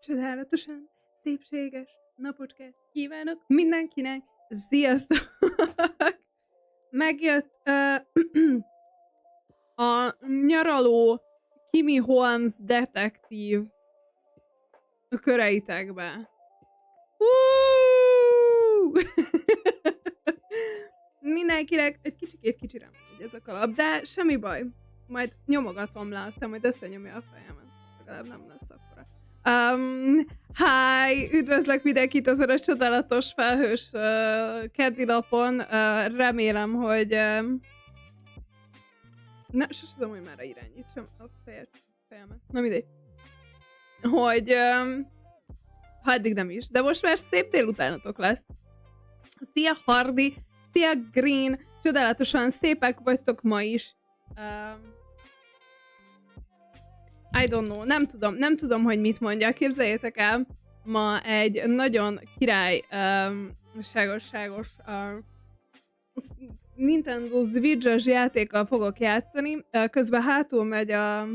Csodálatosan szépséges napocskát kívánok mindenkinek! Sziasztok! Megjött a nyaraló Kimmy Holmes detektív a köreitekbe. Mindenkinek egy kicsikét kicsire megy ez a kalap, de semmi baj. Majd nyomogatom le, aztán majd összenyomja a fejemet. Legalább nem lesz akkora. Hi! Üdvözlök mindenkit azon a csodálatos felhős keddi lapon. Remélem, hogy... sose tudom, hogy merre irányítsam a fejemet. Na mindegy. Hogy... ha eddig nem is. De most már szép délutánatok lesz. Szia Hardy! Szia Green! Csodálatosan szépek vagytok ma is. I don't know, nem tudom, hogy mit mondjak. Képzeljétek el, ma egy nagyon királyságos Nintendo Switch-es játékkal fogok játszani. Közben hátul megy a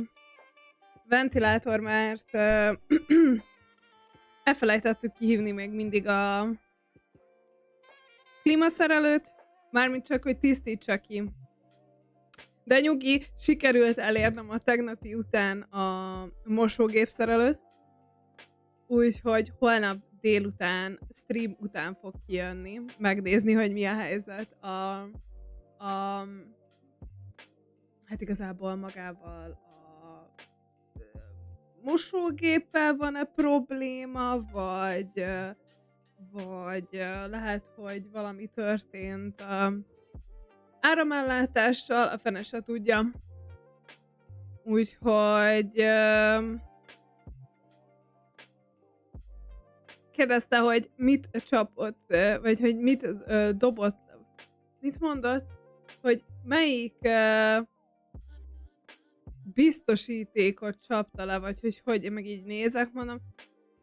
ventilátor, mert elfelejtettük kihívni még mindig a klímaszerelőt, mármint csak, hogy tisztítsa ki. De nyugi, sikerült elérnem a tegnapi után a mosógépszerelőt, úgyhogy holnap délután, stream után fog kijönni, megnézni, hogy mi a helyzet hát igazából magával a mosógéppel van-e probléma, vagy lehet, hogy valami történt áramellátással, a fene se tudja. Úgyhogy kérdezte, hogy mit csapott, vagy hogy mit dobott, mit mondott, hogy melyik biztosítékot csapta le, vagy hogy én meg így nézek, mondom.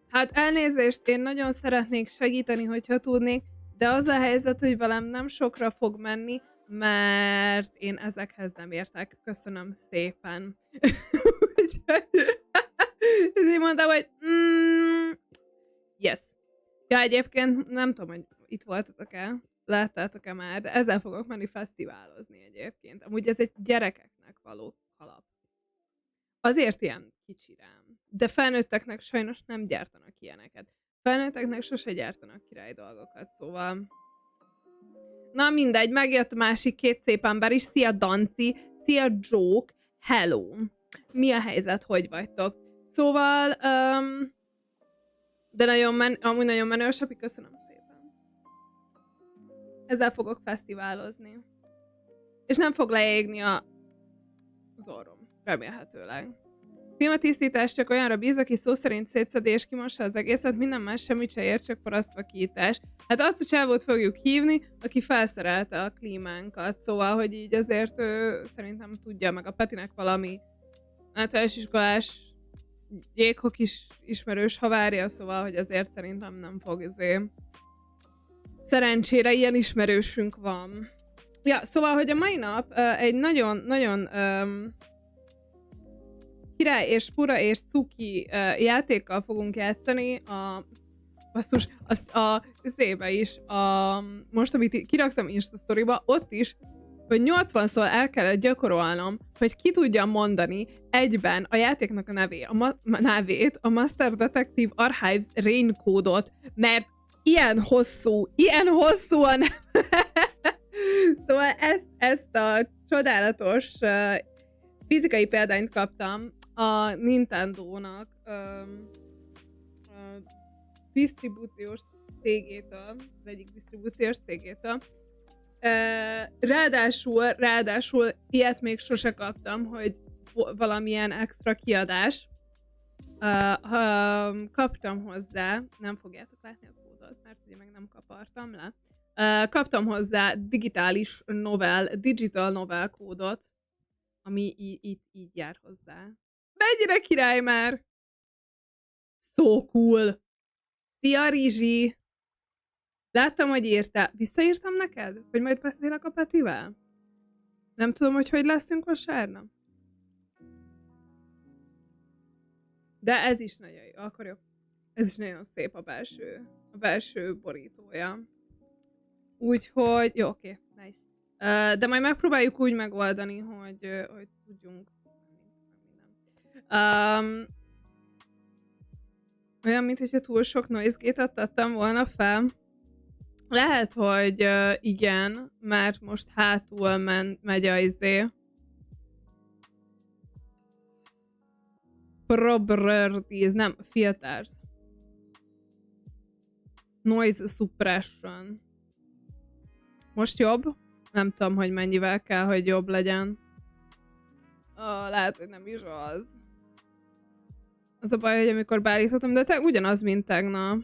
Hát elnézést, én nagyon szeretnék segíteni, hogyha tudnék, de az a helyzet, hogy velem nem sokra fog menni, mert én ezekhez nem értek. Köszönöm szépen. És így mondtam, hogy yes. Ja, egyébként nem tudom, hogy itt voltatok-e, láttátok-e már, de ezzel fogok menni fesztiválozni egyébként. Amúgy ez egy gyerekeknek való kalap. Azért ilyen kicsi rám. De felnőtteknek sajnos nem gyártanak ilyeneket. Felnőtteknek sose gyártanak király dolgokat, szóval... Na mindegy, megjött a másik két szép ember is. Szia Danci, szia Joke, hello. Mi a helyzet, hogy vagytok? Szóval, de amúgy nagyon menő a sapi, köszönöm szépen. Ezzel fogok fesztiválozni. És nem fog leégni az orrom, remélhetőleg. Klímatisztítás csak olyanra bíz, aki szó szerint szétszedi és kimossa az egészet, minden más semmit se ér, csak parasztvakítás. Hát azt a csávót fogjuk hívni, aki felszerelte a klímánkat, szóval, hogy így azért ő szerintem tudja, meg a Petinek valami általános iskolás jéghokis ismerős havárja, szóval, hogy azért szerintem nem fog szerencsére ilyen ismerősünk van. Ja, szóval, hogy a mai nap egy nagyon király és fura és cuki játékkal fogunk játszani most, amit kiraktam Insta Storyba, ott is, hogy 80-szor el kellett gyakorolnom, hogy ki tudjam mondani egyben a játéknak a nevét, a Master Detektív Archives Rain kódot, mert ilyen hosszú a neve. Szóval ezt a csodálatos fizikai példányt kaptam a Nintendónak a disztribúciós cégétől, az egyik disztribúciós cégétől. Ráadásul ilyet még sose kaptam, hogy valamilyen extra kiadás. Kaptam hozzá, nem fogjátok látni a kódot, mert ugye meg nem kapartam le. Kaptam hozzá digital novel kódot, ami így jár hozzá. Mennyire király már! So cool! Szia Rizsi! Láttam, hogy írtál. Visszaírtam neked? Hogy majd beszélek a Petivel? Nem tudom, hogy leszünk vasárnap. De ez is nagyon jó. Akkor jó. Ez is nagyon szép a belső borítója. Úgyhogy, jó, oké, nice. De majd megpróbáljuk úgy megoldani, hogy tudjunk. Olyan, mint hogyha túl sok noise gate-et tettem volna fel. Lehet, hogy igen, mert most hátul megy a izé. Properties, nem, filters. Noise suppression. Most jobb? Nem tudom, hogy mennyivel kell, hogy jobb legyen. Lehet, hogy nem is az. Az a baj, hogy amikor beállítottam, de ugyanaz, mint tegnap.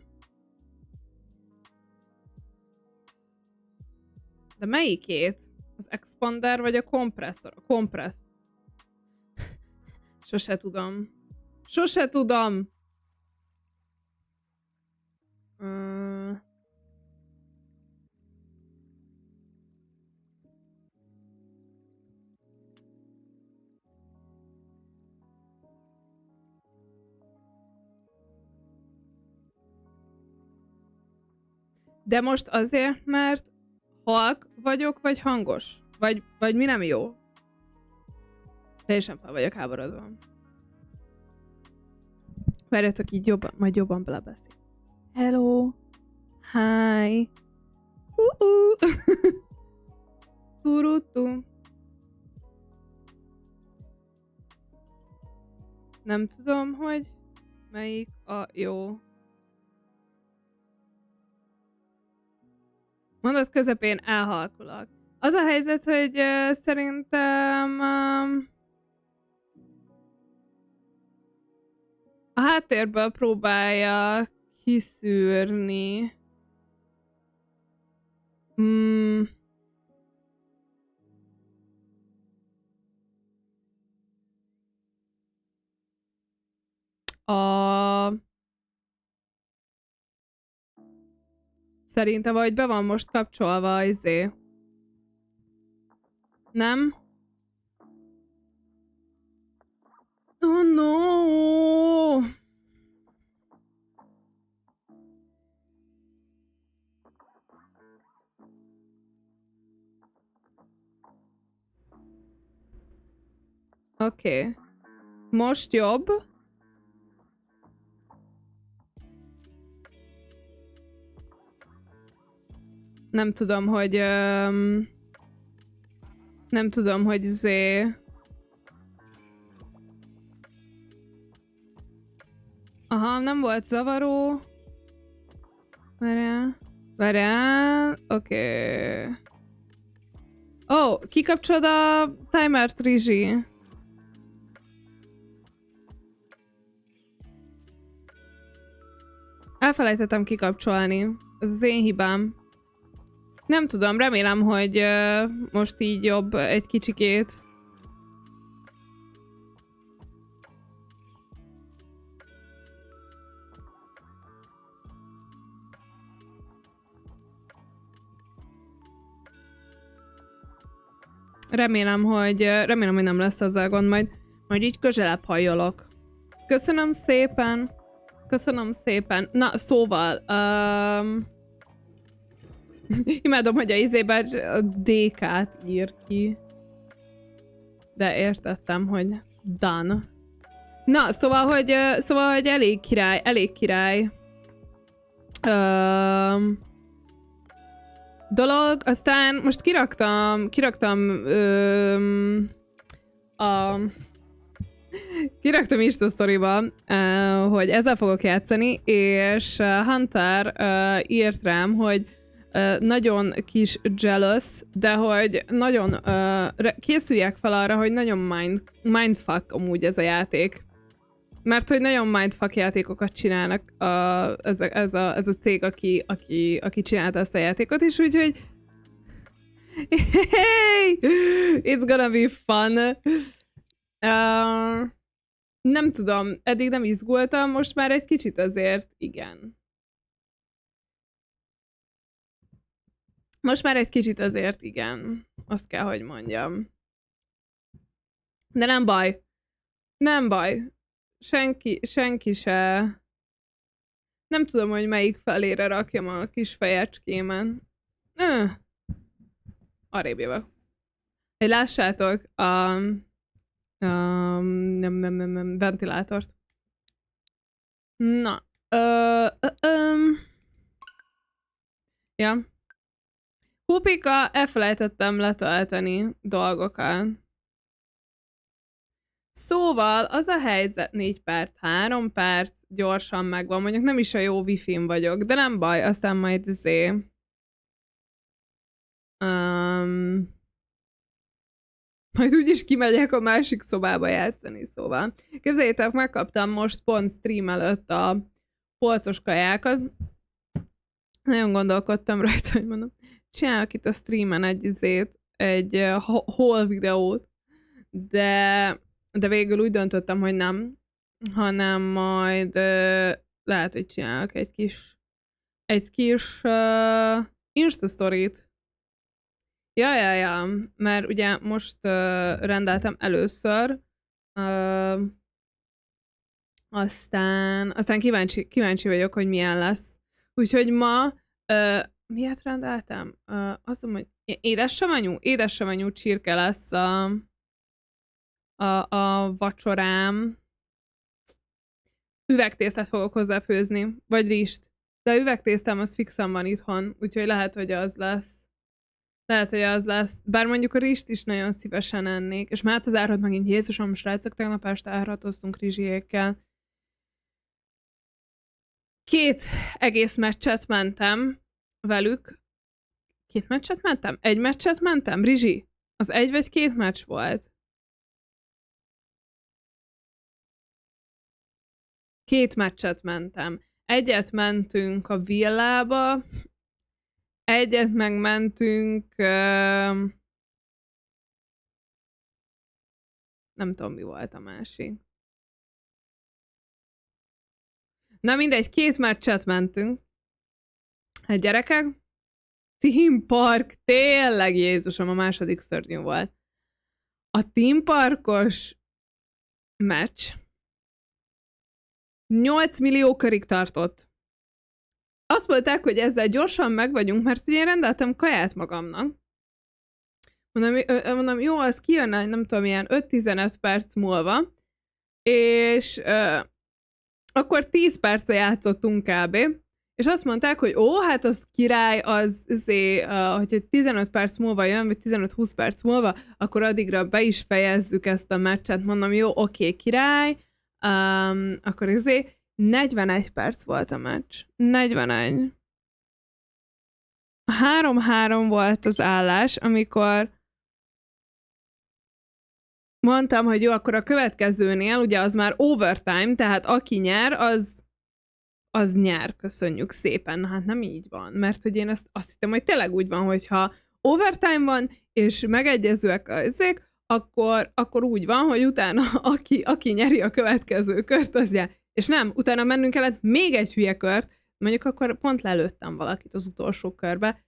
De melyikét? Az expander vagy a kompresszor? A kompressz. Sose tudom. Sose tudom! De most azért, mert halk vagyok, vagy hangos? Vagy mi nem jó? Teljesen fel vagyok háborodva. Várjatok, így jobban, majd jobban belebeszél. Hello! Hi! Turutu. Nem tudom, hogy melyik a jó. Mondat közepén elhalkulok. Az a helyzet, hogy szerintem a háttérből próbálja kiszűrni. Szerintem, vagy be van most kapcsolva izé. Nem? Oh no! Oké. Most jobb? Nem tudom, hogy nem tudom, hogy izé. Aha, nem volt zavaró. Várjál. Oké. Ó, kikapcsolod a timert, Rizsi. Elfelejtettem kikapcsolni. Ez az én hibám. Nem tudom, remélem, hogy most így jobb egy kicsikét. Remélem, hogy nem lesz ezzel gond, majd így közelebb hajolok. Köszönöm szépen! Köszönöm szépen! Na, szóval... imádom, hogy a izében a DK-t ír ki. De értettem, hogy done. Na, szóval, hogy elég király. Dolog, aztán most kiraktam Insta Storyba, hogy ezzel fogok játszani, és Hunter írt rám, hogy nagyon kis jealous, de hogy nagyon készüljek fel arra, hogy nagyon mindfuck amúgy ez a játék. Mert hogy nagyon mindfuck játékokat csinálnak ez a cég, aki csinálta ezt a játékot is, úgyhogy hey, it's gonna be fun. Nem tudom, eddig nem izgultam, most már egy kicsit azért igen. Most már egy kicsit azért igen. Azt kell, hogy mondjam. De nem baj. Nem baj. Senki se... Nem tudom, hogy melyik felére rakjam a kis fejecskémen. Arrébb jövök. Hogy lássátok nem, ventilátort. Na. Ja. Pupika, elfelejtettem letölteni dolgokat. Szóval az a helyzet 4 perc, 3 perc, gyorsan megvan. Mondjuk nem is a jó wifi-n vagyok, de nem baj, aztán majd majd úgyis kimegyek a másik szobába játszani, szóval. Képzeljétek, megkaptam most pont stream előtt a polcos kajákat. Nagyon gondolkodtam rajta, hogy mondom, csinálok itt a streamen egy haul videót, de végül úgy döntöttem, hogy nem, hanem majd lehet, hogy csinálok egy kis Insta Story-t. Ja, mert ugye most rendeltem először, aztán kíváncsi vagyok, hogy milyen lesz. Úgyhogy ma miért rendeltem? Azt mondom, hogy édessavanyú csirke lesz a vacsorám. Üvegtésztát fogok hozzáfőzni, vagy rizst. De üvegtésztám az fixen van itthon, úgyhogy lehet, hogy az lesz. Bár mondjuk a rizst is nagyon szívesen ennék. És már az árhat megint, Jézusom, srácok, tegnap este árhatoztunk rizsiékkel. 2 egész meccset mentem velük. 2 meccset mentem? 1 meccset mentem? Rizsi? Az 1 vagy 2 meccs volt? 2 meccset mentem. Egyet mentünk a villába, egyet megmentünk, nem tudom, mi volt a másik. Na mindegy, 2 meccset mentünk. Hát gyerekek, Theme Park, tényleg Jézusom, a második szörnyű volt. A Theme Parkos meccs 8 millió körig tartott. Azt mondták, hogy ezzel gyorsan meg vagyunk, mert ugye én rendeltem kaját magamnak. Mondom, jó, az kijönne, nem tudom, ilyen 5-15 perc múlva, és akkor 10 perce játszottunk kb. És azt mondták, hogy hát az király, hogyha 15 perc múlva jön, vagy 15-20 perc múlva, akkor addigra be is fejezzük ezt a meccset. Mondom, jó, oké, király. Akkor 41 perc volt a meccs. 41. 3-3 volt az állás, amikor mondtam, hogy jó, akkor a következőnél, ugye az már overtime, tehát aki nyer, az nyer, köszönjük szépen. Hát nem így van, mert hogy én azt hittem, hogy tényleg úgy van, hogyha overtime van, és megegyezőek akkor úgy van, hogy utána aki nyeri a következő kört, az jár. És nem, utána mennünk kellett még egy hülye kört, mondjuk akkor pont lelőttem valakit az utolsó körbe.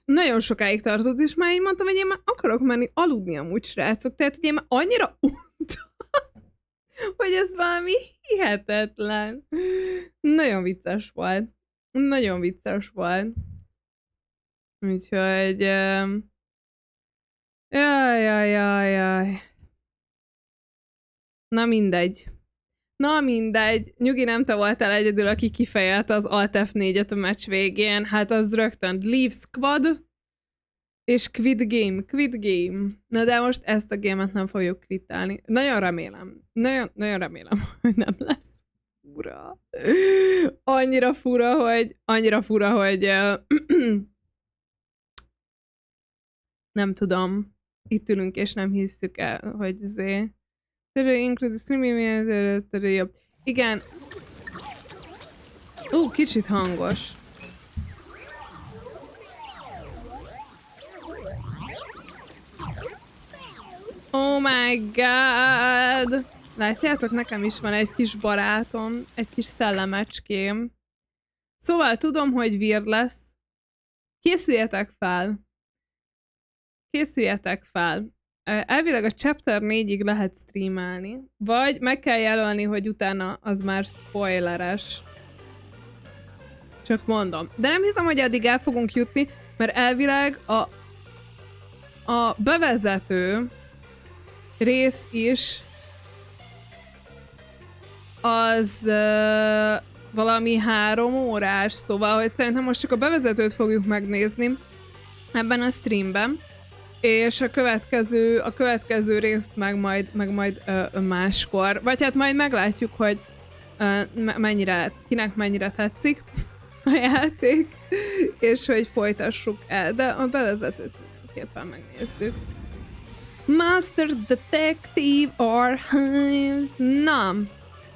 Nagyon sokáig tartott, és már így mondtam, hogy én már akarok menni aludni amúgy, srácok. Tehát, hogy én már annyira untam, hogy ez valami hihetetlen. Nagyon vicces volt. Nagyon vicces volt. Úgyhogy... Jaj. Na mindegy. Nyugi, nem te voltál egyedül, aki kifejelte az Alt F4-et a meccs végén. Hát az rögtön Leave Squad és Quit Game. Na de most ezt a gémet nem fogjuk quittálni. Nagyon remélem, hogy nem lesz fura. Annyira fura, hogy nem tudom. Itt ülünk és nem hisszük el, hogy igen. Kicsit hangos. Oh my god! Látjátok, nekem is van egy kis barátom, egy kis szellemecském. Szóval tudom, hogy weird lesz. Készüljetek fel. elvileg a chapter 4-ig lehet streamelni, vagy meg kell jelölni, hogy utána az már spoileres. Csak mondom. De nem hiszem, hogy addig el fogunk jutni, mert elvileg a bevezető rész is az valami 3 órás, szóval, hogy szerintem most csak a bevezetőt fogjuk megnézni ebben a streamben, és a következő részt meg majd máskor. Vagy hát majd meglátjuk, hogy kinek mennyire tetszik a játék, és hogy folytassuk el, de a bevezetőt mindenképpen megnézzük. Master Detective or Holmes. Na,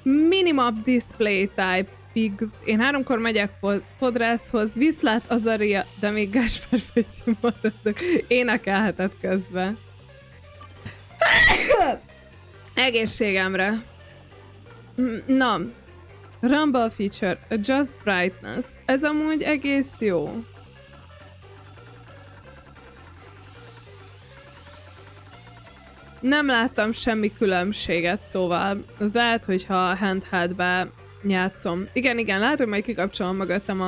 minimap display type fixed. Én 3-kor megyek fodrászhoz, viszlát Azaria, de még Gáspár Fetyi maradok. Énekelhetett közben. Egészségemre. Na, Rumble feature, adjust brightness. Ez amúgy egész jó. Nem láttam semmi különbséget, szóval az lehet, hogyha handheldbe játszom. Igen, lehet, hogy majd kikapcsolom mögöttem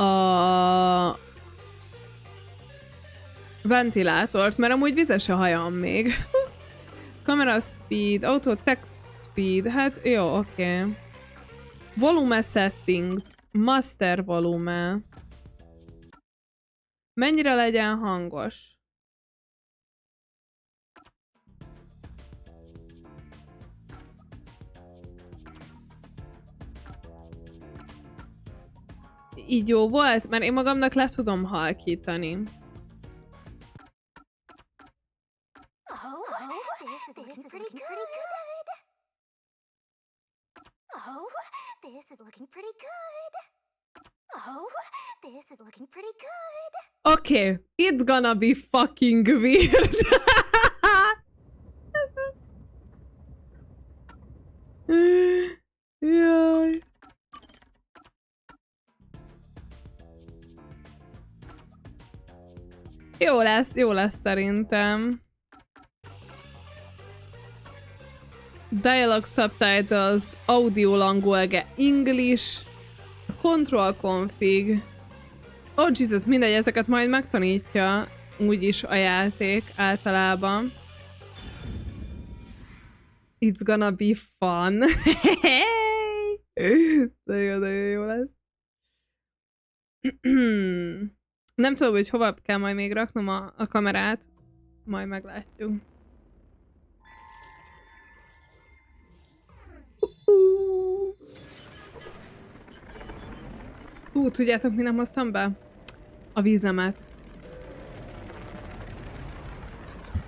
a ventilátort, mert amúgy vizes a hajam még. Camera speed, auto text speed, hát jó, oké. Volume settings, master volume. Mennyire legyen hangos? Így jó volt? Mert én magamnak le tudom halkítani. Okay, it's gonna be fucking weird. Jaj. Jó lesz szerintem. Dialogue subtitles, audio language English, control config. Oh Jesus, mindegy, ezeket majd megtanítja úgyis a játék általában. It's gonna be fun. De jó lesz. Nem tudom, hogy hova kell majd még raknom a kamerát. Majd meglátjuk. Tudjátok, mi nem hoztam be? A vízemet.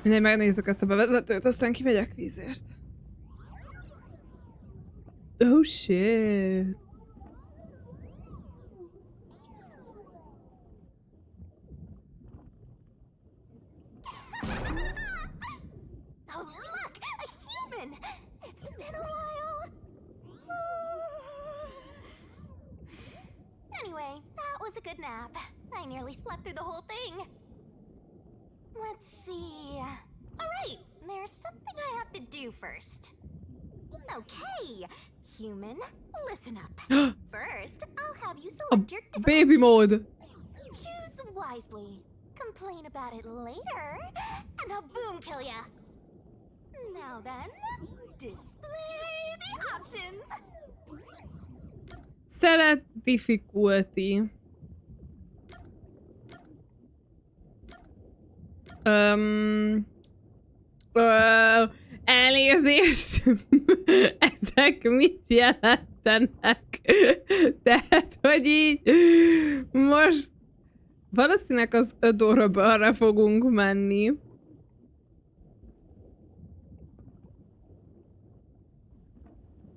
Mindegy, megnézzük ezt a bevezetőt, aztán kivegyek vízért. Oh shit. Oh look! A human! It's been a while! Anyway, that was a good nap. I nearly slept through the whole thing. Let's see... Alright, there's something I have to do first. Okay, human, listen up. First, I'll have you select your difficult... Baby mode! Choose wisely. Complain about it later, and I'll boom kill ya. Now then, display the options. Select difficulty. Elnézést! Ezek mit jelentenek? Tehát, hogy így most valószínűleg az adorable-re fogunk menni.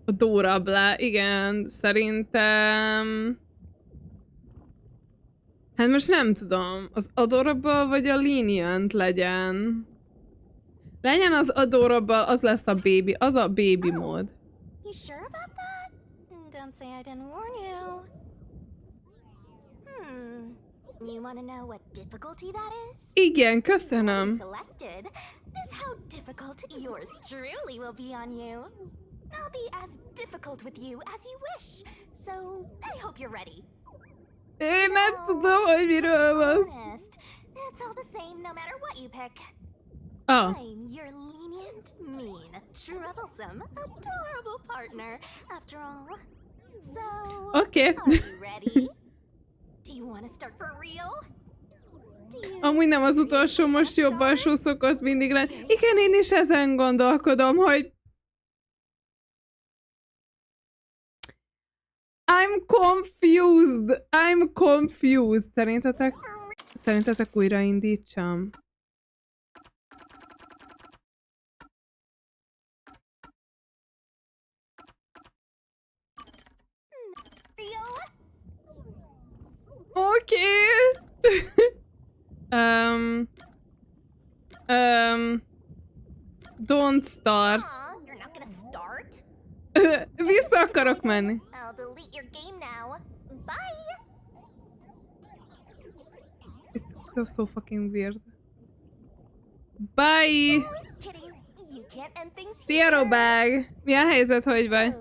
Adorable, igen, szerintem... Hát most nem tudom, az adorable vagy a lenient legyen. Legyen az adorable, az lesz a baby, az a baby mód. You sure about that? Don't say I didn't warn you. You want to know what difficulty that is? Igen, köszönöm. Selected. This how difficult yours truly will be on you. I'll be as difficult with you as you wish. So I hope you're ready. Én nem tudom, hogy miről van. Honest, it's all the same no matter what you pick. Oh. I'm your lenient, mean, troublesome, adorable partner, after all. So, Okay. are you ready? Do you want to start for real? Amúgy nem az utolsó, most jobb alsó szokott mindig lenni. Igen, én is ezen gondolkodom, hogy... I'm confused. Szerintetek újraindítsam? Oké. Don't start. You're not gonna start? Vissza akarok menni. I'll delete your game now. Bye! It's so fucking weird. Bye! Just kidding. You can't end things Szia, Robág! Mi a helyzet, hogy vagy? So,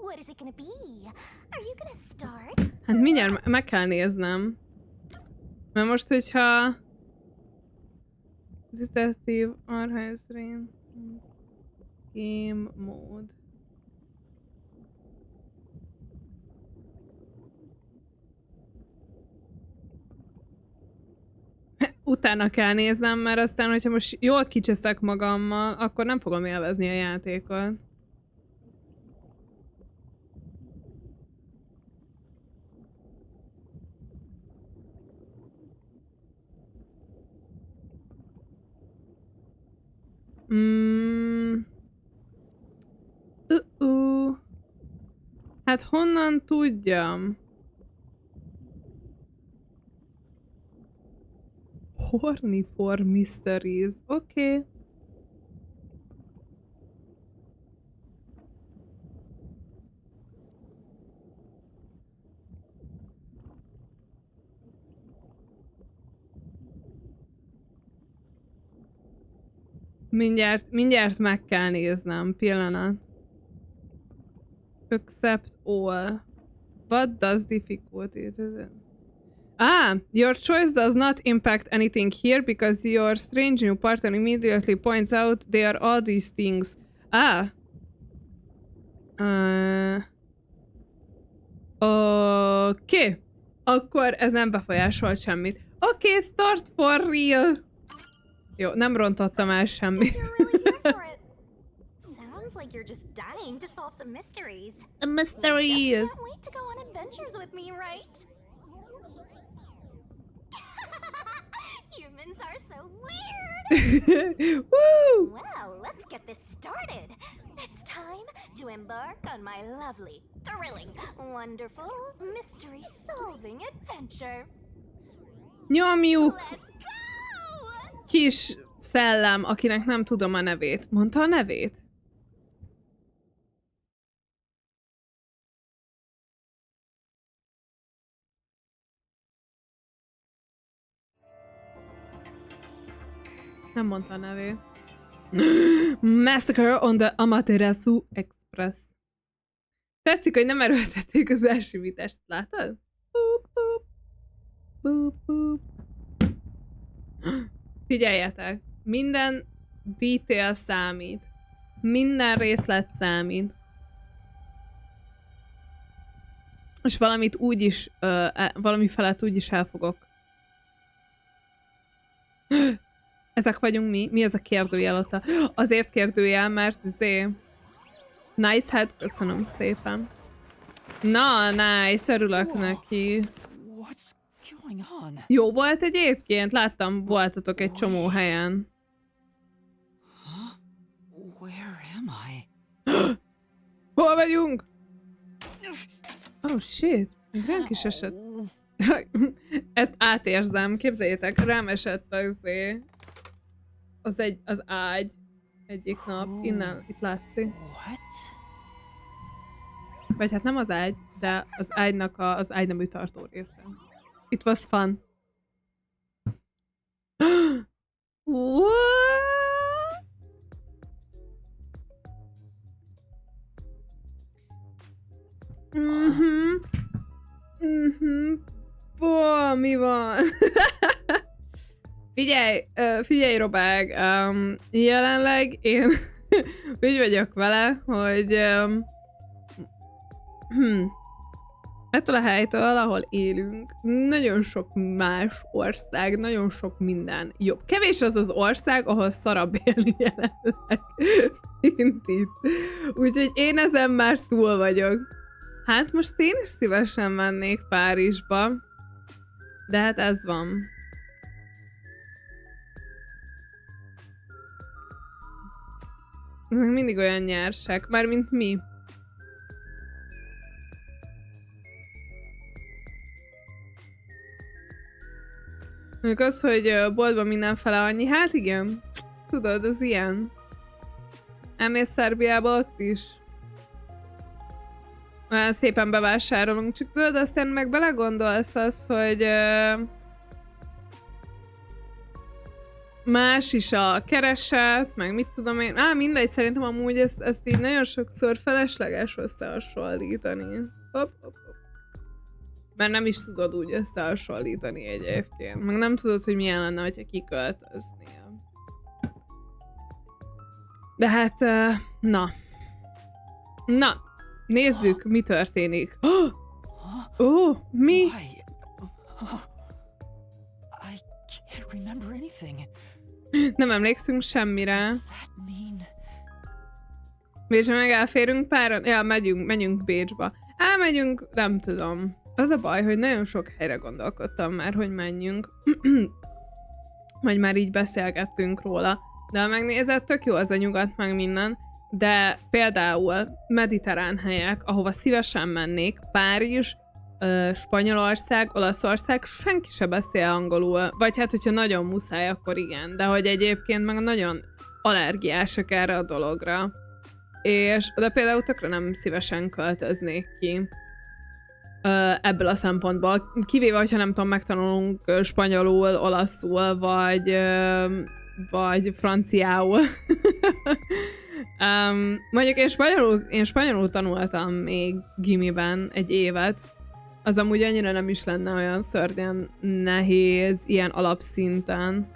what is it gonna be? Are you gonna start? Hát mindjárt meg kell néznem. Mert most, hogyha... Detektív, archiving, game mode. Utána kell néznem, mert aztán, hogyha most jól kicseszek magammal, akkor nem fogom élvezni a játékot. Hát honnan tudjam? Horny for mysteries. Oké. Mindjárt meg kell néznem. Pillanat. Accept all. What does difficulty? Your choice does not impact anything here because your strange new partner immediately points out they are all these things. Oké. Akkor ez nem befolyásolt semmit. Oké, start for real. Jó, nem rontottam el semmit. Sounds like you're just dying to solve some mysteries. A mysteries. Just can't wait to go on adventures with me, right? Humans are so weird. Woo! Well, let's get this started. It's time to embark on my lovely, thrilling, wonderful, mystery-solving adventure. Nyomjuk! Let's go! Kis szellem, akinek nem tudom a nevét. Mondta a nevét? Nem mondta a nevét. Massacre on the Amaterasu Express. Tetszik, hogy nem erőltették az elsívítást. Látod? Boop, boop. Boop, boop. Figyeljetek! Minden detail számít. Minden részlet számít. És valamit úgyis, valami felett úgyis elfogok. Ezek vagyunk mi? Mi ez a kérdőjel ott? Azért kérdőjel, mert nice head, köszönöm szépen. Na, nice, örülök neki. Jó volt egyébként? Láttam, voltatok egy csomó helyen. Hol vagyunk? Oh shit, még ránk is esett. Ezt átérzem, képzeljétek, rám esett az ágy egyik nap, innen, itt látszik. Vagy hát nem az ágy, de az ágynak az ágynemű tartó része. It was fun. What? Bó, mi van? Figyelj, Robág, jelenleg én úgy vagyok vele, hogy ettől a helytől, ahol élünk, nagyon sok más ország, nagyon sok minden jobb. Kevés az az ország, ahol szarabb élni jelenleg, mint itt. Úgyhogy én ezen már túl vagyok. Hát most én is szívesen mennék Párizsba, de hát ez van. Ezek mindig olyan nyersek, mármint mi. Mondjuk az, hogy boltban mindenfele annyi, hát igen, tudod, az ilyen. Elmész Szerbiába ott is. Olyan szépen bevásárolunk, csak tudod, aztán meg belegondolsz az, hogy más is a kereset, meg mit tudom én. Mindegy, szerintem amúgy ezt így nagyon sokszor felesleges összehasonlítani. Hopp. Mert nem is tudod úgy összehasonlítani egyébként. Meg nem tudod, hogy milyen lenne, hogyha kiköltöznél. De hát, na, nézzük, mi történik. Mi? Nem emlékszünk semmire. Bécsbe meg elférünk páran? Ja, megyünk Bécsba. Elmegyünk, nem tudom. Az a baj, hogy nagyon sok helyre gondolkodtam már, hogy menjünk. Vagy már így beszélgettünk róla. De ha megnézed, tök jó az a nyugat, meg minden. De például mediterrán helyek, ahova szívesen mennék, Párizs, Spanyolország, Olaszország, senki se beszél angolul. Vagy hát, hogyha nagyon muszáj, akkor igen. De hogy egyébként meg nagyon allergiások erre a dologra. És oda például tökre nem szívesen költöznék ki. Ebből a szempontból. Kivéve, hogyha nem tudom, megtanulunk spanyolul, olaszul, vagy franciául. Mondjuk én spanyolul tanultam még gimiben egy évet. Az amúgy annyira nem is lenne olyan szörnyen nehéz, ilyen alapszinten.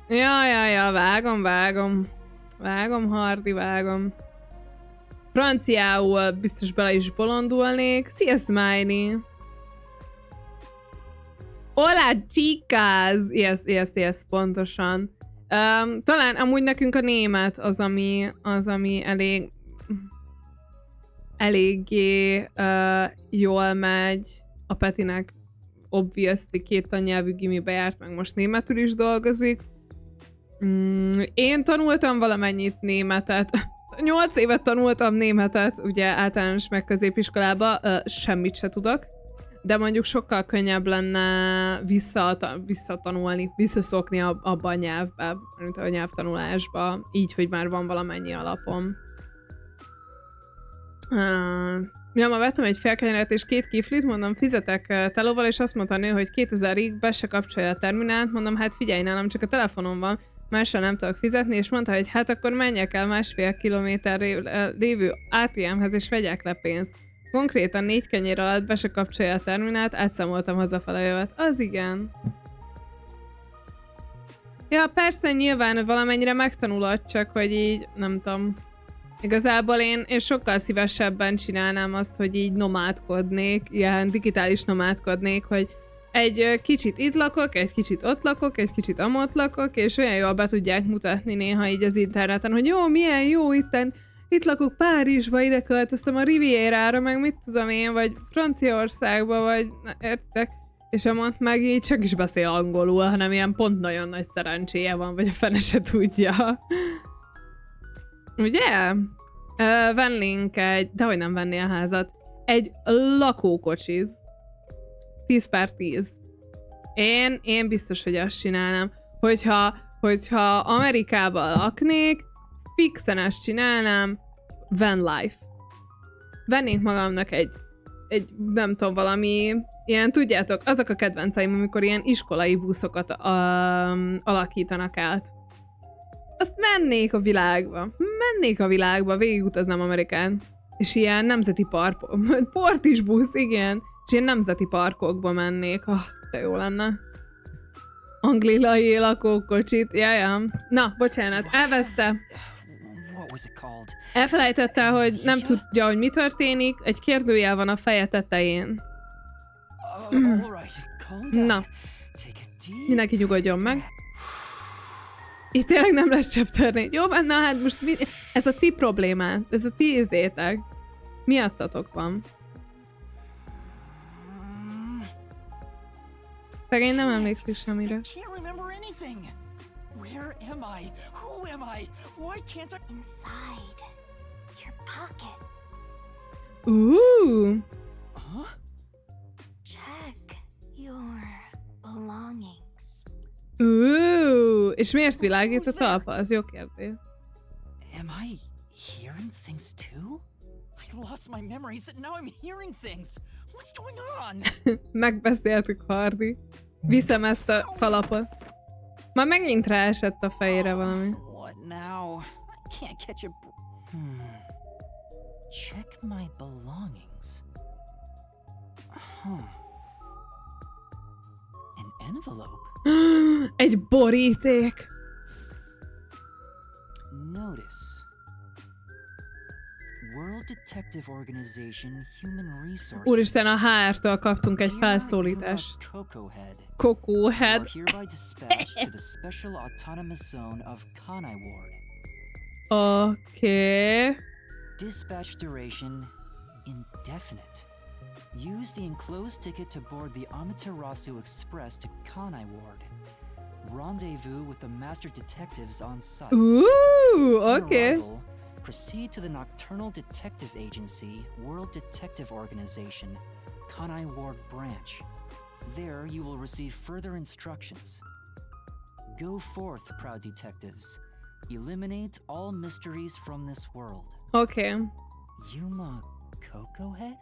Ja, vágom, Hardi, vágom. Franciául biztos bele is bolondulnék. Szia, Smiley! Hola, chicas! Yes, pontosan. Talán amúgy nekünk a német az, ami eléggé jól megy. A Petinek obviously 2 tannyelvű gimibe járt, meg most németül is dolgozik. Én tanultam valamennyit németet. 8 évet tanultam németet, ugye általános meg középiskolába, semmit se tudok. De mondjuk sokkal könnyebb lenne visszatanulni, visszaszokni abba a nyelvbe, mint a nyelvtanulásba, így, hogy már van valamennyi alapom. Ma vettem egy félkenyeret és 2 kiflit, mondom, fizetek telóval, és azt mondta a nő, hogy 2000-ig be se kapcsolja a terminált, mondom, hát figyelj, nálam csak a telefonom van, mással nem tudok fizetni, és mondta, hogy hát akkor menjek el 1,5 kilométerre lévő ATM-hez, és vegyek le pénzt. Konkrétan 4 kenyér alatt be se kapcsolja a terminált, átszámoltam hazafele jövet. Az igen. Ja, persze, nyilván valamennyire megtanulod, csak hogy így, nem tudom. Igazából én sokkal szívesebben csinálnám azt, hogy így nomádkodnék, ilyen digitális nomádkodnék, hogy egy kicsit itt lakok, egy kicsit ott lakok, egy kicsit amott lakok, és olyan jól be tudják mutatni néha így az interneten, hogy jó, milyen jó itt lakok Párizsba, ide költöztem a Rivierára, meg mit tudom én, vagy Franciaországba, vagy értek, és amott meg így csak is beszél angolul, hanem ilyen pont nagyon nagy szerencséje van, vagy a fene se tudja. Ugye? Vennénk dehogy nem vennél házat, egy lakókocsit. 10/10. Én biztos, hogy azt csinálnám, hogyha Amerikában laknék, fixen ezt csinálnám, van life. Vennénk magamnak nem tudom, valami ilyen, tudjátok, azok a kedvenceim, amikor ilyen iskolai buszokat alakítanak át. Azt mennék a világba, végigutaznám Amerikán. És ilyen nemzeti port is busz, igen. És ilyen nemzeti parkokba mennék. De jó lenne. Anglilai lakókocsit, jajam. Na, bocsánat, elveszte. Elfelejtette, hogy nem tudja, hogy mi történik. Egy kérdőjel van a feje tetején. Na. Mindenki nyugodjon meg. Itt tényleg nem lesz chapter 4. Jó van, na hát most ez a ti problémát. Ez a ti izétek. Miattatok van. Szegény nem emlékszik semmire. Inside your pocket. Check your belongings. És miért világít a talpa? Az jó kérdés. Am I hearing things too? I lost my memories and now I'm hearing things. What's going on? Megbeszéltük, Hardy. Viszem ezt a kalapot. Már megint ráesett a fejére valami. What now? I can't catch a Check my belongings. An envelope. Egy boríték. Notice. World Detective Organization Human Resources. Úristen, a HR-től kaptunk egy felszólítást. Coco Head. Hereby dispatched to the Special Autonomous Zone of Kanai Ward. Okay. Dispatch duration indefinite. Use the enclosed ticket to board the Amaterasu Express to Kanai Ward. Rendezvous with the master detectives on site. Ooh, Upon okay. arrival, proceed to the Nocturnal Detective Agency, World Detective Organization, Kanai Ward Branch. There you will receive further instructions. Go forth, proud detectives. Eliminate all mysteries from this world. Okay. Yuma Coco Head?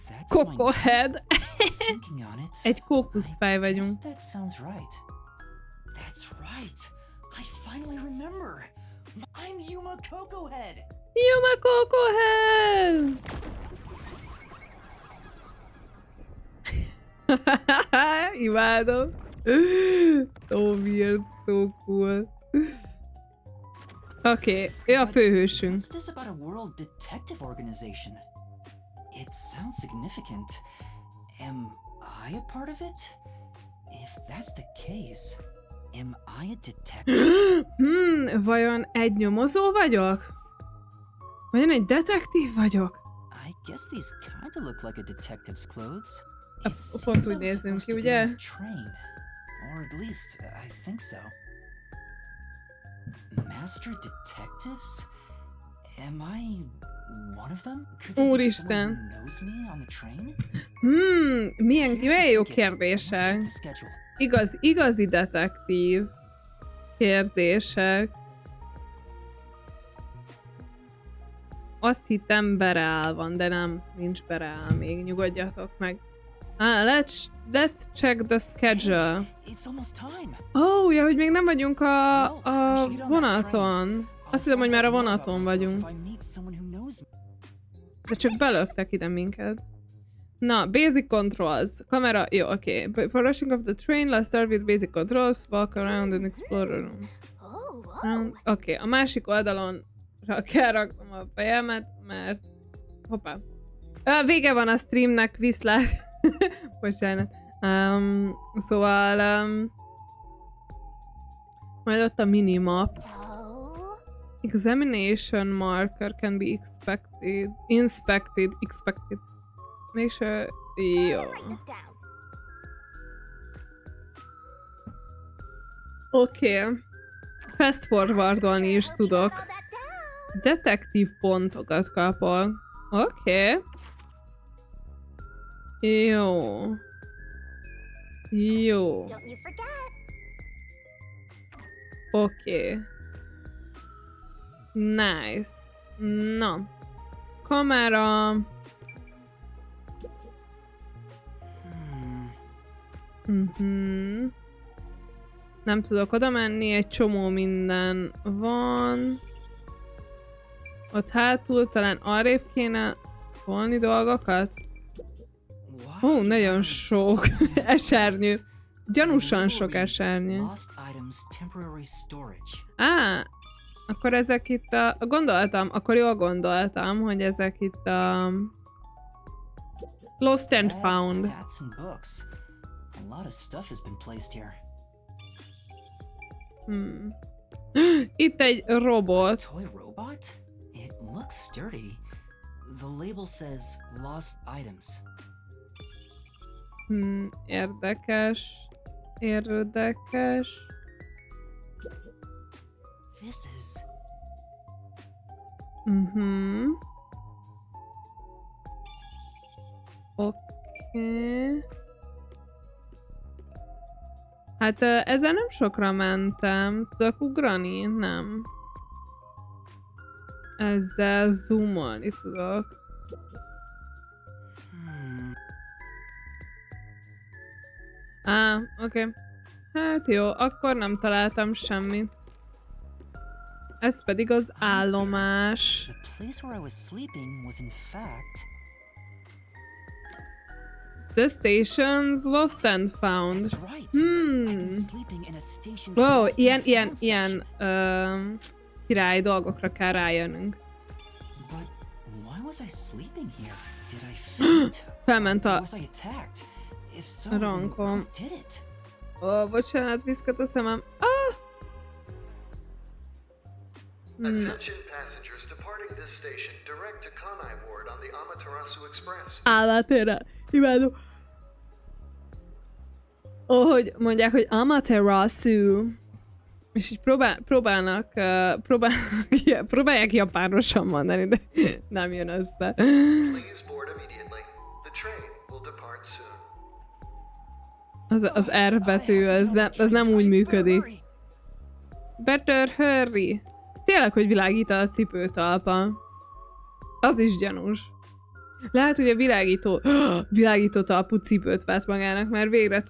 That's Coco my Head. thinking on it. Egy kókuszfej I guess vagyunk. that sounds right. That's right. I finally remember. I'm Yuma Coco Head. Yuma Coco Head! Imádom. So weird, so cool. Oké, ő a főhősünk. What's this about a World Detective Organization? It sounds significant. Am I a part of it? If that's the case, am I a detective? Vajon egy nyomozó vagyok? Vajon egy detektív vagyok? I guess these kinda look like a detective's clothes. Pont úgy nézünk ki, ugye? Train, or at least I think so. Master detectives? Am I one of them? Could there be someone Úristen. who knows me on the train? Milyen jó kérdések. Let's check the schedule. Igazi detektív kérdések. Azt hittem Bereál van, de nem, nincs Bereál még, nyugodjatok meg. Let's check the schedule. It's almost time. Ja, hogy még nem vagyunk a vonaton. Azt hiszem, hogy már a vonaton vagyunk. De csak belöktek ide minket. Na, basic controls. Kamera, jó, oké. For rushing of the train, let's start with basic controls. Walk around and explore the room. Oké, a másik oldalon kell raknom a fejemet, mert... Hoppá. Vége van a streamnek, viszlát. Bocsánat. Szóval... majd ott a minimap. Examination marker can be inspected. Make sure... Jó. Oké. Fast forwardolni is tudok. Detektív pontokat kapok. Oké. Jó. Jó. Oké. Nice. Na. Kamera. Nem tudok oda menni, egy csomó minden van. Ott hátul talán arrébb kéne tolni dolgokat. Ó, nagyon sok esernyő. Gyanúsan sok esernyő. Akkor ezek itt akkor jól gondoltam, hogy ezek itt a Lost and Found. Itt egy robot. It looks sturdy. The label says lost items. Érdekes. Érdekes. This is... Oké. Hát ezzel nem sokra mentem. Tudok ugrani? Nem. Ezzel zoomolni tudok. Oké. Hát jó, akkor nem találtam semmit. Ez pedig az állomás. The station's lost and found. Wow, ilyen király dolgokra kell rájönnünk. Felment a rankom. Ó, bocsánat, viszket a szemem. Attention passengers departing this station direct to Kanai Ward on the Amaterasu Express. Amatera, imádom. Hogy mondják, hogy Amaterasu. És így próbálják japánosan mondani, de nem jön össze. Please board immediately. The train will depart soon. Az R betű, az nem úgy működik. Better hurry. Tényleg, hogy világít a cipőtalpa. Az is gyanús. Lehet, hogy a világító talpú cipőt vett magának, mert végre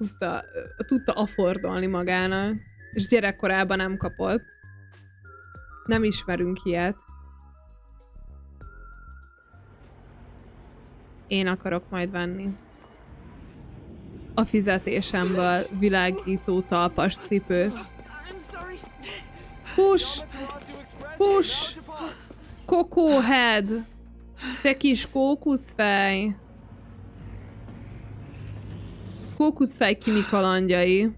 tudta affordolni magának. És gyerekkorában nem kapott. Nem ismerünk ilyet. Én akarok majd venni. A fizetésemből világító talpas cipőt. Push! Push! Coco Head! Te kis kókuszfej! Kókuszfej Kimi kalandjai.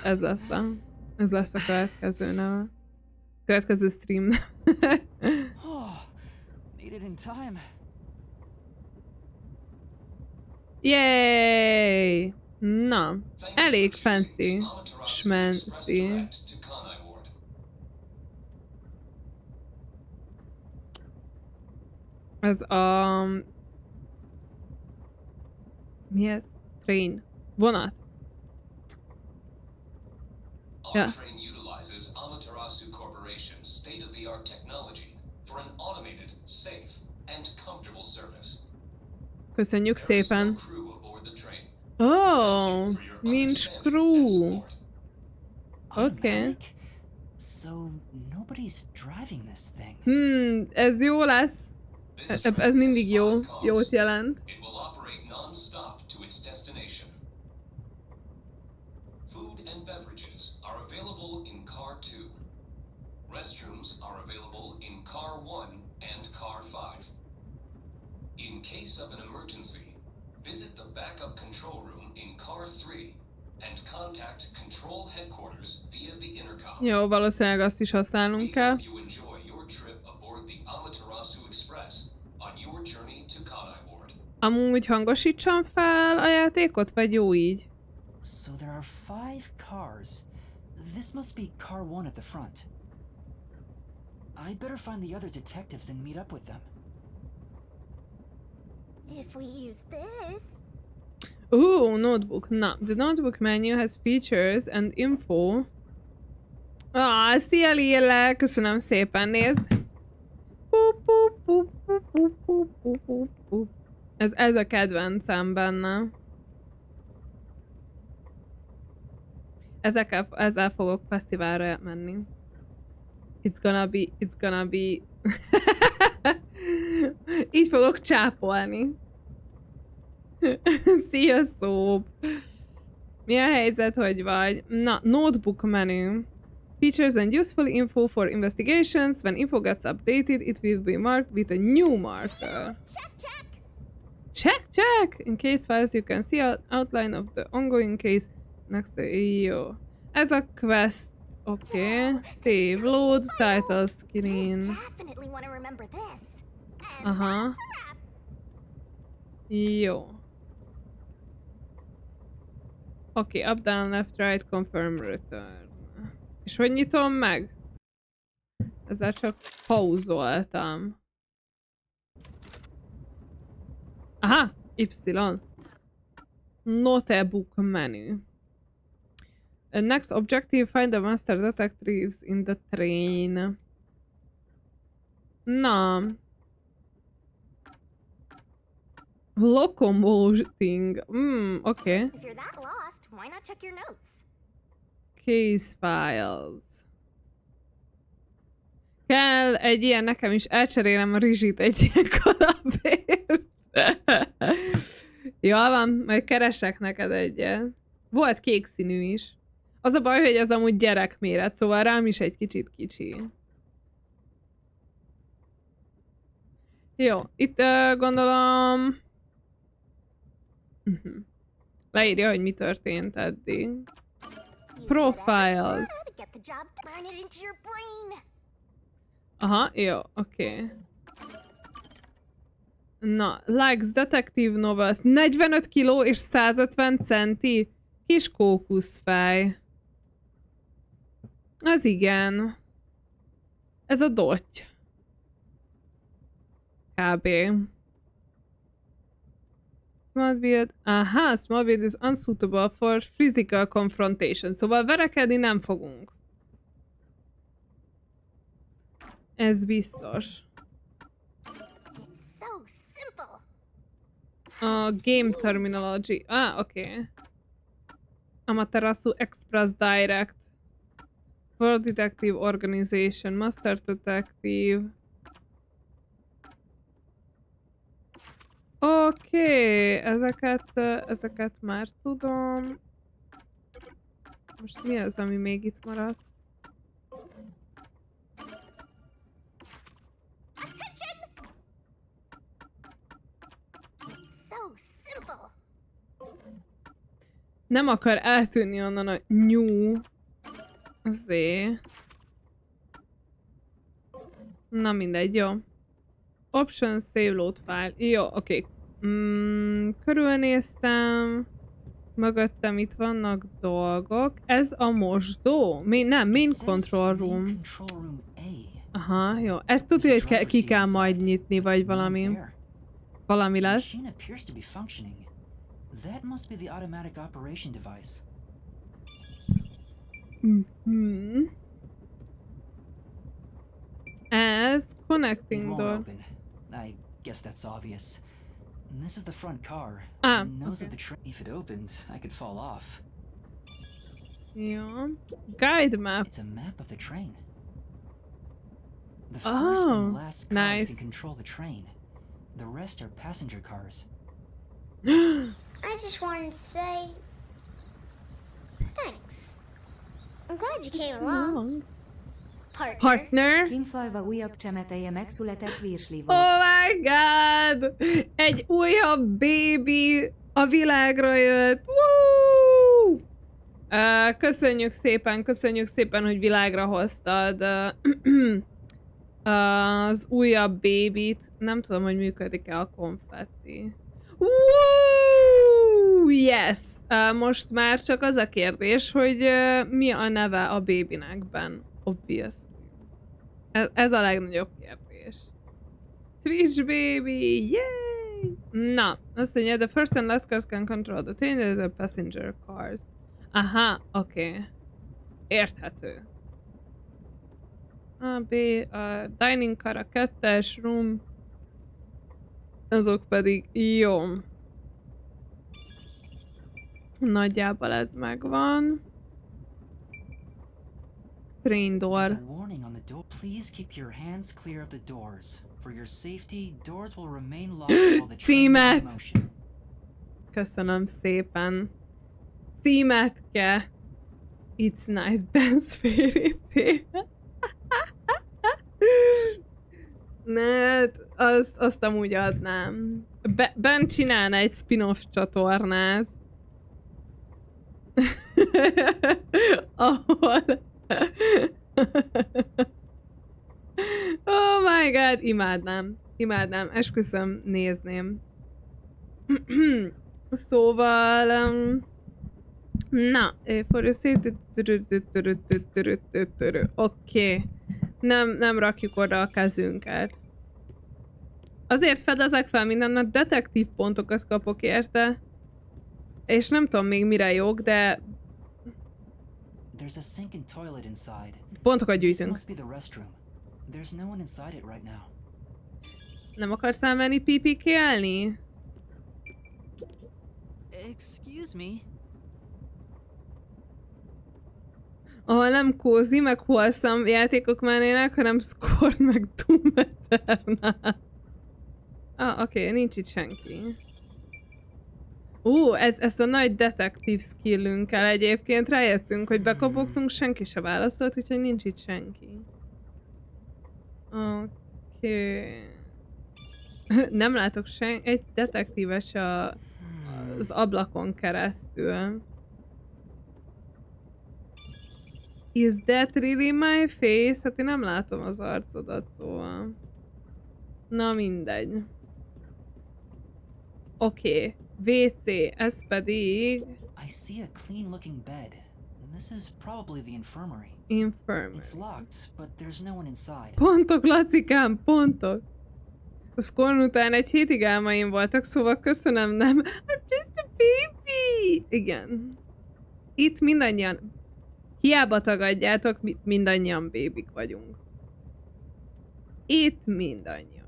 Ez lesz a következő neve. Következő stream. Yay! Na, elég fancy. Schmancy. Ez a... Mi ez? Train. Vonat. Our train utilizes Amaterasu Corporation's state-of-the-art technology for an automated, safe, and comfortable service. Köszönjük szépen. Oh, nincs crew. Oké. So nobody's driving this thing. Ez jó lesz. Ez mindig jó. Jót jelent. It will operate non-stop to its destination. Food and beverages are available in car 2. Restrooms are available in car 1 and car 5. In case of an emergency, visit the backup control room in car 3 and contact control headquarters via the intercom. Jó, valószínűleg azt is használnunk kell. You enjoy your trip aboard the Amaterasu Express on your journey to Kanai Ward. Amúgy hangosítsam fel a játékot, vagy jó így? So there are 5 cars. This must be car 1 at the front. I'd better find the other detectives and meet up with them. If we use this... Ooh, notebook. Na, the notebook menu has features and info. Szia Lille! Köszönöm szépen, nézd! Ez a kedvencem benne. Ezzel fogok fesztiválra menni. It's gonna be... Így fogok csápolni. Sziasztok! Mi a helyzet, hogy vagy? Na, notebook menu. Features and useful info for investigations. When info gets updated, it will be marked with a new marker. Check, check! Check, check! In case files, you can see outline of the ongoing case. Next to jó. Ez a quest. Okay. Save, load, title screen. Definitely want to remember this. And Aha. that's a wrap. Jó. Oké, up, down, left, right, confirm, return. És hogy nyitom meg? Ezzel csak pauzoltam. Aha! Y. Notebook menu. Next objective, find the master detectives in the train. Na. Locomoting. Okay. If you're that lost, why not check your notes? Case files. Kell egy ilyen, nekem is elcserélem a rizsit egy ilyen kalapért. Jól van, majd keresek neked egyet. Volt kék színű is. Az a baj, hogy ez amúgy gyerekméret, szóval rám is egy kicsit kicsi. Jó, itt gondolom... Leírja, hogy mi történt eddig. Profiles. Get the job, burn it into your brain. Aha, jó, oké. Na, likes detektív novels. 45 kiló és 150 centi. Kis kókuszfej. Az igen. Ez a dotty. Kb. Small build. Aha, small build is unsuitable for physical confrontation. Szóval verekedni nem fogunk. Ez biztos. It's so simple. A game terminology. Oké. Amaterasu Express Direct. World Detective Organization. Master Detective. Oké, ezeket már tudom. Most mi az, ami még itt maradt? Attention! It's so simple. Nem akar eltűnni onnan a new. Azért. Na mindegy, jó. Option save load file. Jó, oké. Körülnéztem. Mögöttem itt vannak dolgok. Ez a mosdó? Main control room. Aha, jó. Ezt tudja, hogy ki kell majd nyitni, vagy valami. Valami lesz. Ez connecting door. I guess that's obvious. This is the front car. Ah, The nose okay. of the train. If it opened, I could fall off. Jó. Guide map. It's a map of the train. The first and last cars nice. can control the train. The rest are passenger cars. I just wanted to say thanks. I'm glad you came along. Partner. Kimfalva újabb csemetelje megszületett virslival. Oh my god! Egy újabb baby a világra jött. Woo! Köszönjük szépen, hogy világra hoztad az újabb babit. Nem tudom, hogy működik-e a konfetti. Woo! Yes! Most már csak az a kérdés, hogy mi a neve a babynek ben. Obvious. Ez a legnagyobb kérdés. Twitch baby! Yay! Na, azt mondja, the first and last cars can control the train, the passenger cars. Aha, oké. Érthető. A B, a dining car, a 2-es room. Azok pedig jó. Nagyjából ez megvan. Train There's door. a warning on the door. Please keep your hands clear of the doors. For your safety, doors will remain locked while the train is in Címet! motion. Köszönöm szépen. Címetke. It's nice, Ben Spirity. Ne, azt amúgy adnám. Ben csinálna egy spin-off csatornát. Ahol... Oh my god, imádnám. Imádnám, esküszöm, nézném. Szóval... na, for a safety... Oké. Nem rakjuk oda a kezünket. Azért fedezek fel mindent, mert detektív pontokat kapok érte. És nem tudom még mire jók, de... There's a sink and toilet inside. pontokat This gyűjtünk. must be the restroom. There's no one inside it right now. Nem akarsz elmenni pipikélni? Excuse me. Ahol nem cozy, meg wholesome játékok mennének, hanem Scorn meg Doom Eternal. Oké, nincs itt senki. Ezt a nagy detektív skillünkkel egyébként rájöttünk, hogy bekopogtunk, senki se válaszolt, úgyhogy nincs itt senki. Oké. Nem látok egy detektívet se az ablakon keresztül. Is that really my face? Hát én nem látom az arcodat, szóval. Na mindegy. Oké. WC, ez pedig... I see a clean looking bed. This is probably the infirmary. Infirmary. It's locked, but there's no one inside. Pontok, Lacikám, pontok! A Scorn után egy hétig álmaim voltak, szóval köszönöm, nem? I'm just a baby! Igen. Itt mindannyian... hiába tagadjátok, mindannyian bébik vagyunk. Itt mindannyian.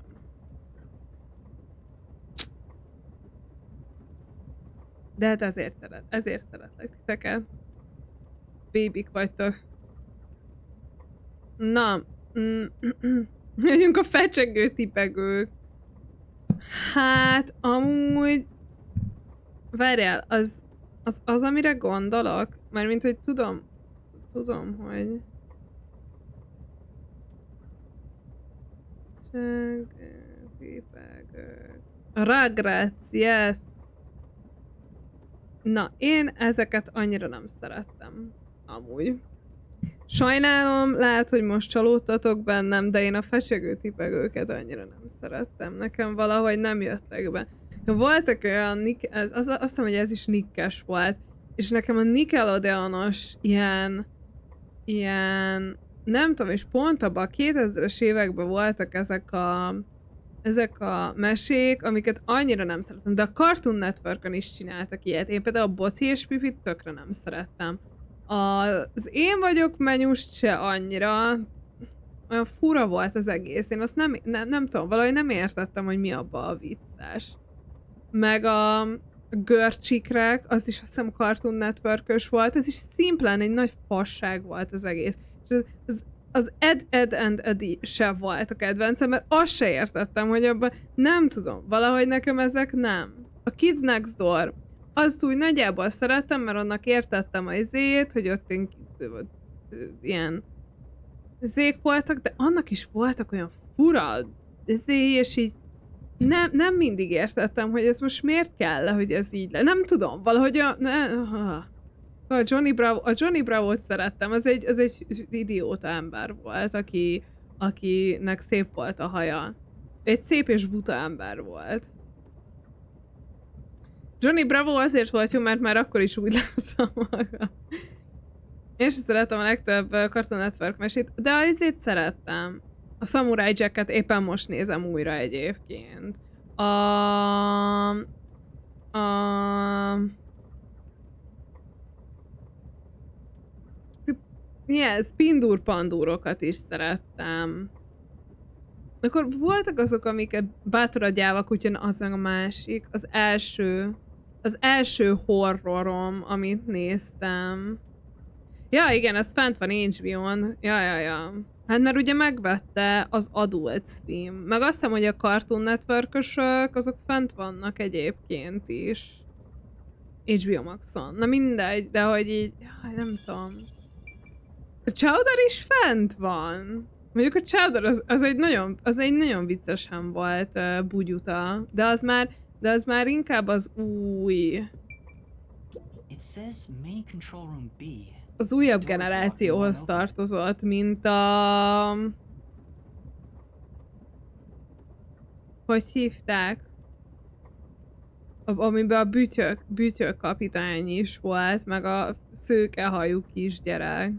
De hát ezért szeretlek titeket. Bébik vagytok. Na. Megyünk a fecsegő tipegők. Hát, amúgy... várjál, az, amire gondolok? Mármint, hogy tudom, hogy... Rugrats, yes! Na, én ezeket annyira nem szerettem. Amúgy. Sajnálom, lehet, hogy most csalódtatok bennem, de én a fecsegő tipegőket annyira nem szerettem. Nekem valahogy nem jöttek be. Voltak olyan, azt hiszem, hogy ez is nikkes volt, és nekem a Nickelodeonos ilyen, nem tudom, és pont abban a 2000-es években voltak ezek a mesék, amiket annyira nem szeretem, de a Cartoon Networkon is csináltak ilyet. Én például a Boci és Pipit tökre nem szerettem. Az Én vagyok menyust se annyira, olyan fura volt az egész. Én azt nem tudom, valahogy nem értettem, hogy mi abba a vicces. Meg a Görcsikrek, az is azt hiszem Cartoon Network-ös volt, ez is szimplán egy nagy fasság volt az egész. És az Ed and Eddie se volt a kedvencem, mert azt se értettem, hogy abban nem tudom, valahogy nekem ezek nem. A Kids Next Door, azt úgy nagyjából szerettem, mert annak értettem az izét, hogy ott ilyen zék voltak, de annak is voltak olyan fura és így nem mindig értettem, hogy ez most miért kell, hogy ez így le. Nem tudom, valahogy a Johnny Bravo-t szerettem, az egy idióta ember volt, akinek szép volt a haja. Egy szép és buta ember volt. Johnny Bravo azért volt jó, mert már akkor is úgy láttam magam. Én sem szeretem a legtöbb Cartoon Network mesét, de azért szerettem. A Samurai Jacket éppen most nézem újra egyébként. Spindur Pandúrokat is szerettem. Akkor voltak azok, amiket Bátor a gyáva kutya, az a másik. Az első horrorom, amit néztem. Ja, igen, ez fent van HBO-n. Ja. Hát mert ugye megvette az Adult Swim. Meg azt hiszem, hogy a Cartoon Network-ösök, azok fent vannak egyébként is. HBO Maxon. Na mindegy, de hogy így... Jaj, nem tudom. A Chowder is fent van. Mondjuk a Chowder az egy nagyon viccesen volt bugyuta. De az már inkább az új... It says main control room B. Az újabb generációhoz tartozott, mint a... Hogy hívták? Amiben a bütyök kapitány is volt, meg a szőkehajú kisgyerek.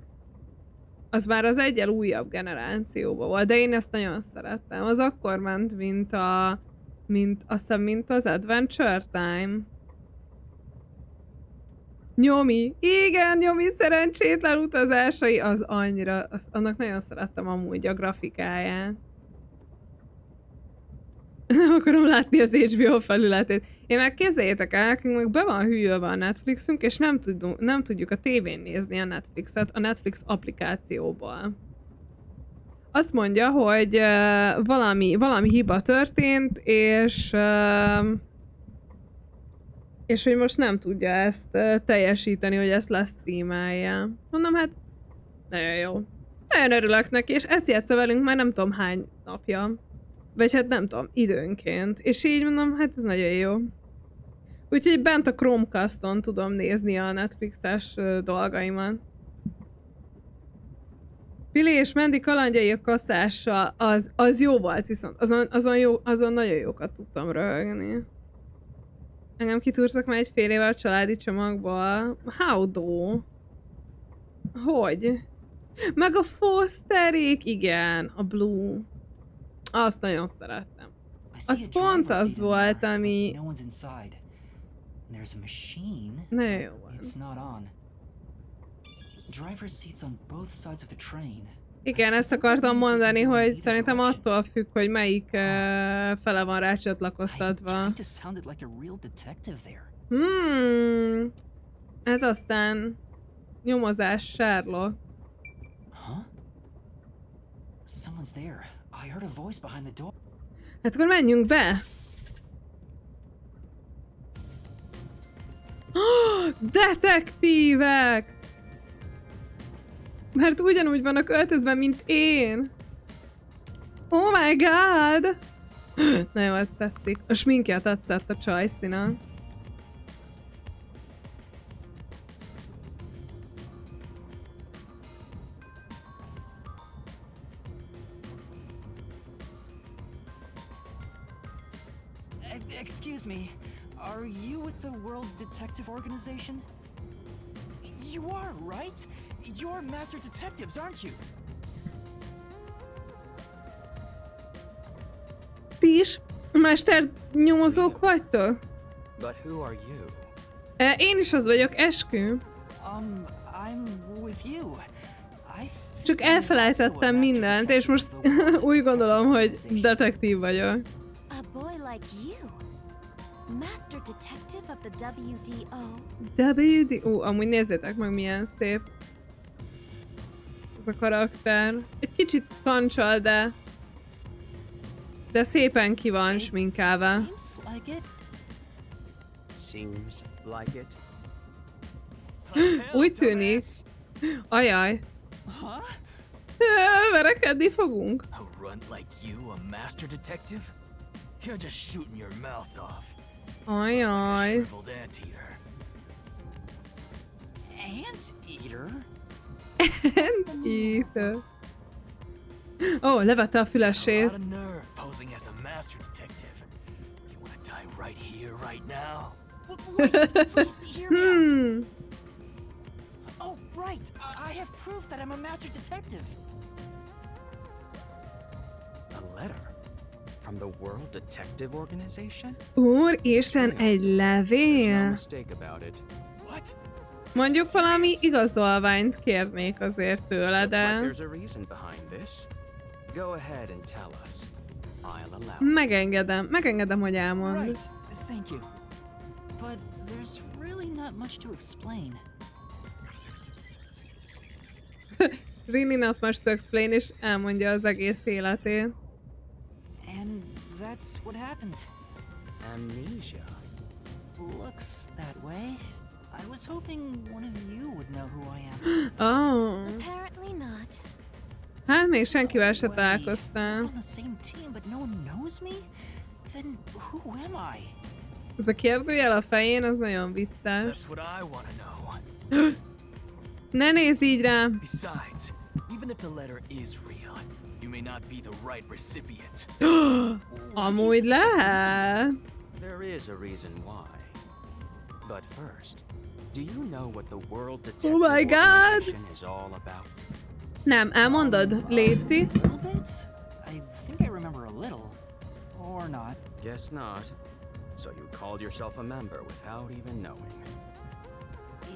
Az már az egyel újabb generációban volt, de én ezt nagyon szerettem. Az akkor ment, mint az Adventure Time. Nyomi. Igen, Nyomi szerencsétlen utazásai, az annyira, annak nagyon szerettem amúgy a grafikáját. Nem akarom látni az HBO felületét. Én meg képzeljétek el, nekünk meg be van hűlve a Netflixünk, és nem tudjuk a tévén nézni a Netflixet a Netflix applikációból. Azt mondja, hogy valami hiba történt, és hogy most nem tudja ezt teljesíteni, hogy ezt lesztreamelje. Mondom, hát nagyon jó. Nagyon örülök neki, és ezt játsza velünk már nem tudom hány napja. Vagy hát nem tudom, időnként. És így mondom, hát ez nagyon jó. Úgyhogy bent a Chromecaston tudom nézni a Netflixes dolgaimat. Billy és Mandy kalandjai a kasszással, az jó volt viszont. Azon nagyon jókat tudtam röhögni. Engem kitúrtak már egy fél éve a családi csomagból. How do? Hogy? Meg a Fosterék, igen, a Blue. Azt nagyon szerettem. Az pont az volt, ami... Nagyon jó volt. Igen, ezt akartam mondani, hogy szerintem attól függ, hogy melyik fele van rácsatlakoztatva. Ez aztán nyomozás, Sherlock. Hát akkor menjünk be! Detektívek! Mert ugyanúgy vannak öltözve, mint én! Oh my god! Nagyon ezt tetszik. A sminkje tetszett a csajszínak. Excuse me, are you with the World Detective Organization? You are, right? You're master detectives, aren't you? Ti is mester nyomozók vagytok? But who are you? Én is az vagyok, eskü. I'm with you. Csak elfelejtettem mindent, és most úgy gondolom, hogy detektív vagyok. A boy like you. Master detective of the WDO. Amúgy nézzétek meg, milyen szép ez a karakter. Egy kicsit kancsal, de szépen ki van sminkálva. Seems like it. Úgy tűnik. Ajaj. Verekedni fogunk. A runt like you, a master detective? You're just shooting your mouth off. Ajaj. Shriveled anteater. Anteater? Anteater. Ó, levette a fülesét. A lot of nerve posing as a master detective. You wanna die right here, right now? Wait, please hear me out. Oh, right. I have proof that I'm a master detective. A letter from the World Detective Organization? Úristen, egy There's no levél? mistake about it. What? Mondjuk valami igazolványt kérnék azért tőle, Looks like de... there's a reason behind this. Go ahead and tell us. I'll allow it. Megengedem, hogy elmond. Right. Thank you. But there's really not much to explain. Really not much to explain, és elmondja az egész életét. And that's what happened. Amnesia. Looks that way. I was hoping one of you would know who I am. Oh. Apparently not. Hát még senkivel se We're találkoztál. on the same team, but no one knows me? Then who am I? Ez a kérdőjel a fején, az nagyon vicces. That's what I want to know. Ne nézz így rám! Besides, even if the letter is real, you may not be the right recipient. Amúgy lehet. There is a reason why. But first, do you know what the World Detective Oh my God! Organization is all about? Nem, elmondod? Léci? A little bit? I think I remember a little. Or not. Guess not. So you called yourself a member without even knowing.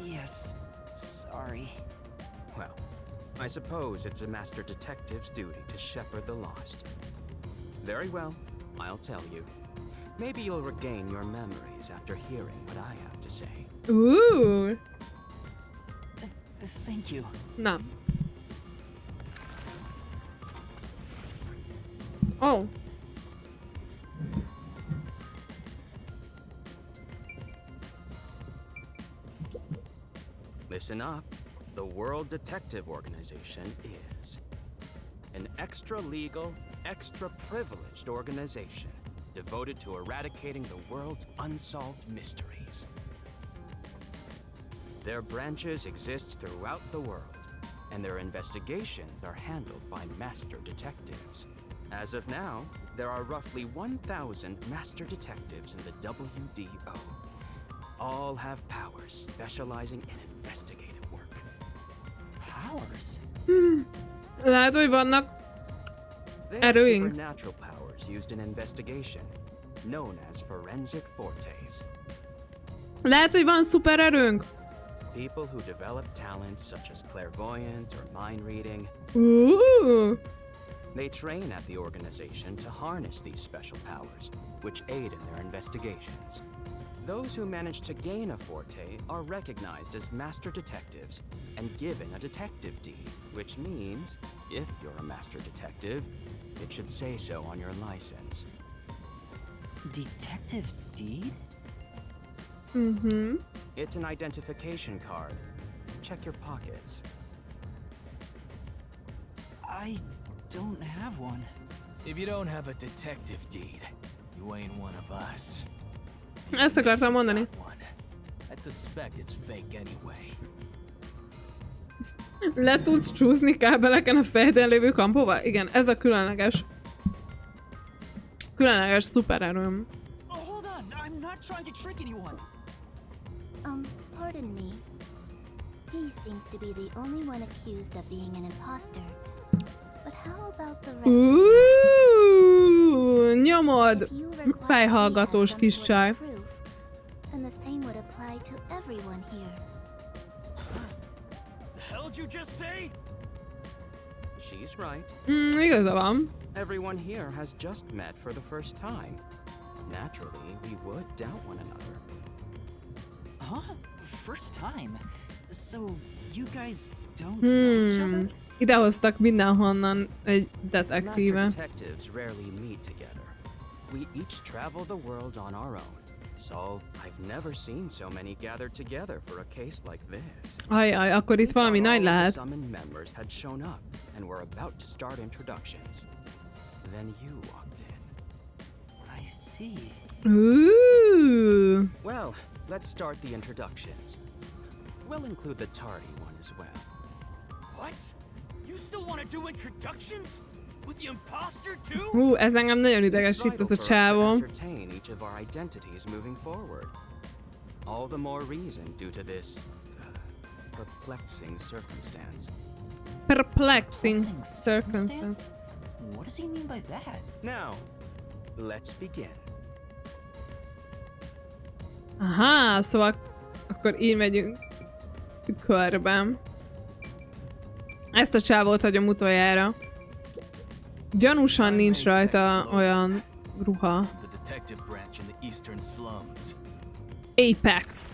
Yes. Sorry. Well, I suppose it's a master detective's duty to shepherd the lost. Very well, I'll tell you. Maybe you'll regain your memories after hearing what I have to say. Ooh. Thank you. Na. Oh. Listen up. The World Detective Organization is an extra-legal, extra-privileged organization devoted to eradicating the world's unsolved mysteries. Their branches exist throughout the world, and their investigations are handled by master detectives. As of now, there are roughly 1,000 master detectives in the WDO. All have powers specializing in investigative work. Powers? Lehet, hogy vannak They have erőink. supernatural powers used in investigation, known as forensic fortes. Lehet, hogy van szuper erőnk. People who develop talents such as clairvoyance or mind reading, Ooh. they train at the organization to harness these special powers, which aid in their investigations. Those who manage to gain a forte are recognized as master detectives and given a detective deed, which means, if you're a master detective, it should say so on your license. Detective deed? Mm-hmm. It's an identification card. Check your pockets. I don't have one. If you don't have a detective deed, you ain't one of us. Ezt akartam mondani. I suspect it's fake anyway. Le tudsz csúszni kábeleken a fejeden lévő kampóval? Igen, ez a különleges szupererőm. Oh, hold on! I'm not trying to trick anyone! Pardon me. He seems to be the only one accused of being an imposter. But how about the rest of you? Nyomod! If you require Fejhallgatós he has kis some csaj. sort of proof, then the same would apply to everyone here. The hell did you just say? She's right. Igaza van. Everyone here has just met for the first time. Naturally, we would doubt one another. Huh? First time? So, you guys don't know each other? Idehoztak mindenhonnan egy detektíve. Master detectives rarely meet together. We each travel the world on our own. So, I've never seen so many gathered together for a case like this. Ajaj, akkor itt valami nagy All the lehet. summoned members had shown up and were about to start introductions. Then you walked in. I see. Ooh. Well, let's start the introductions. We'll include the tardy one as well. What? You still want to do introductions? With the imposter too? Ez engem nagyon idegesít, ez a csávó. ascertain each of our identities moving forward. All the more reason due to this perplexing circumstance. Perplexing circumstance. What does he mean by that? Now, let's begin. Aha, szóval akkor így megyünk körben. Ezt a csávót hagyom utoljára. Gyanúsan nincs rajta olyan ruha. The detective branch in the eastern slums. Apex.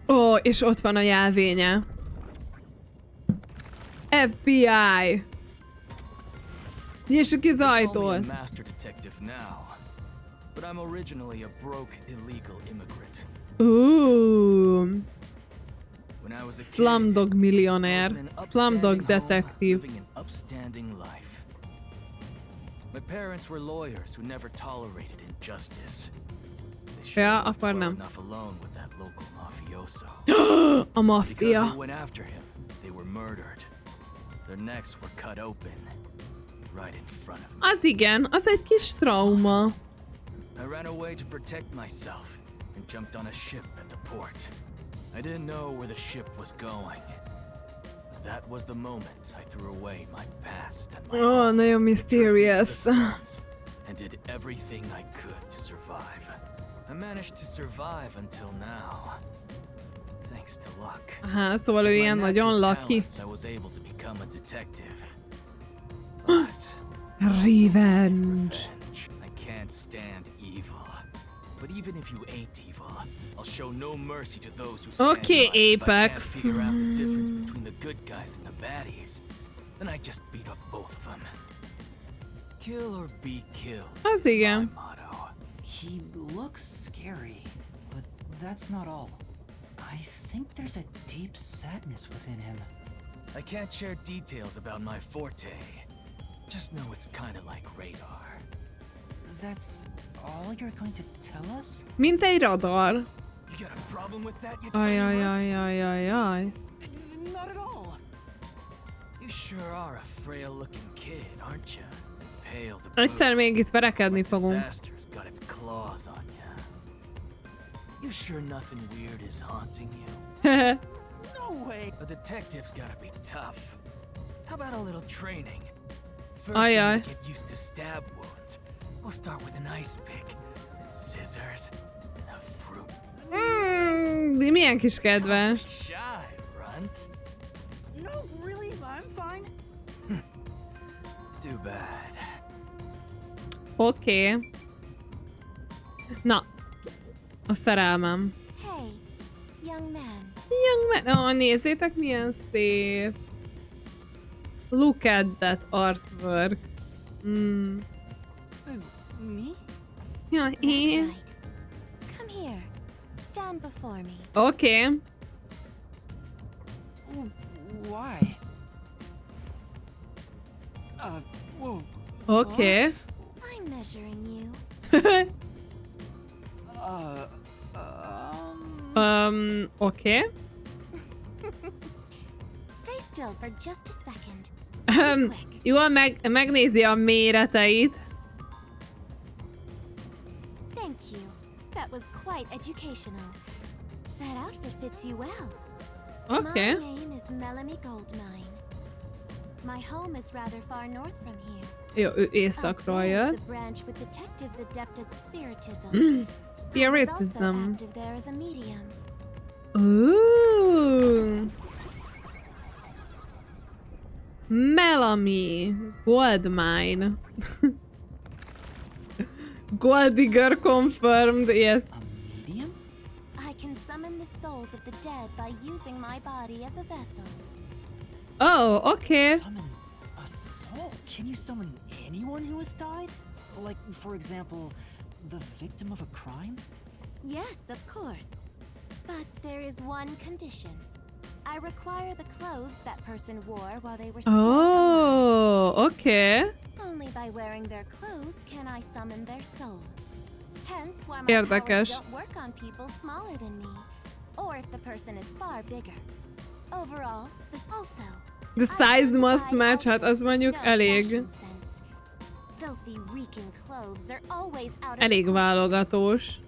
Ó, és ott van a jelvénye. FBI! Nyissuk ki az They call me a ajtót. master detective now, but I'm originally a broke, illegal immigrant. When I was a kid, Slumdog I was millionaire. in an Slumdog upstanding home, detektív. living an upstanding life. My parents were lawyers who never tolerated injustice. They sure Ja, left akkor well nem. enough alone with that local mafioso. A Because maffia. they went after him, they were murdered. Their necks were cut open, right in front of me. Az igen, az egy kis trauma. I ran away to protect myself and jumped on a ship at the port. I didn't know where the ship was going. But that was the moment I threw away my past and my Ó, home, nagyon drifted to the mysterious. slums, and did everything I could to survive. I managed to survive until now. Thanks to luck. Aha, szóval ő With my ilyen nagyon natural lucky. talents, I was able to become a detective. But Revenge. I can't stand evil. But even if you ain't evil, I'll show no mercy to those who stand Okay, by. If I can't Apex. figure out the difference between the good guys and the baddies, then I just beat up both of them. Kill or be killed. Az is my igen. motto. He looks scary, but that's not all. I think there's a deep sadness within him. I can't share details about my forte. Just know it's kind of like radar. That's all you're going to tell us? Mint egy radar. You got a problem with that, you Aj, tiny aj, runt? aj, aj, aj, aj. Not at all. You sure are a frail-looking kid, aren't you? Pale to Egyszer boots. még itt verekedni Like fogunk. disaster's got its claws on you. You sure nothing weird is haunting you? No way! A detective's gotta be tough. How about a little training? First, Aye, you aye. need to get used to stab wounds. We'll start with an ice pick, then scissors, and a fruit. Milyen kis kedves. Shy, runt. No, really, I'm fine. Too bad. Oké. Na. A szerelmem. Hey, young man. Young man. Ó, nézzétek milyen szép. Look at that artwork. Me? Ja, That's én. right. Come here. Stand before me. Oké. Why? Whoa. Oké. I'm measuring you. Oké. Stay still for just a second. Jól megnézi a méreteit. Thank you. That was quite educational. That outfit fits you well. Oké. My name is Melanie Goldmine. My home is rather far north from here. Jó, ő Up északról there is jött. a branch with detectives adept at spiritism. Mm, I was also Spiritism. active there as a medium. Ooh. Melanie Goldmine. Gold digger confirmed, yes. A medium? I can summon the souls of the dead by using my body as a vessel. Oh, okay. Summon a soul? Can you summon anyone who has died? Like, for example, the victim of a crime? Yes, of course. But there is one condition. I require the clothes that person wore while they were still alive. Oh, okay. Only by wearing their clothes can I summon their soul. Hence why my Érdekes. powers don't work on people smaller than me, or if the person is far bigger. Overall, also, The size must match, hát az mondjuk no elég. fashion sense. Filthy, reeking clothes are always out of Elég the question. válogatós.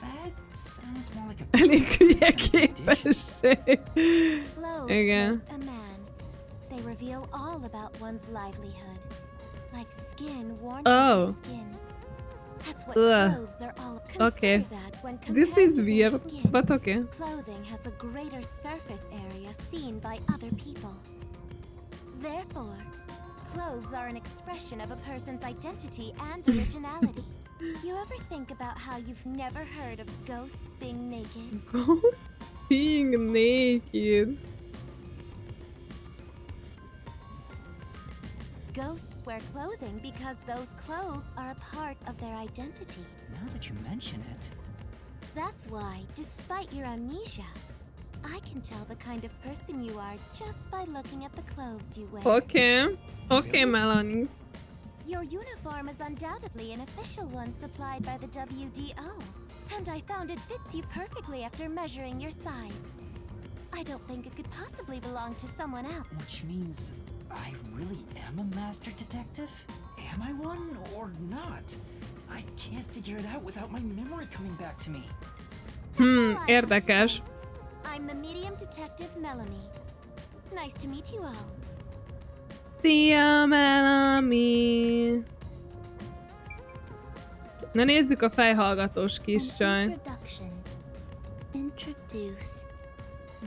That sounds more like a Elég hülye condition. képesség. Clothes Igen. make a man. They reveal all about one's livelihood. Like skin worn Oh. over skin. That's what Ugh. clothes are all. Consider Okay. that when This compared is to their weird, skin, but okay. clothing has a greater surface area seen by other people. Therefore, clothes are an expression of a person's identity and originality. You ever think about how you've never heard of ghosts being naked? Ghosts? being naked. Ghosts wear clothing because those clothes are a part of their identity. Now that you mention it. That's why, despite your amnesia, I can tell the kind of person you are just by looking at the clothes you wear. Okay. Okay, Melanie. Your uniform is undoubtedly an official one supplied by the WDO, and I found it fits you perfectly after measuring your size. I don't think it could possibly belong to someone else. Which means I really am a master detective? Am I one or not? I can't figure it out without my memory coming back to me. Érdekes. I'm the medium detective Melanie. Nice to meet you all. Szia, Melanie! Na nézzük a fejhallgatós kis csaj. Introduce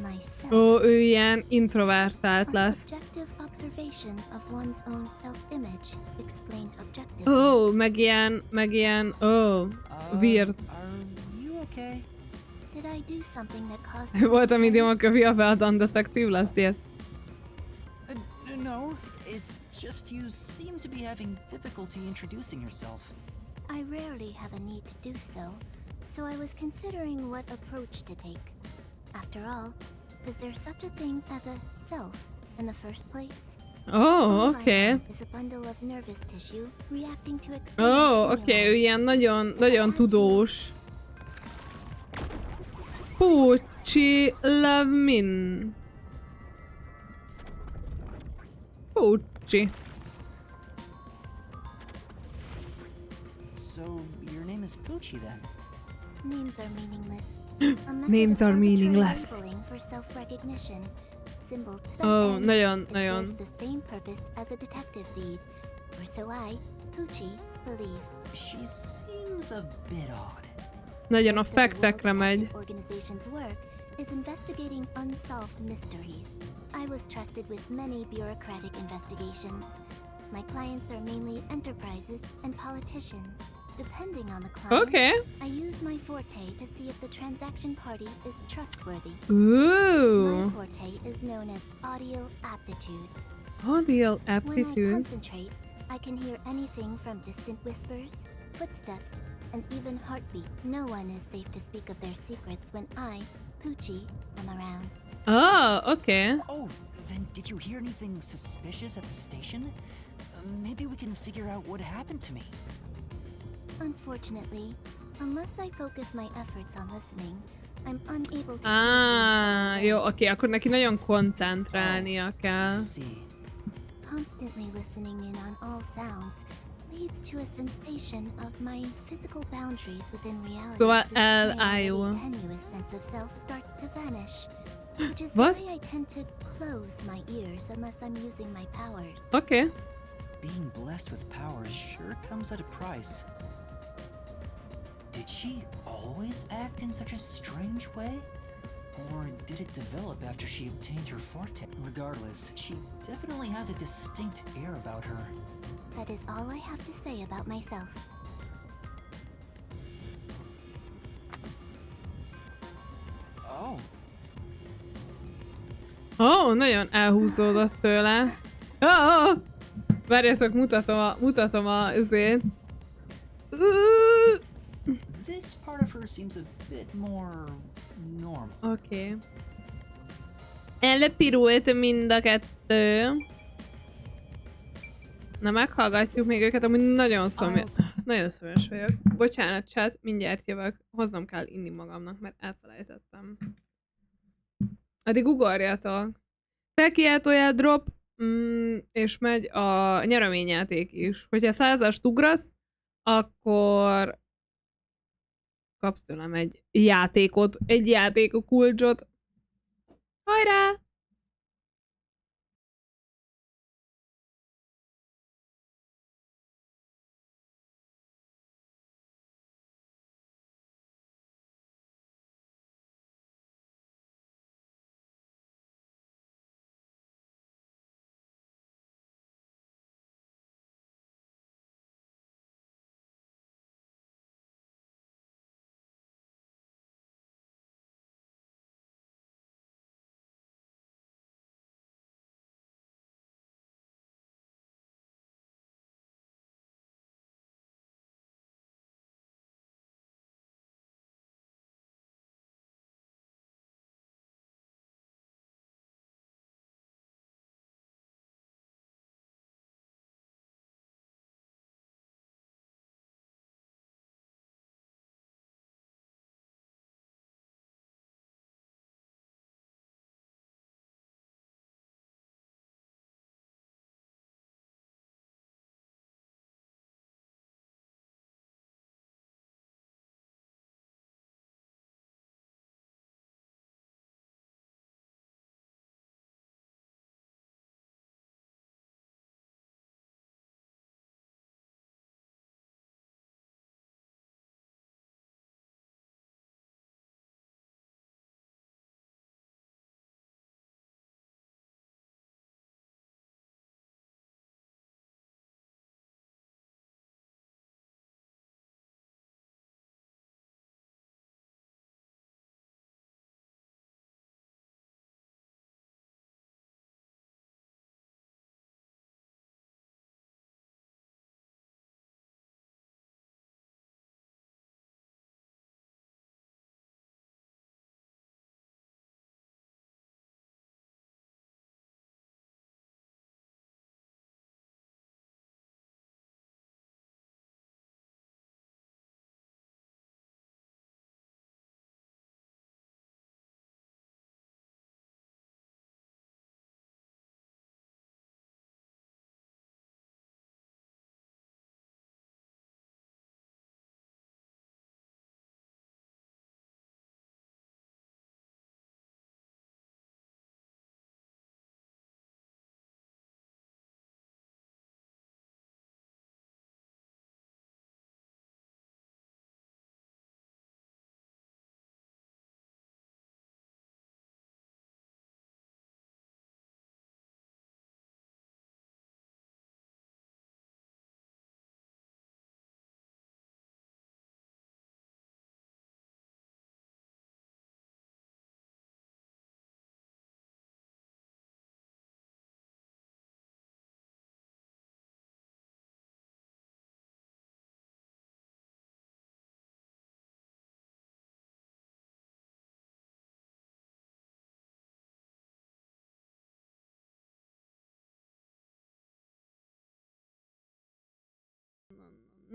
myself. Ó, ő ilyen introvertált lesz. Ó, meg ilyen, weird. Voltam idiom, hogy fiataldan detektív lesz ilyet. No, it's just you seem to be having difficulty introducing yourself. I rarely have a need to do so, so I was considering what approach to take. After all, is there such a thing as a self in the first place? Oh, okay. Is a bundle of nervous tissue reacting to Oh, okay, ő ilyen nagyon tudós. Pucci love min. Pucci. So, your name is Poochie then? Names are meaningless. Names are meaningless. For self-recognition. Symbol Oh, nagyon. serves the same purpose as a detective deed. Or so I, Poochie, believe. She seems a bit odd. Nagyon a fektekre megy. Organization's work is investigating unsolved mysteries. I was trusted with many bureaucratic investigations. My clients are mainly enterprises and politicians. Depending on the client, Okay. I use my forte to see if the transaction party is trustworthy. Ooh. My forte is known as audio aptitude. Audio When I aptitude. concentrate, I can hear anything from distant whispers, footsteps, and even heartbeat. No one is safe to speak of their secrets when I, Poochie, am around. Oh, okay. Oh, then did you hear anything suspicious at the station? Maybe we can figure out what happened to me. Unfortunately, unless I focus my efforts on listening, I'm unable to Jó, oké, akkor neki nagyon koncentrálnia kell. Constantly listening in on all sounds leads to a sensation of my physical boundaries within reality. Szóval This already elájul. tenuous sense of self starts to vanish, which is What? why I tend to close my ears unless I'm using my powers. Okay. Being blessed with powers sure comes at a price. Did she always act in such a strange way? Or did it develop after she obtained her forte? Regardless, she definitely has a distinct air about her. That is all I have to say about myself. Oh. Oh, nagyon elhúzódott tőle. Várjatok, mutatom azért. This part of her seems a bit more normal. Oké. Elpirult mind a kettő. Na, meghallgatjuk még őket, amúgy nagyon szomjas vagyok. Bocsánat, chat, mindjárt jövök. Hoznom kell inni magamnak, mert elfelejtettem. Addig ugorjatok. Felkiáltójel drop, és megy a nyereményjáték is. Hogyha 100-ast ugrasz, akkor kapsz tőlem egy játékot, egy játékok kulcsot. Hajrá!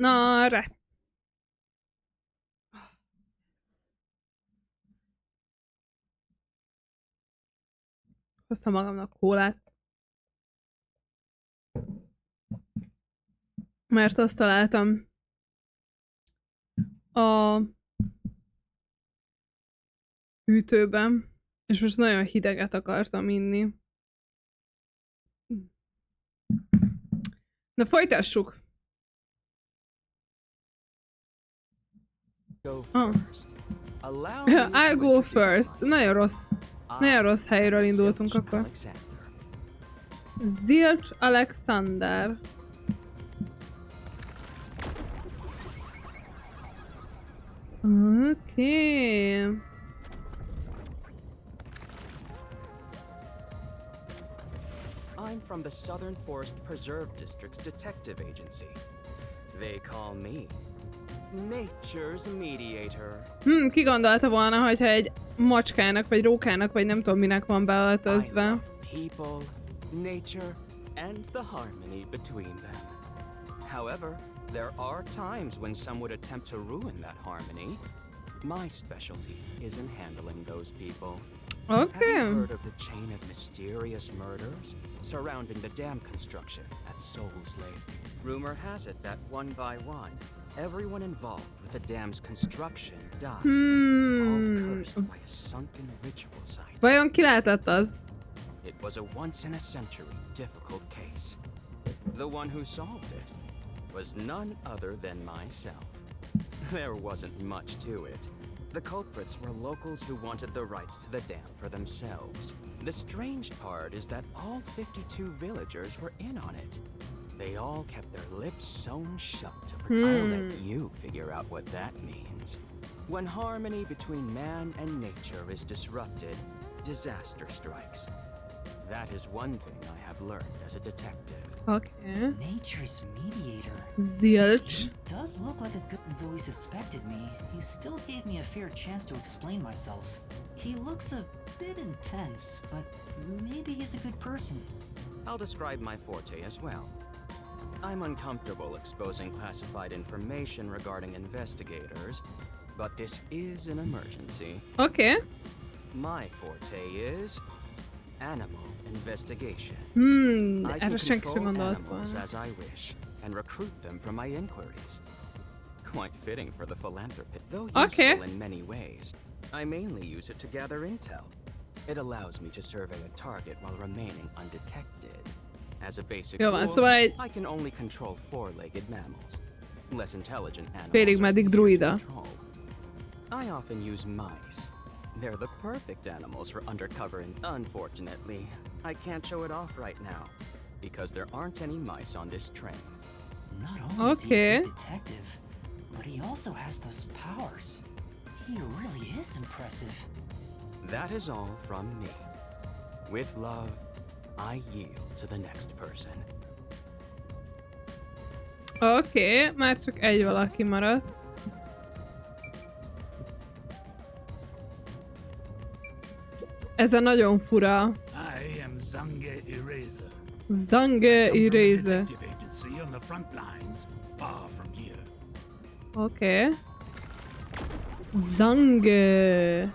Na, re. Hoztam magamnak kólát. Mert azt találtam a hűtőben, és most nagyon hideget akartam inni. Na, folytassuk! I'll go first. Nagyon rossz helyről indultunk akkor. Zilch Alexander. Okay. I'm from the Southern Forest Preserve District's detective agency. They call me Nature's Mediator. Ki gondolta volna, hogyha egy macskának, vagy rókának, vagy nem tudom minek van beöltözve. People, nature, and the harmony between them. However, there are times when some would attempt to ruin that harmony. My specialty is in handling those people. Okay. Have you heard of the chain of mysterious murders surrounding the dam construction at Souls Lake? Rumor has it that one by one, everyone involved with the dam's construction died, all cursed by a sunken ritual site. Vajon ki lehetett az? It was a once-in-a-century difficult case. The one who solved it was none other than myself. There wasn't much to it. The culprits were locals who wanted the rights to the dam for themselves. The strange part is that all 52 villagers were in on it. They all kept their lips sewn shut, but I'll let you figure out what that means. When harmony between man and nature is disrupted, disaster strikes. That is one thing I have learned as a detective. Okay. Nature's mediator. Zilch. He does look like a good... Though he suspected me, he still gave me a fair chance to explain myself. He looks a bit intense, but maybe he's a good person. I'll describe my forte as well. I'm uncomfortable exposing classified information regarding investigators, but this is an emergency. Okay. My forte is animal investigation. I Erre can senki sem control gondolt animals volna. as I wish and recruit them for my inquiries. Quite fitting for the philanthropist, though useful in many ways. I mainly use it to gather intel. It allows me to survey a target while remaining undetected. As a basic Jó van, rule, szóval egy I can only control four-legged mammals. Less intelligent félig animals are meddig easier to druida. control. I often use mice. They're the perfect animals for undercover, and unfortunately, I can't show it off right now because there aren't any mice on this train. Not only is he a Okay. good detective, but he also has those powers. He really is impressive. That is all from me. With love, I yield to the next person. Oké, már csak egy valaki maradt. Ez a nagyon fura. I am Zange Eraser. Zange Eraser. Detective agency on the front lines, far from here. Oké. Zange.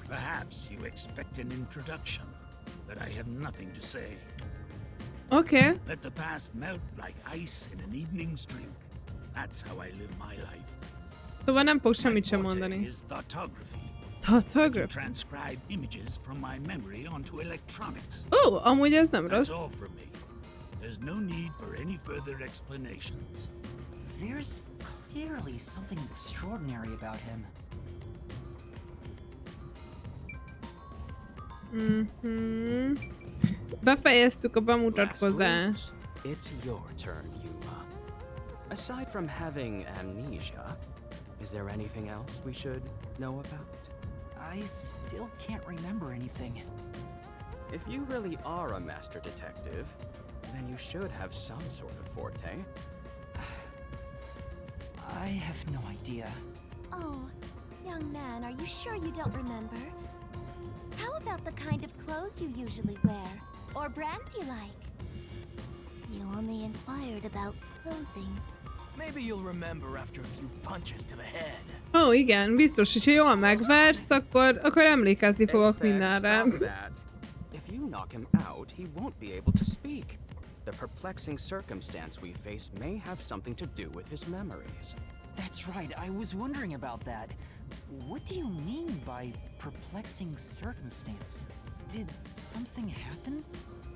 Perhaps you expect an introduction, but I have nothing to say. Oké. Let the past melt like ice in an evening's drink. That's how I live my life. Szóval nem fog My semmit sem forte mondani. is thoughtography. I Tatograph. transcribe images from my memory onto electronics. Ó, amúgy ez nem That's rossz. all from me. There's no need for any further explanations. There's clearly something extraordinary about him. Befejeztük a bemutatkozást. It's your turn, Yuma. Aside from having amnesia, is there anything else we should know about? I still can't remember anything. If you really are a master detective, then you should have some sort of forte. I have no idea. Oh, young man, are you sure you don't remember? How about the kind of clothes you usually wear? Or brands you like? You only inquired about clothing. Maybe you'll remember after a few punches to the head. Ó, igen, biztos, hogyha jól megversz, akkor emlékezni fogok In fact, mindenre. stop that. If you knock him out, he won't be able to speak. The perplexing circumstance we face may have something to do with his memories. That's right, I was wondering about that. What do you mean by perplexing circumstance? Did something happen?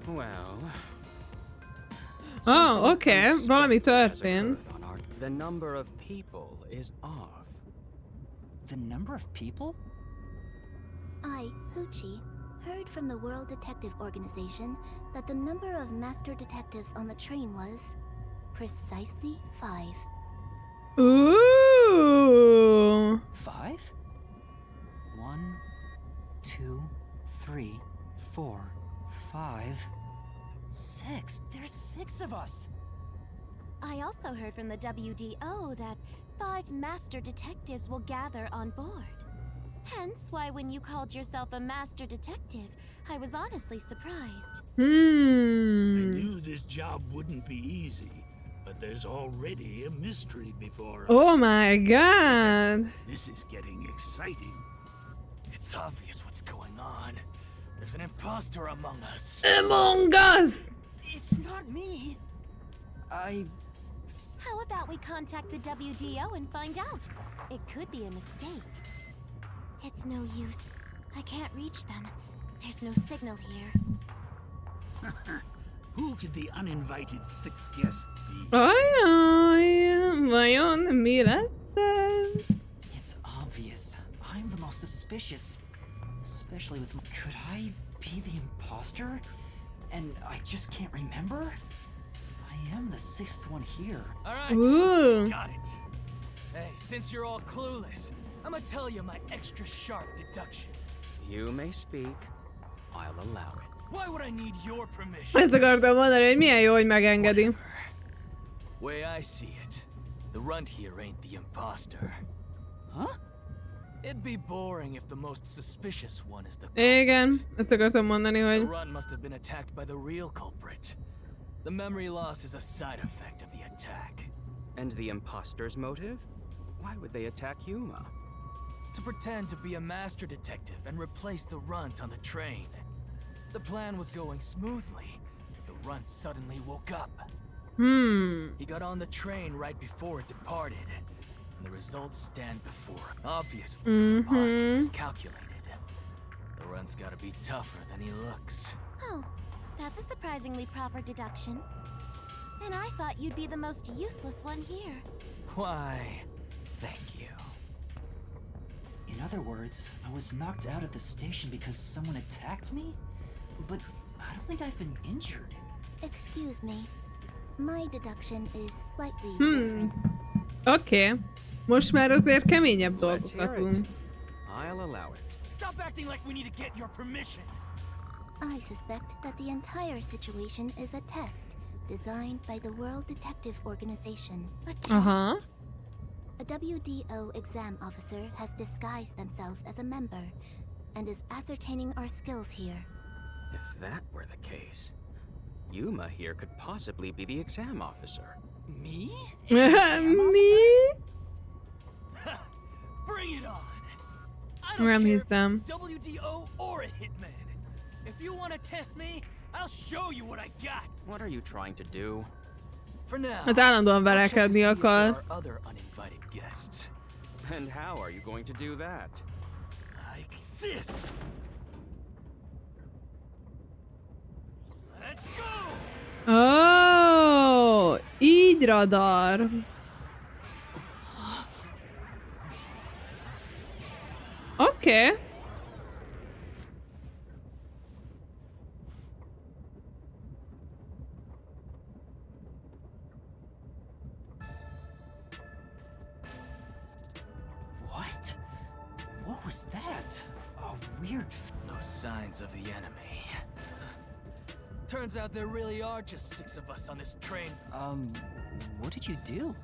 Well... Oh, oké, valami történt. The number of people is off. The number of people? I, Hoochie, heard from the World Detective Organization that the number of master detectives on the train was precisely 5. Ooh. 5? 1, 2, 3, 4, 5, 6. There's 6 of us. I also heard from the WDO that 5 master detectives will gather on board. Hence why when you called yourself a master detective, I was honestly surprised. I Hmm. knew this job wouldn't be easy, but there's already a mystery before us. Oh my god. This is getting exciting. It's obvious what's going on. There's an imposter among us. Among Us! It's not me. How about we contact the WDO and find out? It could be a mistake. It's no use. I can't reach them. There's no signal here. Who could the uninvited sixth guest be? Ajaj, vajon mi lesz ez? It's obvious. I'm the most suspicious. Especially with my... Could I be the imposter? And I just can't remember? I am the 6th one here. Alright, Ooh. got it. Hey, since you're all clueless, I'm gonna tell you my extra sharp deduction. You may speak. I'll allow it. Why would I need your permission? Ezt akartam mondani, hogy milyen jó, hogy megengedi. Whatever. Way I see it, the runt here ain't the imposter. Huh? It'd be boring if the most suspicious one is the Igen, culprit. ezt akartam mondani, The hogy... runt must have been attacked by the real culprit. The memory loss is a side effect of the attack. And the imposter's motive? Why would they attack Yuma? To pretend to be a master detective and replace the runt on the train. The plan was going smoothly, but the runt suddenly woke up. He got on the train right before it departed, and the results stand before him. Obviously, the imposter is calculated. The runt's gotta be tougher than he looks. Oh, that's a surprisingly proper deduction. And I thought you'd be the most useless one here. Why, thank you. In other words, I was knocked out at the station because someone attacked me? But I don't think I've been injured. Excuse me. My deduction is slightly different. Oké. Most már azért keményebb Let's dolgokat hear it. tudunk. I'll allow it. Stop acting like we need to get your permission. I suspect that the entire situation is a test designed by the World Detective Organization. A test? Aha. A WDO exam officer has disguised themselves as a member and is ascertaining our skills here. If that were the case, Yuma here could possibly be the exam officer. Me? Mi? Bring it on. I don't Nem care if hiszem. it's WDO or a hitman. If you want to test me, I'll show you what I got. What are you trying to do? For now, Az állandóan I'll check to verekedni see if there akar. are other uninvited guests. And how are you going to do that? Like this. Let's go! Ó, így radar. Oké. What? What was that? A weird... No signs of the enemy. Turns out there really are just 6 of us on this train. What did you do?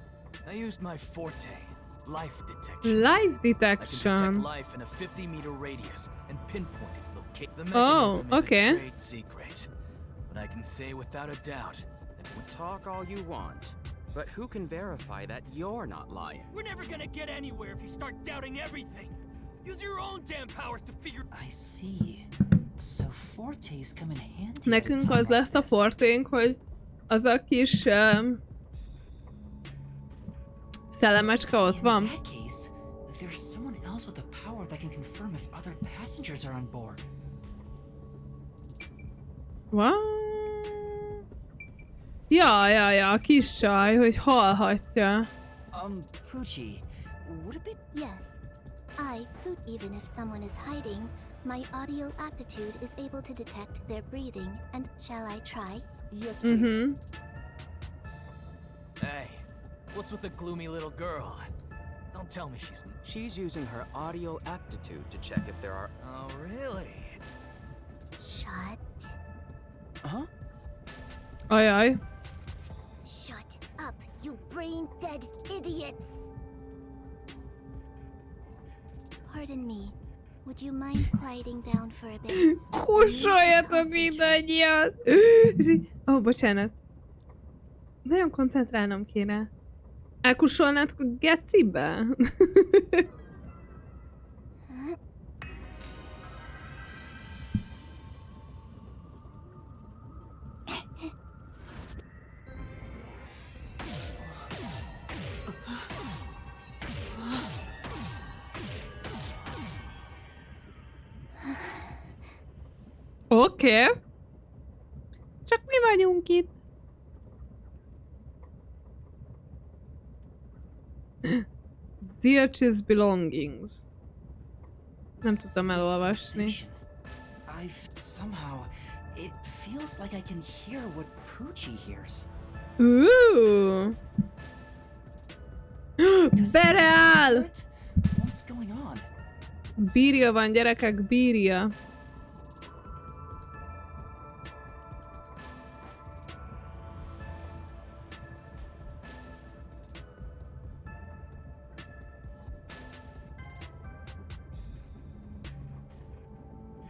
I used my forte, Life detection. Life I can detect detection. life in a 50-meter radius and pinpoint its location. The Oh, mechanism is okay. a trade secret, but I can say without a doubt that Talk all you want, but who can verify that you're not lying? we're never gonna get anywhere if you start doubting everything. Use your own damn powers to figure. I see. So fortes come in handy. at a Nekünk time az like lesz a this. forténk, hogy az a kis szellemecske ott In van. that case, there's someone else with a power that can confirm if other passengers are on board. What? Ja, a kis csaj, hogy hallhatja. Poochie, would it be... Yes. Even if someone is hiding, my audio aptitude is able to detect their breathing, and shall I try? Yes, please. Hey, what's with the gloomy little girl? Don't tell me She's using her audio aptitude to check if there are... Oh, really? Shut. Huh? Ajaj. Shut up, you brain-dead idiots! Pardon me. Would you mind quieting down for a bit? Kussoljatok mindannyian! Ó, bocsánat. Nagyon koncentrálnom kéne. Elkussolnátok a gecibe? Oké. Csak mi vagyunk itt. Zilch's belongings. Nem tudtam elolvasni. Somehow, it feels like I can hear what Poochie hears. Ooh. Bereáll! What's going on? Bírja van, gyerekek, bírja.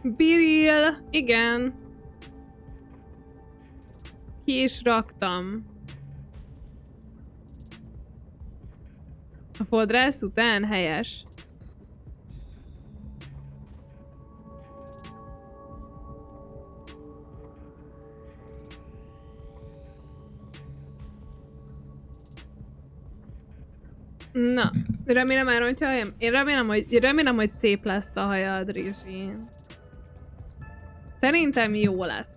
Biril, igen. Ki is raktam. A fodrász után helyes. Na, remélem elrontja a hajam. Én remélem, hogy szép lesz a hajad, Rizsi. Szerintem jó lesz.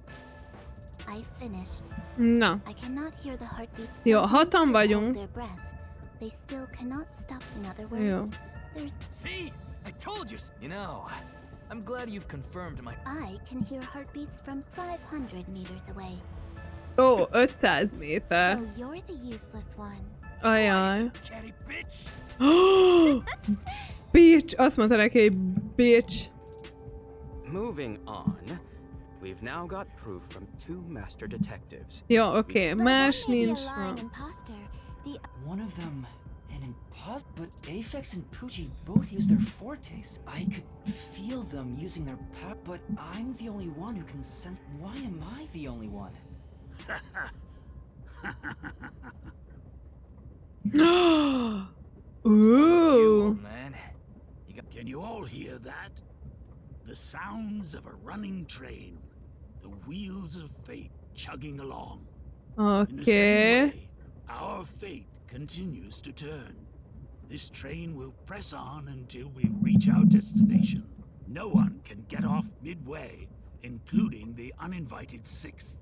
I finished. Na. I cannot hear the heartbeats. Jó, hatan vagyunk. Their breath. They still cannot stop. In other Jó. words, there's. See, I told you. You know, I'm glad you've confirmed my. I can hear heartbeats from 500 meters away. Ó, 500 méter. So you're the useless one. Ajaj. Catty bitch. Bitch! Azt mondta neki, hogy bitch. Moving on, we've now got proof from two master detectives. Jó, oké. Más One may be nincs. a lying imposter. The One of them an imposter, but Aphex and Poochie both use their fortes. I could feel them using their power, but I'm the only one who can sense. Why am I the only one? Ooh. Man, Can you all hear that? The sounds of a running train. The wheels of fate chugging along. In the same Okay. way, our fate continues to turn. This train will press on until we reach our destination. No one can get off midway, including the uninvited sixth.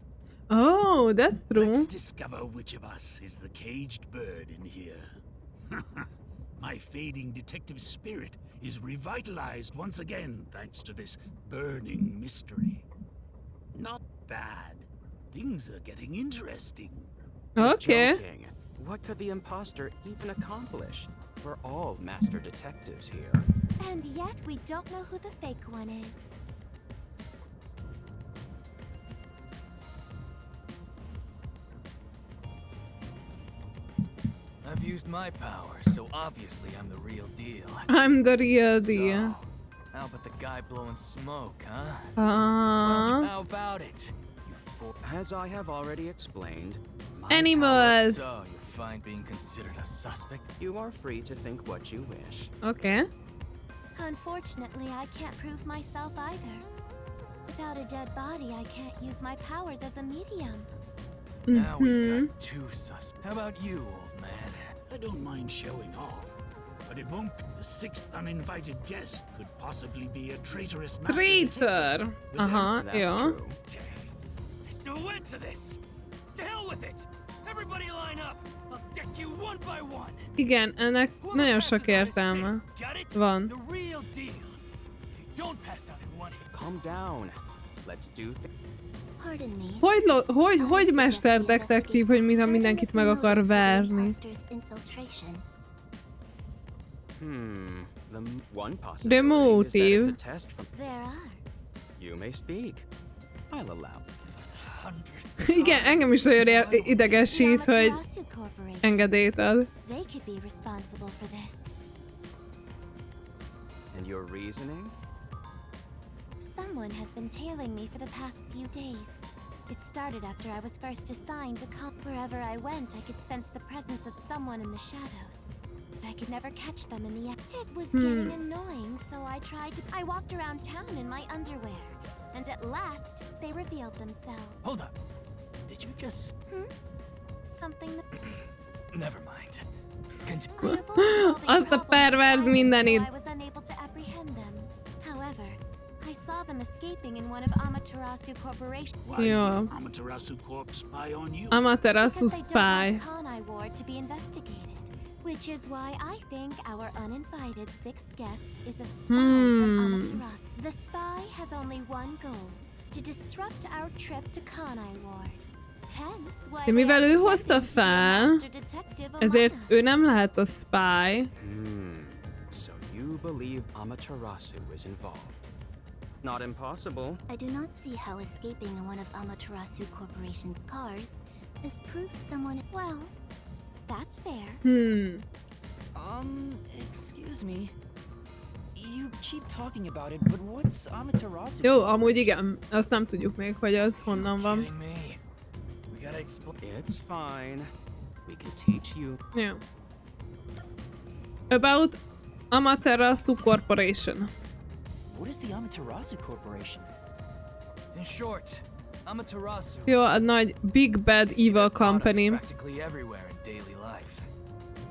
Oh, that's true. Let's discover which of us is the caged bird in here. My fading detective spirit is revitalized once again thanks to this burning mystery. Not bad. Things are getting interesting. Okay. Joking. What could the imposter even accomplish? We're all master detectives here. And yet we don't know who the fake one is. I've used my powers, so obviously I'm the real deal. I'm the real deal. So, how about the guy blowing smoke, huh? How about it? As I have already explained, Animals. So you're fine being considered a suspect? You are free to think what you wish. Okay. Unfortunately, I can't prove myself either. Without a dead body, I can't use my powers as a medium. Now we've got two suspects. How about you, old man? I don't mind showing off, but it won't. The sixth uninvited guest could possibly be a traitorous master Traitor. That's true. There's no end to this. To hell with it. Everybody line up. I'll deck you one by one. Igen, ennek nagyon sok értelme van. The real deal. If you don't pass out in one. Calm down. Let's do Pardon me. Hogy mester detektív, hogy mintha mindenkit meg akar verni? The one The possibility motive. is that it's a test from. There are. You may speak. I'll allow. Igen, engem is nagyon idegesít, hogy engedélyt ad. They could be responsible for this. And your reasoning? Someone has been tailing me for the past few days. It started after I was first assigned to come. Wherever I went, I could sense the presence of someone in the shadows. But I could never catch them in the air. It was getting annoying, so I walked around town in my underwear. And at last, they revealed themselves. Hold up. Did you just... Something that... Never mind. Azt a perverz mindenit. I was unable to apprehend them. However, I saw them escaping in one of Amaterasu Corporation. Jó. Amaterasu Corp spy on you. Amaterasu spy. Because they don't want Kanai Ward to be investigated. Which is why I think our uninvited sixth guest is a spy from Amaterasu. The spy has only one goal, to disrupt our trip to Kanai Ward. Hence why De mivel ő hozta fel, ezért ő nem lehet a spy. So you believe Amaterasu is involved? Not impossible. I do not see how escaping in one of Amaterasu Corporation's cars is proof someone... Well, that's fair. Excuse me. You keep talking about it, but what's Amaterasu? Jó, amúgy igen. Azt nem tudjuk még, hogy az honnan van. It's fine. We can teach you. Jó. About Amaterasu Corporation. What is the Amaterasu Corporation? In short, Amaterasu. Jó, a nagy Big Bad Evil Company. Practically everywhere in daily life.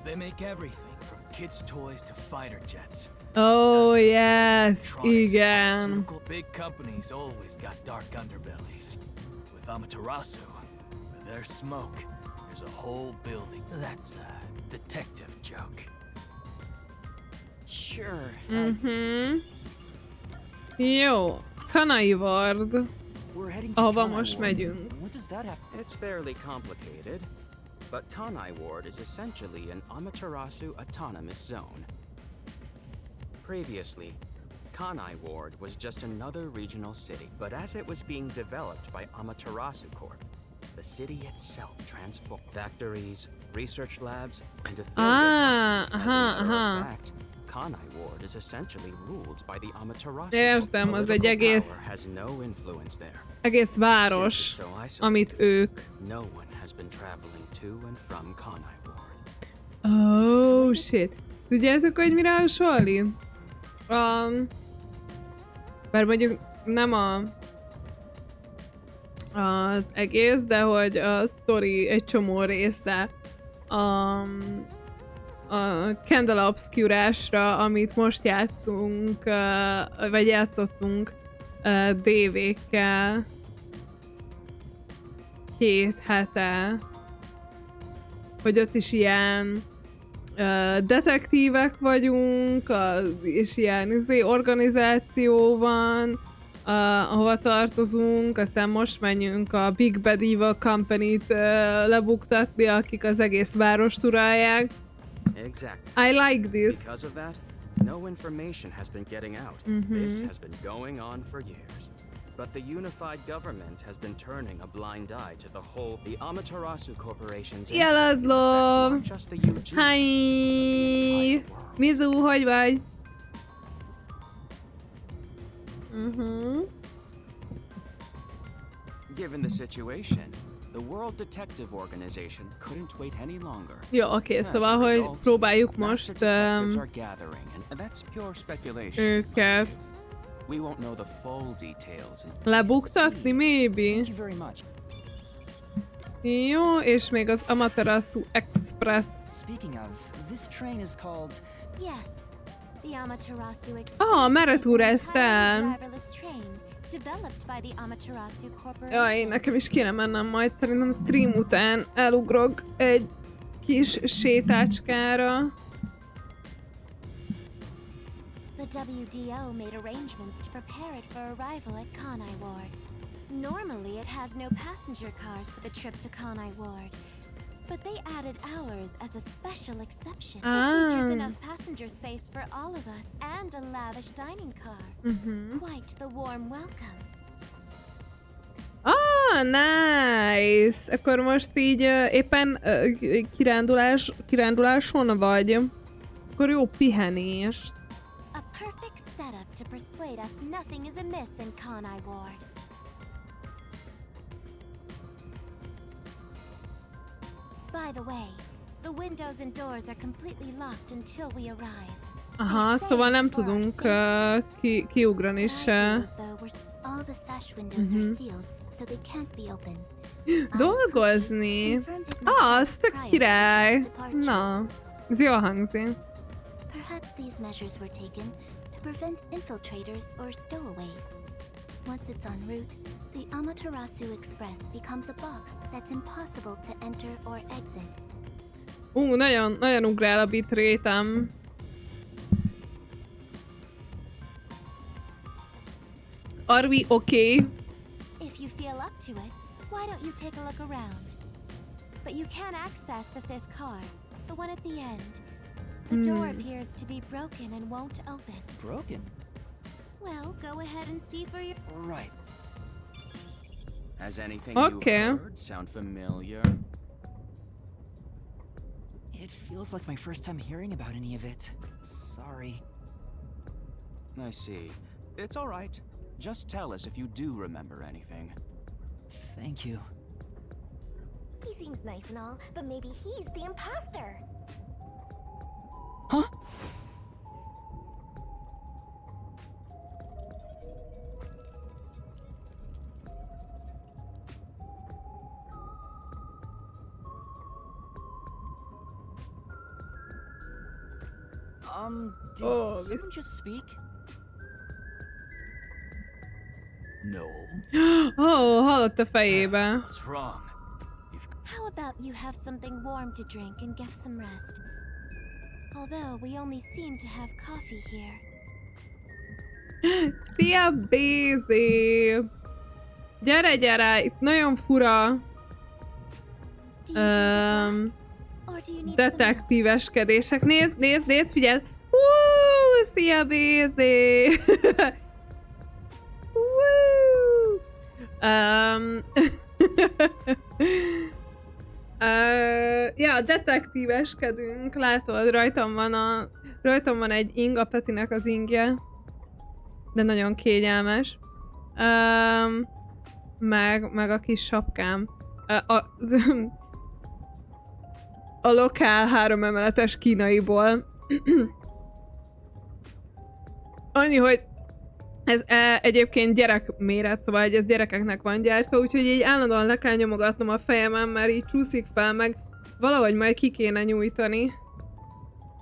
They make everything from kids' toys to fighter jets. Oh, yes, igen. Big companies always got dark underbellies. With Amaterasu, with their smoke, there's a whole building. That's a detective joke. Sure. Jó. Kanai Ward. Ahova most megyünk. What does that have? It's fairly complicated, but Kanai Ward is essentially an Amaterasu autonomous zone. Previously, Kanai Ward was just another regional city, but as it was being developed by Amaterasu Corp, the city itself transformed. Factories, research labs, and affiliate companies. As a matter of fact, Kanai Ward is essentially ruled by the Amaterasu. Értem, az egy egész... has no influence there. Egész város, amit ők... No one has been traveling to and from Kanai Ward. Oh, shit. Tudjátok, hogy mire hasonlít? Bár mondjuk nem az egész, de hogy a sztori egy csomó része a Candle Obscurásra, amit most játszunk, vagy játszottunk DV-kkel 2 hete, hogy ott is ilyen detektívek vagyunk, és ilyen organizáció van, ahova tartozunk, aztán most menjünk a Big Bad Evil Company-t lebuktatni, akik az egész várost uralják. Exactly. I like this. Because of that, no information has been getting out. This has been going on for years. But the unified government has been turning a blind eye to the whole. The Amaterasu Corporation's influence Jelazlo! affects not just the UG, Hi! Mizu, hogy vagy? Given the situation, the World Detective Organization couldn't wait any longer. Jó, oké, szóval, hogy próbáljuk most detectives are gathering, and that's pure speculation. őket We won't know the full details. lebuktatni, maybe? Thank you very much. Jó, és még az Amaterasu Express. Speaking of, this train is called... Yes, the Amaterasu Express merre is an túráztál? entirely driverless train developed by the Amaterasu Corporation. Jaj, nekem is kéne mennem majd, szerintem stream után elugrok egy kis sétácskára. The WDO made arrangements to prepare it for arrival at Kanai Ward. Normally, it has no passenger cars for the trip to Kanai Ward, but they added ours as a special exception. It features enough passenger space for all of us and a lavish dining car. Quite the warm welcome. Nice! Akkor most így éppen kiránduláson vagy? Akkor jó pihenést. A perfect setup to persuade us nothing is amiss in Kanai Ward. By the way, the windows and doors are completely locked until we arrive. Aha, szóval nem tudunk kiugrani se. All the sash windows are sealed, so they can't be opened. Dolgozni? Az tök király. Na, ez jól hangzik. Perhaps these measures were taken to prevent infiltrators or stowaways. Once it's en route, the Amaterasu Express becomes a box that's impossible to enter or exit. Nagyon ugrál a bitrate-em. Are we okay? If you feel up to it, why don't you take a look around? But you can access the fifth car, the one at the end. The door appears to be broken and won't open. Broken? Well, go ahead and see for your... Right. Has anything Okay. you've heard sound familiar? It feels like my first time hearing about any of it. Sorry. I see. It's all right. Just tell us if you do remember anything. Thank you. He seems nice and all, but maybe he's the imposter. Huh? Did someone just speak? No. Hallott a fejébe. What's wrong? How about you have something warm to drink and get some rest? Although we only seem to have coffee here. Szia, Bézi! Gyere, itt nagyon fura detektíveskedések. Nézd, figyeld! Szia, Bézi! Ja, detektíveskedünk, látod, rajtam van egy ing, a Petinek az ingje, de nagyon kényelmes. Meg a kis sapkám. A lokál 3 emeletes kínaiból. Annyi, hogy ez egyébként gyerekméret, szóval hogy ez gyerekeknek van gyártva, úgyhogy így állandóan le kell nyomogatnom a fejemen, mert így csúszik fel, meg valahogy majd ki kéne nyújtani.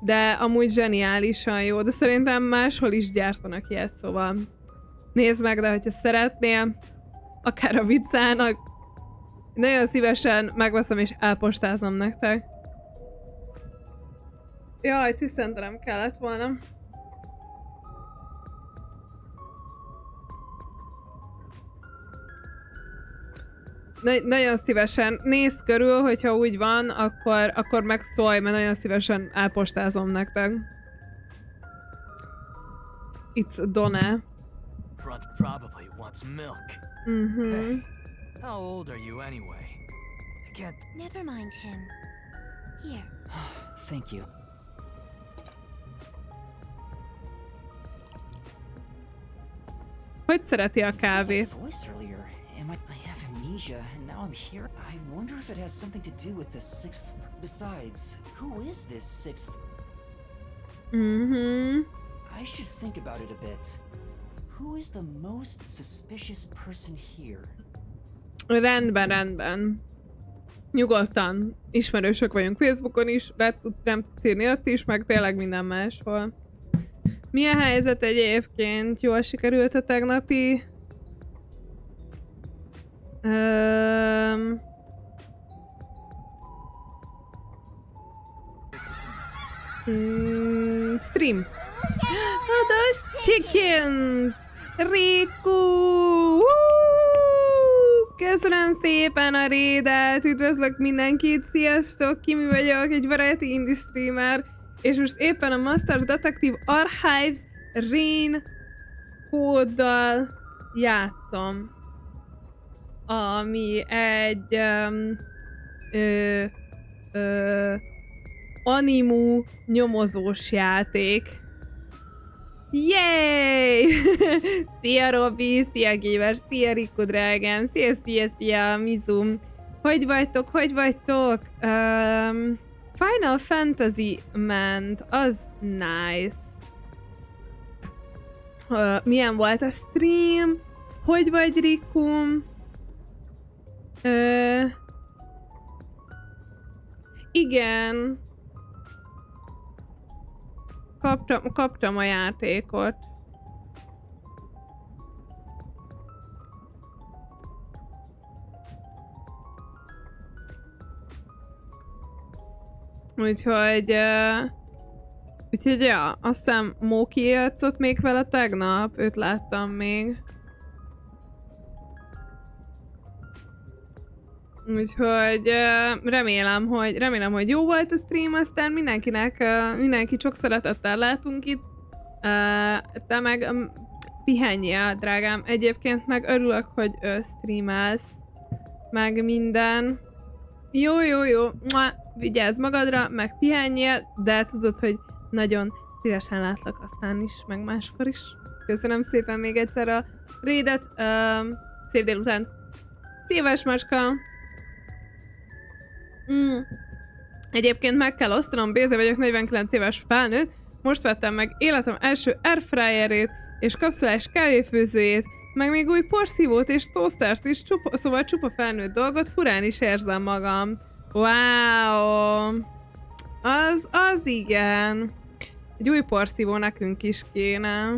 De amúgy zseniálisan jó, de szerintem máshol is gyártanak ilyet, szóval nézd meg, de hogyha szeretnél, akár a viccának, nagyon szívesen megveszem és elpostázom nektek. Jaj, tüsszentenem kellett volna. Nagyon szívesen nézd körül, hogyha úgy van, akkor meg szólj, mert nagyon szívesen elpostázom nektek. It's Donna. grunt probably wants milk. Hey, how old are you anyway? I can't... Never mind him. Here. Thank you. Hogy szereti a There was kávét? a voice earlier. I have amnesia, and now I'm here. I wonder if it has something to do with the sixth. Besides, who is this sixth? I should think about it a bit. Who is the most suspicious person here? Rendben. Nyugodtan. Ismerősök vagyunk Facebookon is, rám tudsz írni ott is, meg tényleg minden máshol. Mi a helyzet egyébként? Jól sikerült a tegnapi? Stream. Oh, those chickens! Riku! Köszönöm szépen a raidet! Üdvözlök mindenkit! Sziasztok! Kimi vagyok, egy Variety Indie streamer, és most éppen a Master Detective Archives Rain kóddal játszom. Ami egy animu nyomozós játék. Yay! Szia Robi, szia Gamer, szia Riku drágám, szia Mizum. Hogy vagytok? Final Fantasy ment, az nice. Milyen volt a stream? Hogy vagy Riku? Igen. Kaptam a játékot. Úgyhogy ja, aztán Móki játszott még vele tegnap, őt láttam még. Úgyhogy remélem, hogy jó volt a stream, aztán mindenki sok szeretettel látunk itt. Te meg pihenjél, drágám. Egyébként meg örülök, hogy streamelsz. Meg minden. Jó. Vigyázz magadra, meg pihenjél, de tudod, hogy nagyon szívesen látlak aztán is, meg máskor is. Köszönöm szépen még egyszer a raidet. Szép délután. Szíves macska! Egyébként meg kell osztanom, Béze vagyok, 49 éves felnőtt, most vettem meg életem első airfryerét és kapszulás kávéfőzőjét, meg még új porszívót és toastert is, szóval csupa felnőtt dolgot, furán is érzem magam. Wow! Az igen. Egy új porszívó nekünk is kéne.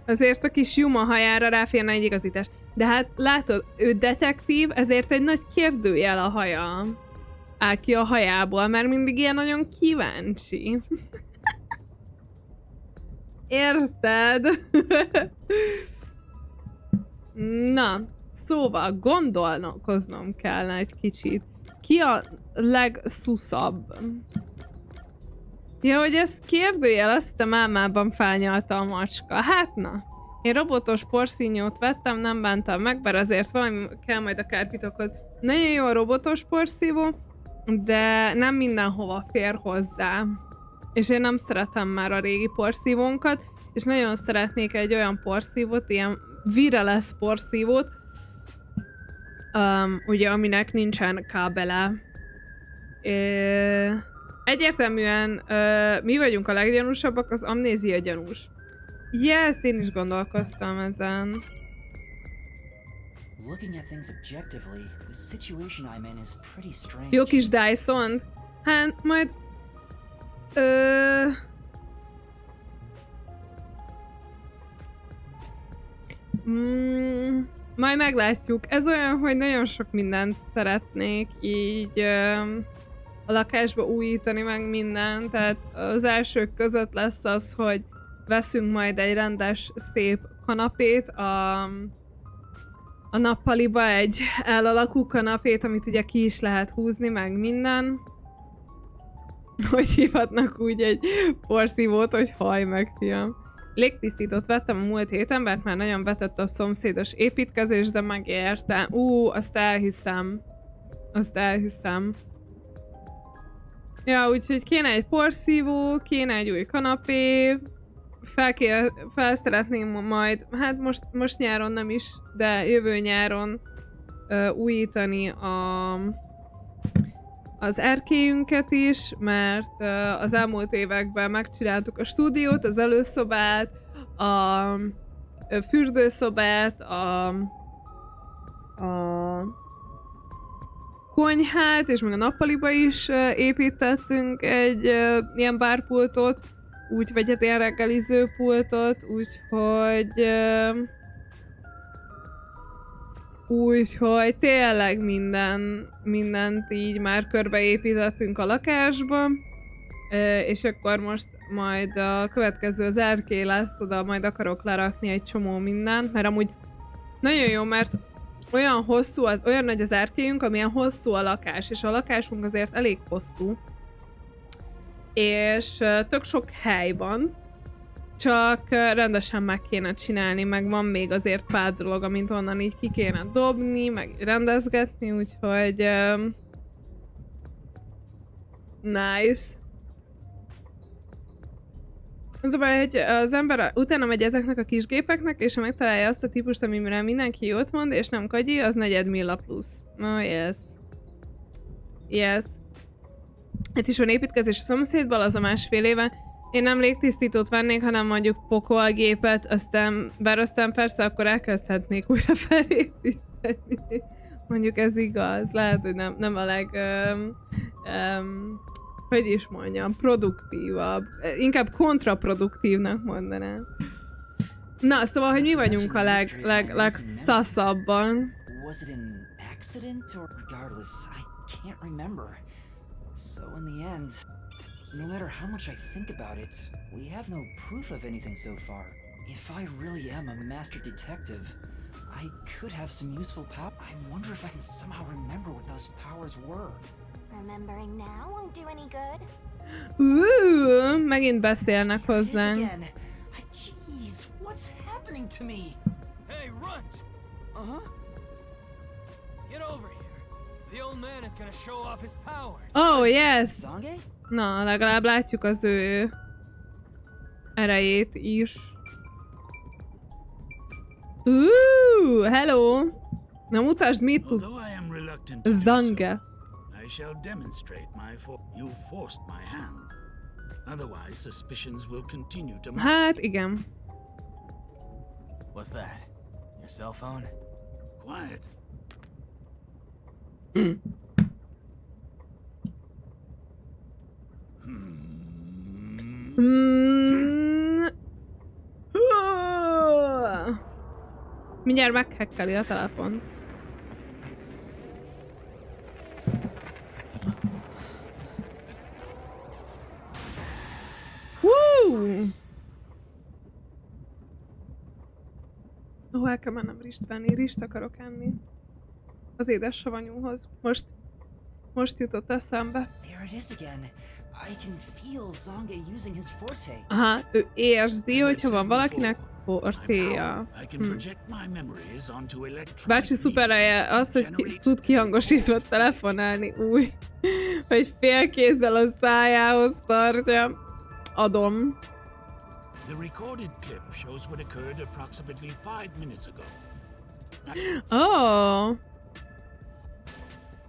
Azért a kis Juma hajára ráférne egy igazítás. De hát látod, ő detektív, ezért egy nagy kérdőjel a haja. Áll ki a hajából, mert mindig ilyen nagyon kíváncsi. Érted? Na, szóval gondolkoznom kellene egy kicsit. Ki a legszuszabb? Ja, hogy ez kérdőjel, azt hittem álmában felnyalta a macska. Hát na. Én robotos porszínyót vettem, nem bántam meg, bár azért valami kell majd a kárpitokhoz. Nagyon jó a robotos porszívó, de nem mindenhova fér hozzá. És én nem szeretem már a régi porszívónkat, és nagyon szeretnék egy olyan porszívót, ilyen wireless porszívót, ugye aminek nincsen kábele. Egyértelműen mi vagyunk a leggyanúsabbak, az amnézia gyanús. Yes, én is gondolkoztam ezen. Jó kis Dyson-t? Hát majd... majd meglátjuk. Ez olyan, hogy nagyon sok mindent szeretnék így a lakásba újítani, meg mindent. Tehát az elsők között lesz az, hogy veszünk majd egy rendes, szép kanapét a nappaliba, egy elalakú kanapét, amit ugye ki is lehet húzni, meg minden. Hogy hívhatnak úgy egy porszívót, hogy haj meg, fiam. Légtisztítót vettem a múlt héten, mert már nagyon betett a szomszédos építkezés, de megérte. Azt elhiszem. Azt elhiszem. Ja, úgyhogy kéne egy porszívó, kéne egy új kanapé, fel szeretném majd, hát most nyáron nem is, de jövő nyáron újítani az erkélyünket is, mert az elmúlt években megcsináltuk a stúdiót, az előszobát, a fürdőszobát, a konyhát, és meg a nappaliba is építettünk egy ilyen bárpultot, vagy hát ilyen reggelizőpultot, úgyhogy tényleg mindent így már körbeépítettünk a lakásba, és akkor most majd a következő az erkély lesz, oda majd akarok lerakni egy csomó mindent, mert amúgy nagyon jó, mert olyan hosszú, olyan nagy az erkélyünk, amilyen hosszú a lakás, és a lakásunk azért elég hosszú, és tök sok hely van, csak rendesen meg kéne csinálni, meg van még azért pár dolog, amint onnan így ki kéne dobni, meg rendezgetni, úgyhogy nice. Az a baj, hogy az ember utána megy ezeknek a kis gépeknek, és ha megtalálja azt a típust, amire mindenki jót mond, és nem kagyi, az 4 milla plusz. Oh, yes. Yes. Hát is van építkezés a szomszédban, az a 1,5 éve. Én nem légtisztítót vennék, hanem mondjuk pokolgépet, bár aztán persze akkor elkezdhetnék újra felépíteni. Mondjuk ez igaz. Lehet, hogy nem a hogy is mondjam, produktívabb. Inkább kontraproduktívnak mondanám. Na, szóval, hogy mi vagyunk a legszaszabban. Was it an accident or regardless? I can't remember. So in the end, no matter how much I think about it, we have no proof of anything so far. If I really am a master detective, I could have some useful power. I wonder if I can somehow remember what those powers were. Remembering now won't do any good. Megint beszélnek hozzánk. Jeez, what's happening to me? Hey, Runt! Get over here. The old man is gonna show off his power. Oh, yes! Na, legalább látjuk az ő erejét is. Hello! Na mutasd, mit tudsz. Zange. I shall demonstrate you forced my hand. Otherwise, suspicions will continue to mount. Hát, igen. What's that? Your cell phone? Quiet. Mindjárt meghekkeli a telefon. El kell mennem rist venni, rist akarok enni. Az édes savanyúhoz. Most jutott eszembe. Aha, ő érzi, hogyha van valakinek fortéja. Bácsi szupereje az, hogy tud kihangosítva telefonálni új. Hogy félkézzel a szájához tartja. Adom. The recorded clip shows what occurred approximately 5 minutes ago. Oh.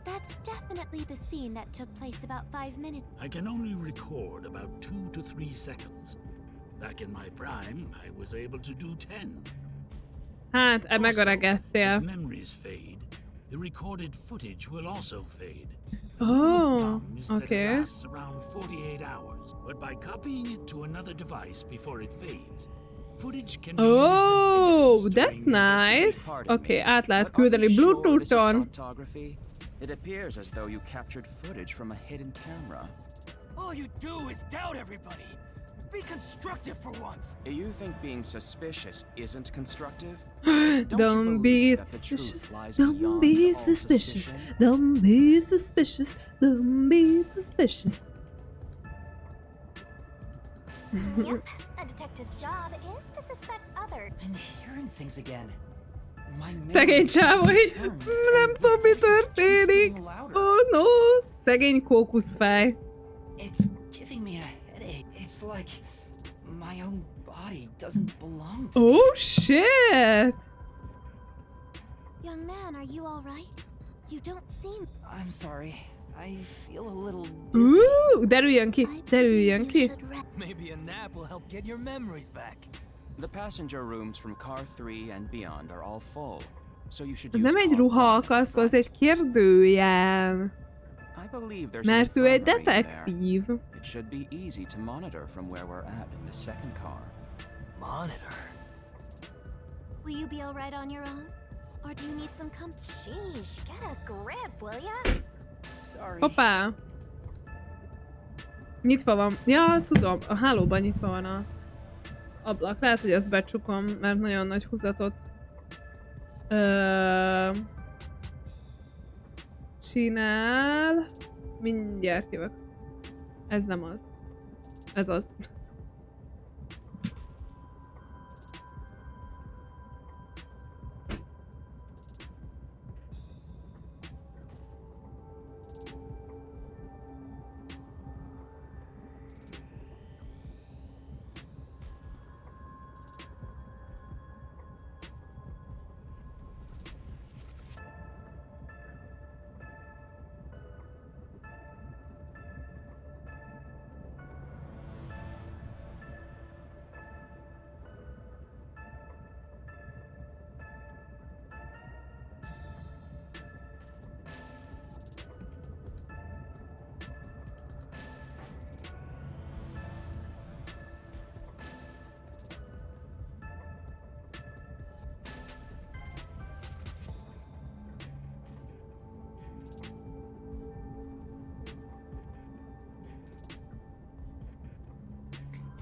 That's definitely the scene that took place about 5 minutes. I can only record about 2 to 3 seconds. Back in my prime, I was able to do 10. Hát, megöregedtél. As memories fade, the recorded footage will also fade. Oh, okay. It lasts around 48 hours, but by copying it to another device before it fades, footage can be Oh, that's nice. Okay, át lehet küldeni Bluetooth-on. It appears as though you captured footage from a hidden camera. All you do is doubt everybody. Be constructive for once. You think being suspicious isn't constructive? Don't be suspicious. Don't be suspicious. Don't be suspicious. Don't be suspicious. Yep, a detective's job is to suspect others. I'm hearing things again. My Szegény csávó így, nem tudom mi történik. Oh no! Szegény kókuszfej. It's giving me a headache. It's like my own body doesn't belong to me. Oh shit! Young man, are you alright? You don't seem... I'm sorry. I feel a little dizzy. Derüljön ki, derüljön ki. Maybe a nap will help get your memories back. The passenger rooms from car 3 and beyond are all full, so you should Ez use nem egy car ruhaakasztó, az egy kérdőjel. I believe there's Mert an ő egy infirmary in there. detektív. It should be easy to monitor from where we're at in the second car. Monitor? Will you be alright on your own? Or do you need some company? Sheesh, get a grip, will ya? Sorry. Hoppá! Nyitva van. Ja, tudom, a hálóban nyitva van a ablak. Lehet, hogy ezt becsukom, mert nagyon nagy húzatot csinál. Mindjárt jövök. Ez nem az. Ez az.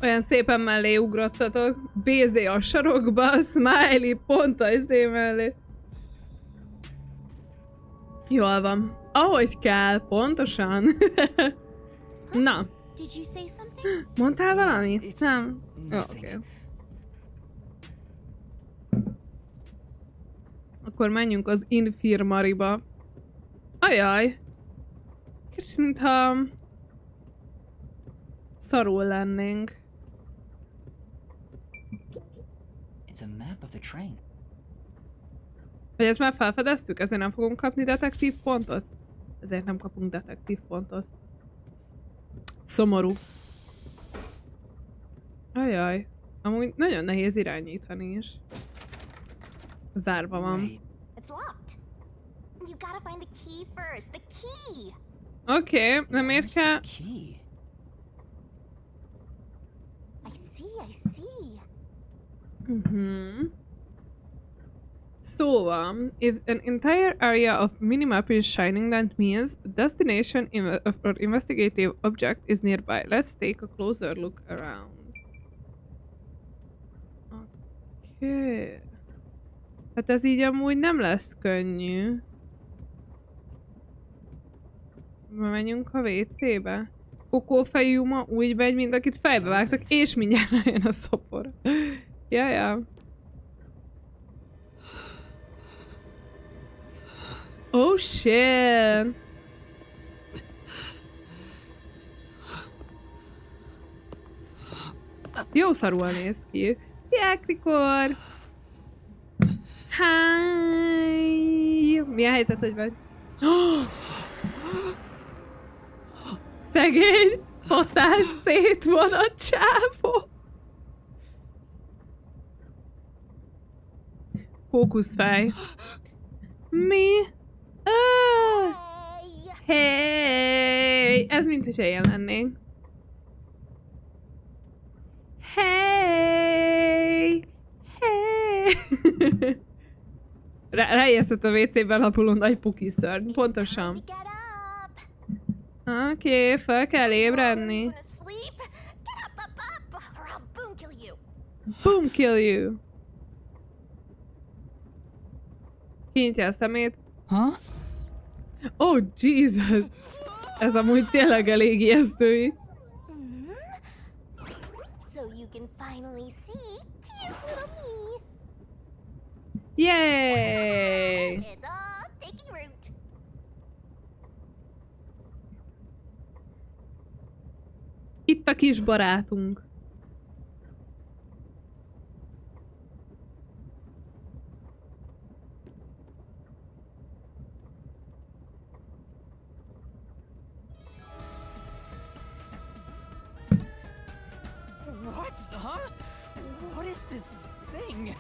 Olyan szépen mellé ugrottatok. BZ a sarokba, smiley pont a izé mellé. Jól van. Ahogy kell, pontosan. Na. Did you say something? Mondtál valamit? Nem? Jó, oké. Akkor menjünk az infirmariba. Ajaj. Kicsit, mintha szarul lennénk. It's a map of the train. Vagy ezt már felfedeztük? Ezért nem fogunk kapni detektív pontot? Ezért nem kapunk detektív pontot. Szomorú. Ajaj. Amúgy nagyon nehéz irányítani is. Zárva van. It's locked. You gotta find the key first. The key! Oké, nem miért kell... I see. Szóval, if an entire area of minimap is shining, that means the destination or investigative object is nearby. Let's take a closer look around. Oké. Hát ez így amúgy nem lesz könnyű. Menjünk a WC-be. Kokófejű ma úgy megy, mint akit fejbe vágtak, és mindjárt jön a szopor. Ja. Oh shit! Jó szarul néz ki. Fiákrikor! Hi! Milyen helyzet, hogy vagy? Szegény! Totál szét van a csávó! Kókuszfej. Mi? Hey! Ez mint, hogyha én lennénk. Hey! Hey! Ráijesztett a WC-ben lapuló nagy puki szörny. Pontosan. Oké, fel kell ébredni. Boom kill you. Kinyitja a szemét. Huh? Oh, Jesus! Ez amúgy tényleg elég ijesztő. can finally see cute little me. Yay! It's all taking root. Itt a kis barátunk. What? Huh? What is this thing?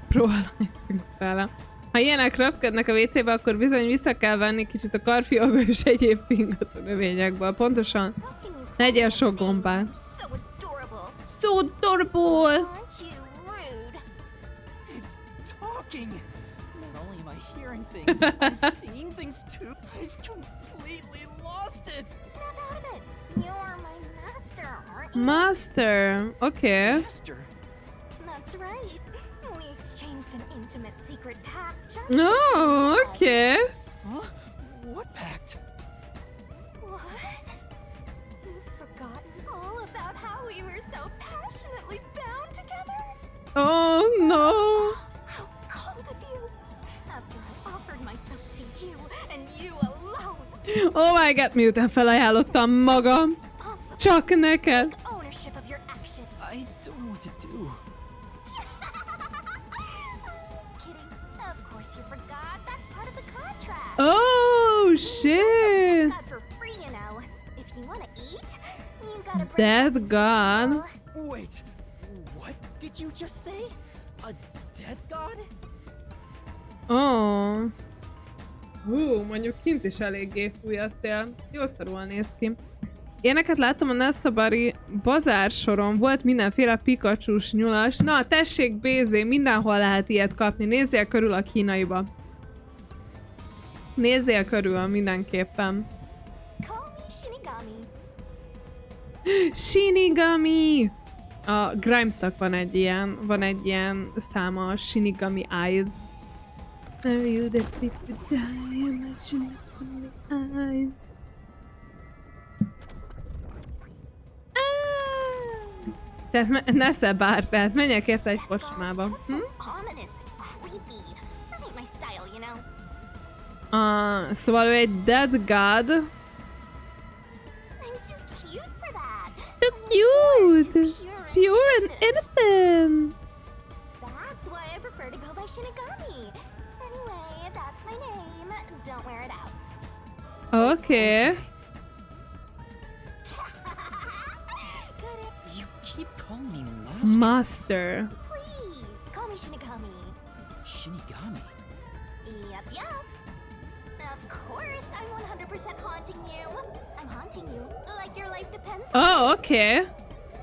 Próbálom vele. Ha ilyenek röpködnek a WC-be, akkor bizony vissza kell venni kicsit a karfiolba és egyéb pingató növényekből. Pontosan. Ne egyél sok gombát. So adorable! Aren't you rude? It's talking. Not only am I hearing things, I'm seeing things too. I've completely lost it. Snap out of it. You're my master, aren't you? Master. Okay. Master. That's right. We exchanged an intimate secret pact just Oh, between us. okay. Huh? What pact? What? You've forgotten all about how we were so passionately bound together? Oh no. How cold of you! After I offered myself to you and you alone. Oh my god, miután felajánlottam magam. Csak neked. Take ownership of your action. I don't know what to do. Kidding. Of course you forgot. That's part of the contract. Oh shit. Death God for free, you know. If you want to eat, you gotta bring Death something to the God. table. Wait. What did you just say? A death god? Oh. Mondjuk kint is eléggé fúj a szél. Jó szarul néz ki. Éneket láttam a Nassabari bazár soron, volt mindenféle pikacsus, nyulas. Na, tessék, BZ, mindenhol lehet ilyet kapni. Nézzél körül a kínaiba. Nézzél körül mindenképpen. Call me Shinigami. Shinigami! A Grimes-nak van egy ilyen száma, a Shinigami Eyes. Are you the people die in my Shinigami Eyes? Tehát nesze bár, tehát menjek érte egy kocsmába. Sounds so ominous and creepy. That ain't my style, you know. Szóval ő egy dead god. I'm too cute for that. So cute! Pure and innocent! That's why I prefer to go by Shinigami. Anyway, that's my name. Don't wear it out. Okay. You keep calling me master. Master. Please, call me Shinigami. Shinigami. Yup. Of course, I'm 100% haunting you. I'm haunting you like your life depends on Oh, it. okay.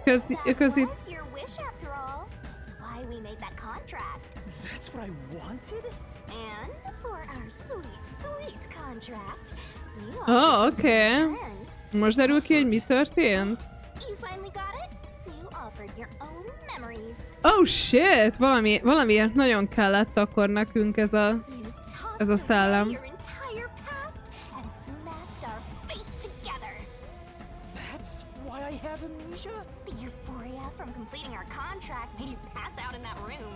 Because That it. was your wish after all. That's why we made that contract. That's what I wanted? And for our sweet contract, you Oh, offered something okay. in return. Most derül ki, hogy mi történt? You finally got it? You offered your own memories. Oh shit! Valamiért nagyon kellett akkor nekünk ez a You tossed Ez a szellem. away your entire past and smashed our fates together. That's why I have amnesia? The euphoria from completing our contract made you pass out in that room.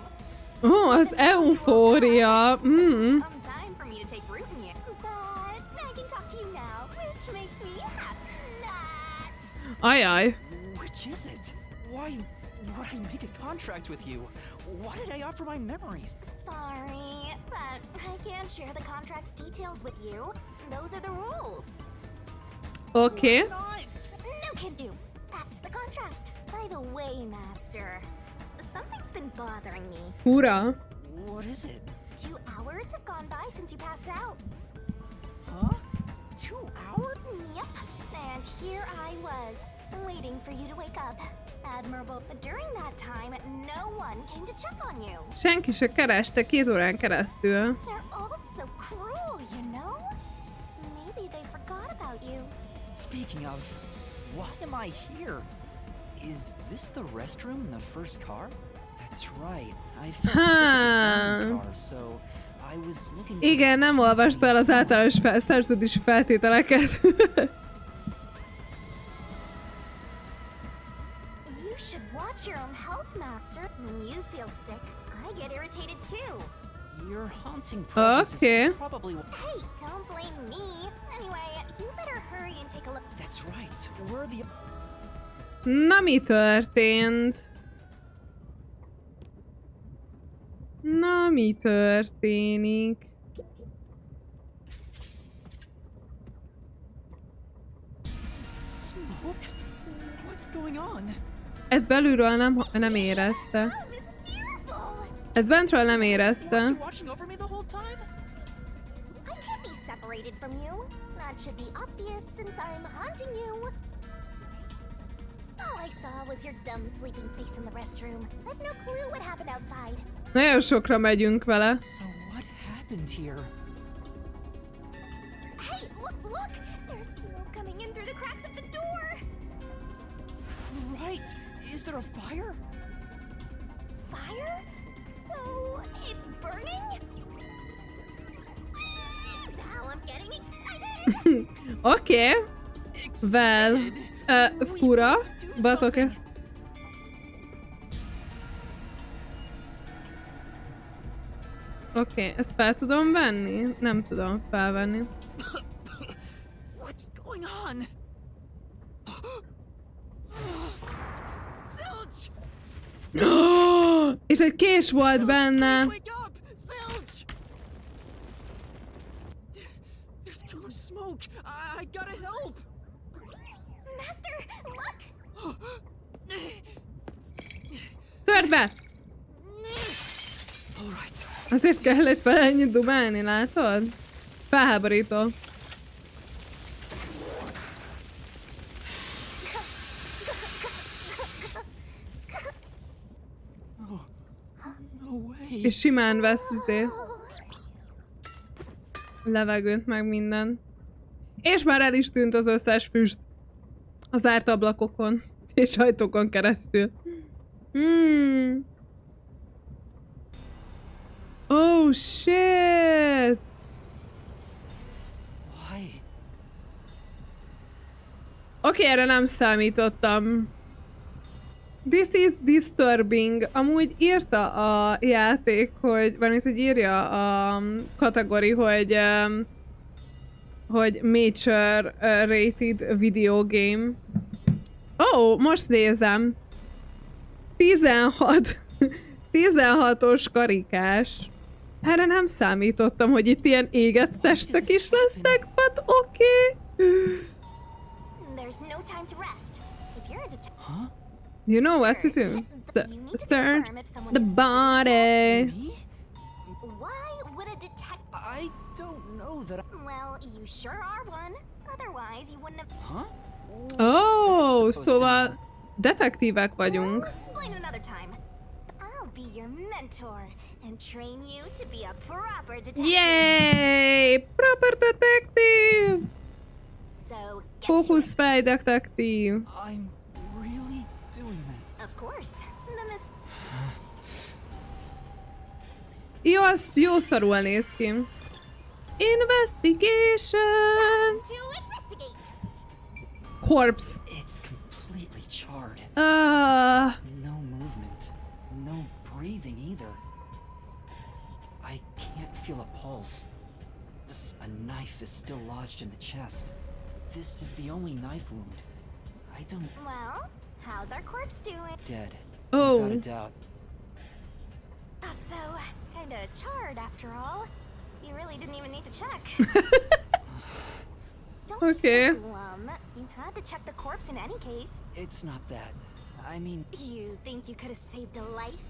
Ó, az eufória! Took some time for me to take root in you, but I can talk to you now, which makes me happy. That. Ajaj! Which is it? Why would I make a contract with you? Why did I offer my memories? Sorry, but I can't share the contract's details with you. Those are the rules. Oké. No can do. That's the contract. By the way, Master, something's been bothering me. Ura! What is it? 2 hours have gone by since you passed out. Huh? 2 hours? Yep. And here I was, waiting for you to wake up. Admirable. During that time, no one came to check on you. Senki se kereste 2 órán keresztül. They're all so cruel, you know? Maybe they forgot about you. Speaking of, why am I here? Is this the restroom in the first car? That's right. I felt sick in the car, so I was looking for Igen, nem olvasta el az általános szerződési feltételeket. You should watch your own health, Master. When you feel sick, I get irritated too. Your haunting presence Okay. is probably... Hey, don't blame me. Anyway, you better hurry and take a look. That's right. We're the... Na, mi történt? Na, mi történik? Smoke? What's going on? Ez belülről nem érezte. Ez bentről nem érezte. You watching over me the whole time? I can't be separated from you. That should be obvious since I'm haunting you. All I saw was your dumb sleeping face in the restroom. I've no clue what happened outside. Nagyon sokra megyünk vele. So what happened here? Hey, look! There's smoke coming in through the cracks of the door! Right. Is there a fire? Fire? So, it's burning? Now I'm getting excited! Oké. Well, fura, but okay. Oké, ezt fel tudom venni? Nem tudom felvenni. What's going on? Zilch! És egy kés volt benne. Wake up! Zilch! There's too much smoke. I gotta help. Master, look! Törd be! All right. Azért kellett vele ennyit dumálni, látod? Felháborító. No way. És simán vesz levegőt meg minden. És már el is tűnt az összes füst. Az zárt ablakokon és ajtókon keresztül. Oh shit! Why? Oké, erre nem számítottam. This is disturbing. Amúgy írta a játék, hogy... Hogy írja a kategóri, hogy Mature Rated Video Game. Oh, most nézem. 16-os karikás. Erre nem számítottam, hogy itt ilyen égett testek is lesznek, but oké. There's no time to rest. If you're a detective... Huh? You know what to do. Search the body. Why would a detective... I don't know that Well, you sure are one. Otherwise, you wouldn't have... Huh? Oh, szóval detektívek vagyunk. I'll explain another time. I'll be your mentor and train you to be a proper detective. Yay! Proper detective! So, get to Fókusz it. fej detektív. I'm really doing this. Of course. The miss... Jó szarul néz ki. Investigation! To investigate. Corpse. It's completely charred. No movement. No breathing either. I can't feel a pulse. A knife is still lodged in the chest. This is the only knife wound. I don't... Well, how's our corpse doing? Dead. Oh. Without a doubt. Not so kinda charred after all. You really didn't even need to check. Don't Okay. be so glum. You had to check the corpse in any case. It's not that. I mean... You think you could have saved a life?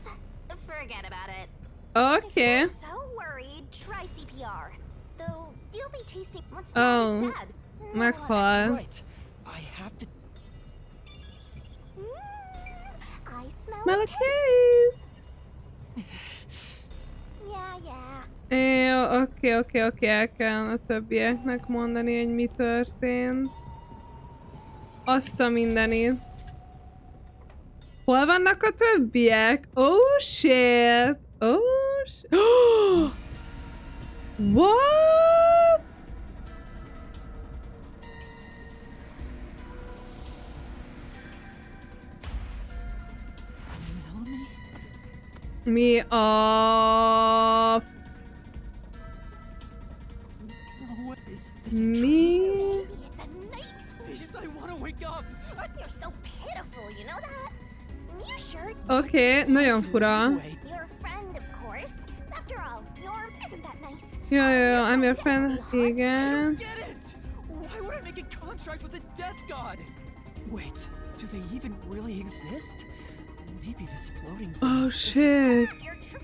Forget about it. If Okay. you're so worried, try CPR. Though you'll be tasting what's Oh. dead. Meghal. Right. I have to... I smell Smell a a case. Yeah. Jó, oké, el kell a többieknek mondani, hogy mi történt. Azt a mindenit. Hol vannak a többiek? Oh shit! Oh shit! What? Mi a... Mi? It's a night. Please, I want to wake up. You're so pitiful, you know that? You sure? Oké, nagyon fura. Your friend, of course. After all, Norm isn't that nice. Jó, I'm your friend. Igen. Get it? Why would I make a contract with the death god? Wait, do they even really exist? Maybe this floating thing Oh is shit. Your trap.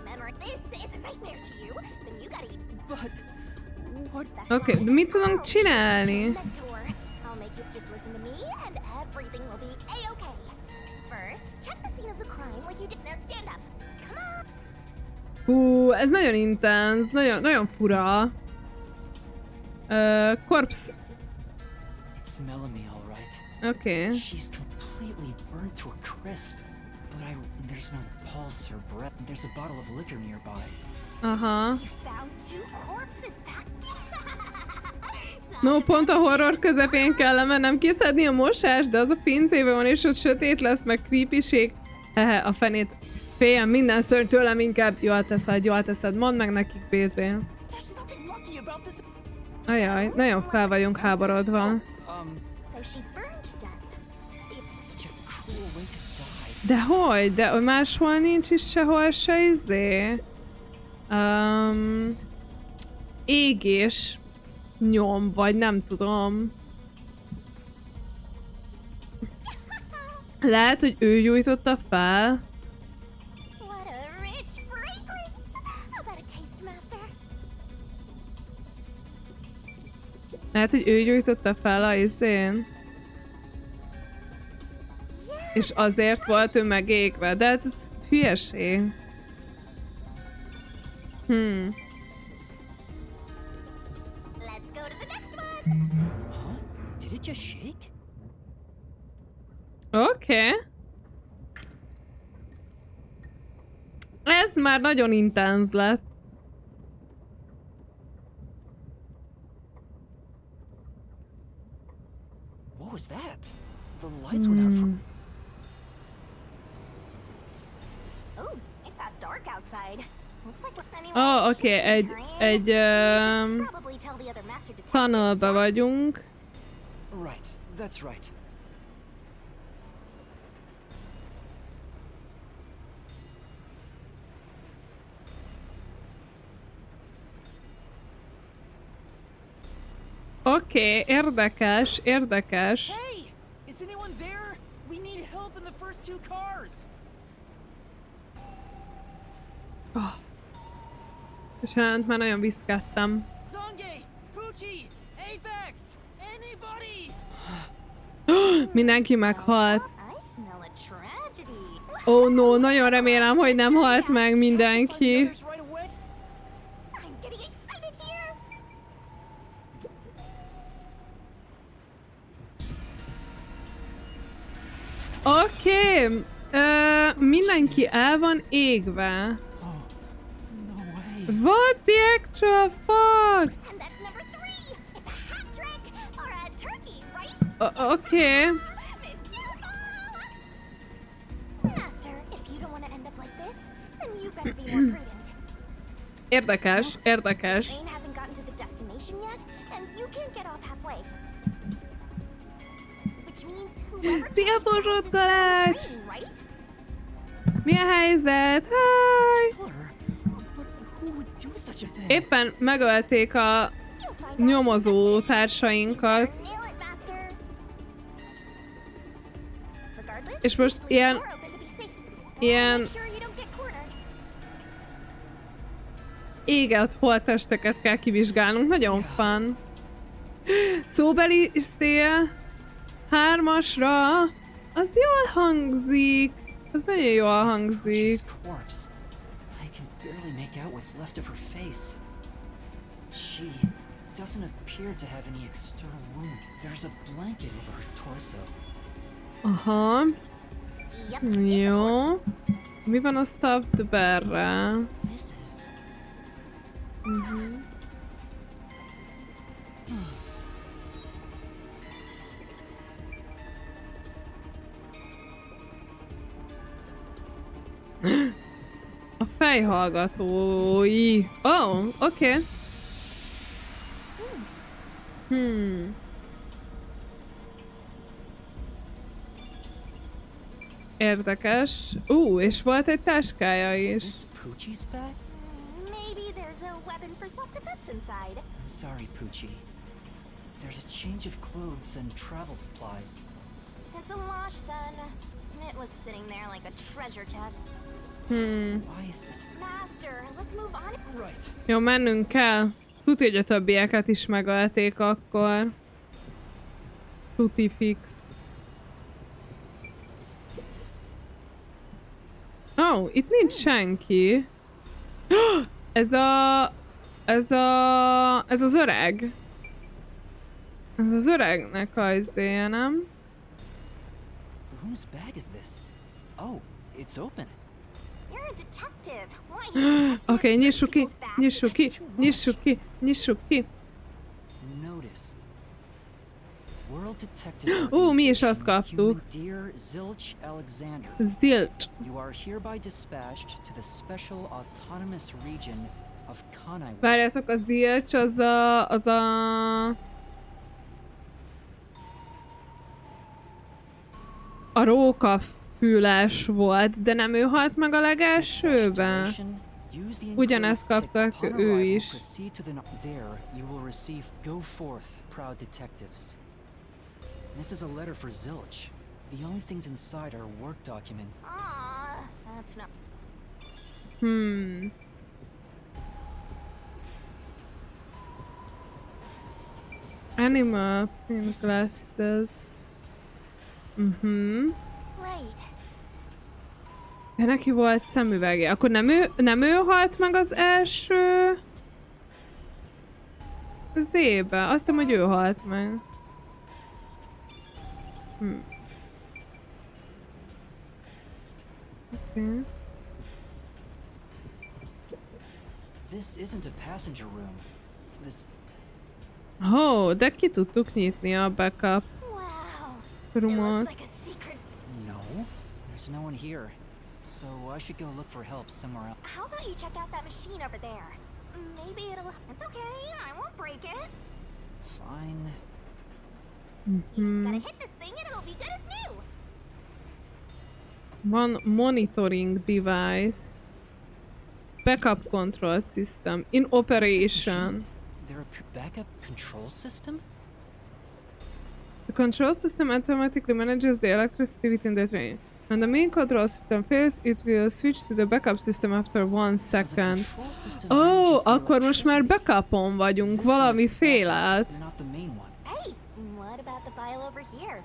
Remember, this is a nightmare to you. Then you gotta eat. But what? Oké, de mit tudunk csinálni? Mentor. I'll make you just listen to me, and everything will be a-okay. First, check the scene of the crime like you did. Now stand up. Come on. Hú, ez nagyon intenz, nagyon fura. Corpse. It's Melanie, all right. Oké. She's completely burnt to a crisp, but there's no pulse or breath. There's a bottle of liquor nearby. Aha. You found 2 corpses back. No, pont a horror közepén kell lemennem kiszedni a mosást, de az a pincében van, és ott sötét lesz, meg creepység. Hehe, a fenét. Féljem minden szörny tőlem, inkább jól teszed, mondd meg nekik, BZ. Ajaj, nagyon fel vagyunk háborodva. So she burned to death. Such a cruel way to die. De hogy? De máshol nincs is sehol se izé. Égés. Nyom, vagy nem tudom. Lehet, hogy ő gyújtotta fel. What a rich fragrance. How about a taste, master? Lehet, hogy ő gyújtotta fel a izén. És azért volt ő megégve, de hát ez hülyeség. Let's go to the next one. Huh? Did it just shake? Oké. Ez már nagyon intenz lett. What was that? The lights went out for... Oh, it got dark outside. Looks like anyway. Oh, oké, egy Probably tell the other master detectives. tunnelbe vagyunk. Right, that's right. Oké, érdekes. Hey! Is anyone there? We need help in the first 2 cars. Bocsánat, már nagyon viszkettem. Zange, Poochie, Apex, anybody! Mindenki meghalt. I smell a tragedy. Oh no, nagyon remélem, hogy nem halt meg mindenki. I'm getting excited here. Oké, mindenki el van égve. What the actual fuck? And that's number 3. It's a hat trick or a turkey, right? Oké. Master, if you don't want to end up like this, then you better be more prudent. Érdekes. The train hasn't gotten to the destination yet, and you can't get off halfway. Which means whoever Szia, forrott kalács! train, right? Mi a helyzet? Hi! Éppen megölték a nyomozó társainkat. És most ilyen égett holttesteket kell kivizsgálnunk. Nagyon fun. Szóbeli szél 3-asra. Az jól hangzik. Az nagyon jól hangzik. Barely make out what's left of her face. She doesn't appear to have any external wound. There's a blanket over her torso. Aha. Jó. Mi van a stuffed bearrel? A fejhallgatói. Oh, oké. Érdekes. És volt egy táskája is. Poochie's bag? Maybe there's a weapon for self-defense inside. I'm sorry, Poochie. There's a change of clothes and travel supplies. It's a wash then. It was sitting there like a treasure chest. Why is this? Master, let's move on. Right. Jó, mennünk kell. Tuti, hogy a többieket is megölték akkor. Tuti fix. Itt nincs senki. Ez az öreg. Ez az öregnek az izéje, nem? Whose bag is this? Oh, it's open. You're a detective. Why? Oké, nyissuk ki. Notice. World Detective mi is azt kaptuk. Dear Zilch Alexander. Zilch. You are hereby dispatched to the Special Autonomous Region of Kanai. Várjátok, a Zilch az a rókafüles volt, de nem ő halt meg a legelsőben? Ugyanezt kaptak ő is. There you will receive go forth, proud detectives. This is a letter for Zilch. The only things inside are work documents. That's not. Animal print glasses. Right. De neki volt szemüvege. Akkor nem ő halt meg az első zébe. Azt hiszem, hogy ő halt meg. Okay. This isn't a passenger room. This. De ki tudtuk nyitni a backup roomot. No, there's no one here. So I should go look for help somewhere else. How about you check out that machine over there? Maybe it'll. It's okay. I won't break it. Fine. You just gotta hit this thing and it'll be good as new. Van monitoring device. Backup control system in operation. There a backup control system? The control system automatically manages the electricity within the train. When the main control system fails, it will switch to the backup system after 1 second. Akkor most már backupon vagyunk, valami félelt. Hey, what about the file over here?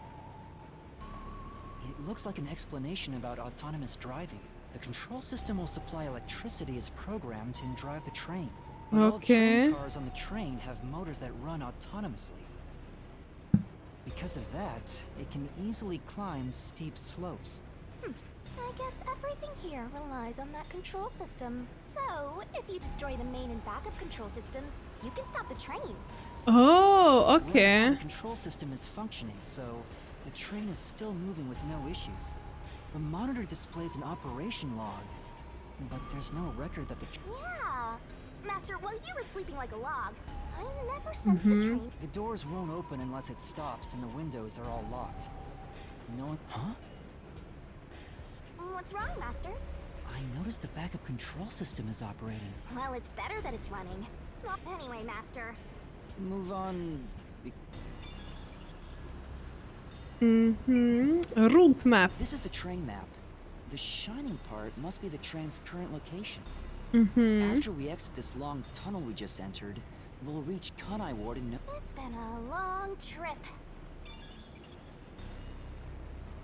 It looks like an explanation about autonomous driving. The control system will supply electricity as programmed and drive the train. But all train cars on the train have motors that run autonomously. Because of that, it can easily climb steep slopes. I guess everything here relies on that control system. So, if you destroy the main and backup control systems, you can stop the train. Okay. Well, the control system is functioning, so the train is still moving with no issues. The monitor displays an operation log, but there's no record that the Yeah. Master, while you were sleeping like a log, I never sensed the train. The doors won't open unless it stops and the windows are all locked. No one... Huh? What's wrong, Master? I noticed the backup control system is operating. Well, it's better that it's running. Well, anyway, Master. Move on... Route map. This is the train map. The shining part must be the train's current location. After we exit this long tunnel we just entered, we'll reach Kanai Ward in no... It's been a long trip.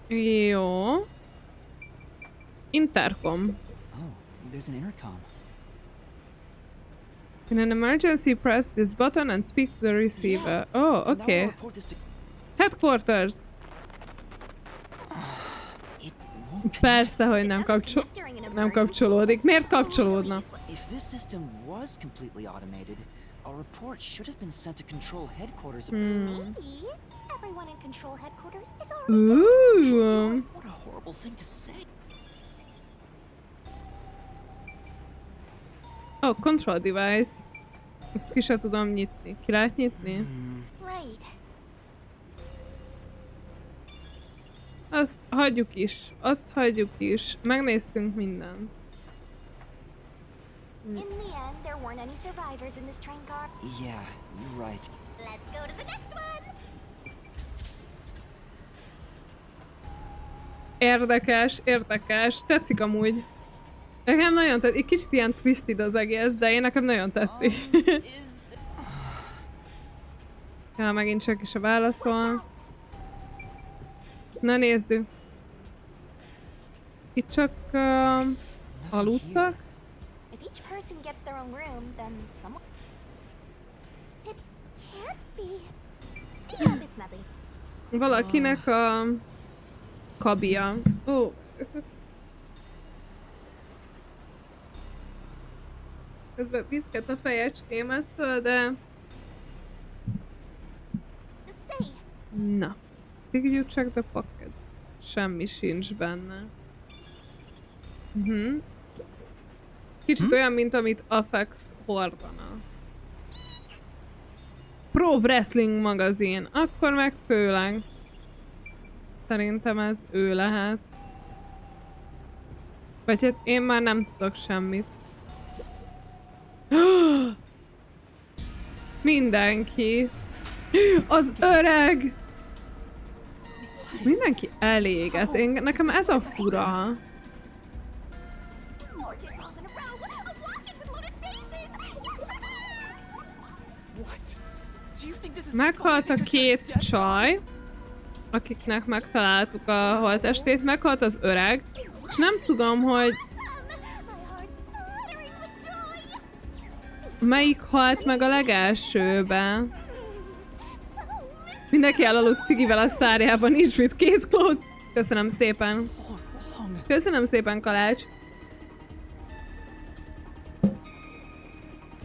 Jó. Intercom. Oh, there's an intercom. In an emergency, press this button and speak to the receiver. Okay. Headquarters. It won't Persze, hogy nem kapcsolódik. Miért kapcsolódna? If this system was completely automated, a report should have been sent to control headquarters. Maybe everyone in control headquarters is already dead. Ooh. What a horrible thing to say. Oh, control device. Ezt ki sem tudom nyitni. Ki lehet nyitni? Right. Azt hagyjuk is. Azt hagyjuk is. Megnéztünk mindent. In the end, there weren't any survivors in this train car. Yeah, you're right. Let's go to the next one. Érdekes, érdekes. Tetszik amúgy. Nekem nagyon tetszik. Egy kicsit ilyen twisted az egész, de nekem nagyon tetszik. Ja, megint csak is a válaszol. Na nézzük. Itt csak aludtak. If each person gets their own room, then someone... It can't be... Yeah, it's nothing. Valakinek a kabia. Ó, közben piszket a fejecskémettől, de... Na. Did you check the pocket? Semmi sincs benne. Kicsit olyan, mint amit Afex hordana. Pro Wrestling magazin. Akkor meg főleg. Szerintem ez ő lehet. Vagy hát én már nem tudok semmit. Mindenki. Az öreg! Mindenki eléget. Nekem ez a fura. Meghalt a két csaj, akiknek megtaláltuk a holttestét, meghalt az öreg, és nem tudom, hogy melyik halt meg a legelsőben. Mindenki elaludt cigivel a szárjában, ismét case closed. Köszönöm szépen. Köszönöm szépen, Kalács.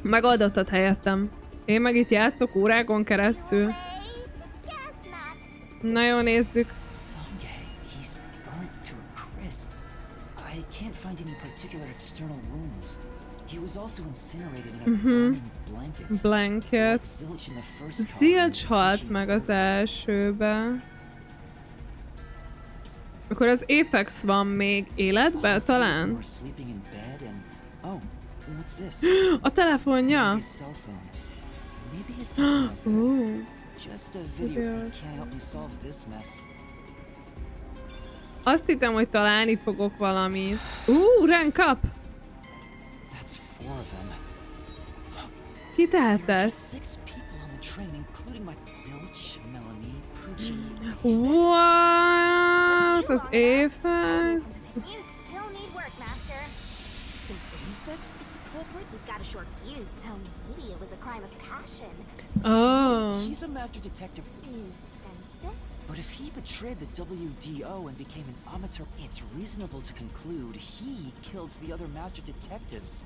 Megoldottad helyettem. Én meg itt játszok órákon keresztül. Na jó, nézzük. Blanket. Zilch halt meg az elsőbe. Akkor az Apex van még életben talán? A telefonja? Azt hittem, hogy találni fogok valamit. Rank up! Ki tehet ezt? What? Az Apex? Oh. He's a master detective. You sensed it? But if he betrayed the WDO and became an amateur, it's reasonable to conclude he killed the other master detectives.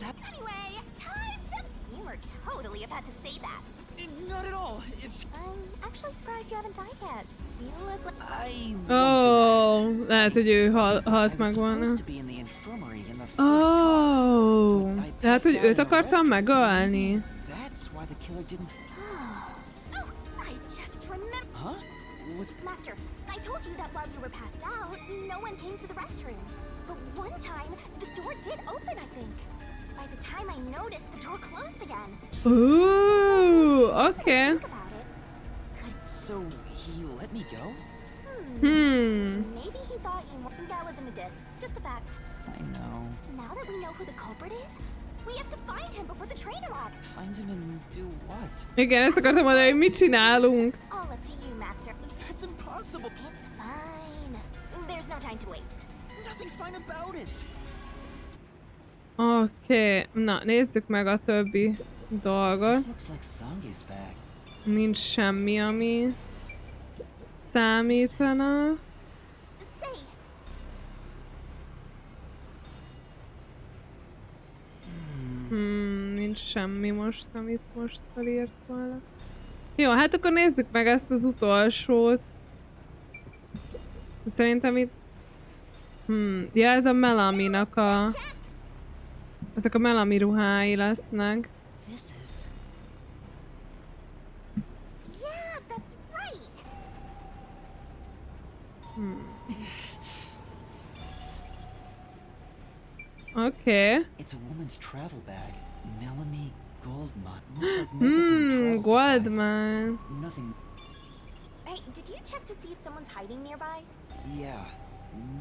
Anyway, time to... You were totally about to say that. Not at all. I'm actually surprised you haven't died yet. You look like... Oh, lehet, hogy ő halt meg volna. Oh, lehet, hogy őt akartam megölni. I just remember... Huh? Master, I told you that while you were passed out, no one came to the restroom. But one time, the door did open, I think. By the time I noticed, the door closed again. Ooh, okay. Think about it. So he let me go? Maybe he thought you weren't. That wasn't a diss. Just a fact. I know. Now that we know who the culprit is, we have to find him before the train arrives. Find him and do what? Igen, ezt akartam mondani, hogy mit csinálunk. All up to you, Master. That's impossible. It's fine. There's no time to waste. Nothing's fine about it. Oké, na nézzük meg a többi dolgot. Nincs semmi, ami számítana. Nincs semmi most, amit most felírt volna. Jó, hát akkor nézzük meg ezt az utolsót. Szerintem itt... Ja, ez a Melaminak a... Ezek a Melami ruhái lesznek. Yeah, that's right. Okay. It's a woman's travel bag. Melanie Goldman. Looks like makeup and travel Goldman. supplies. Nothing. Hey, did you check to see if someone's hiding nearby? Yeah,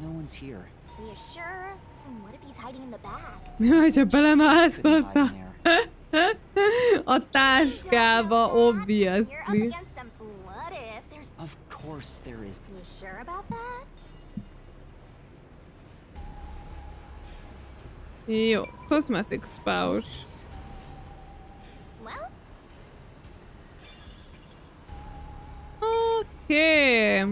no one's here. You sure? What if he's hiding in the bag? Mi, hogyha belemászotta a táskába, obviously. What if there's... Of course there is. You sure about that? Jó, cosmetics pouch. Well? Okay.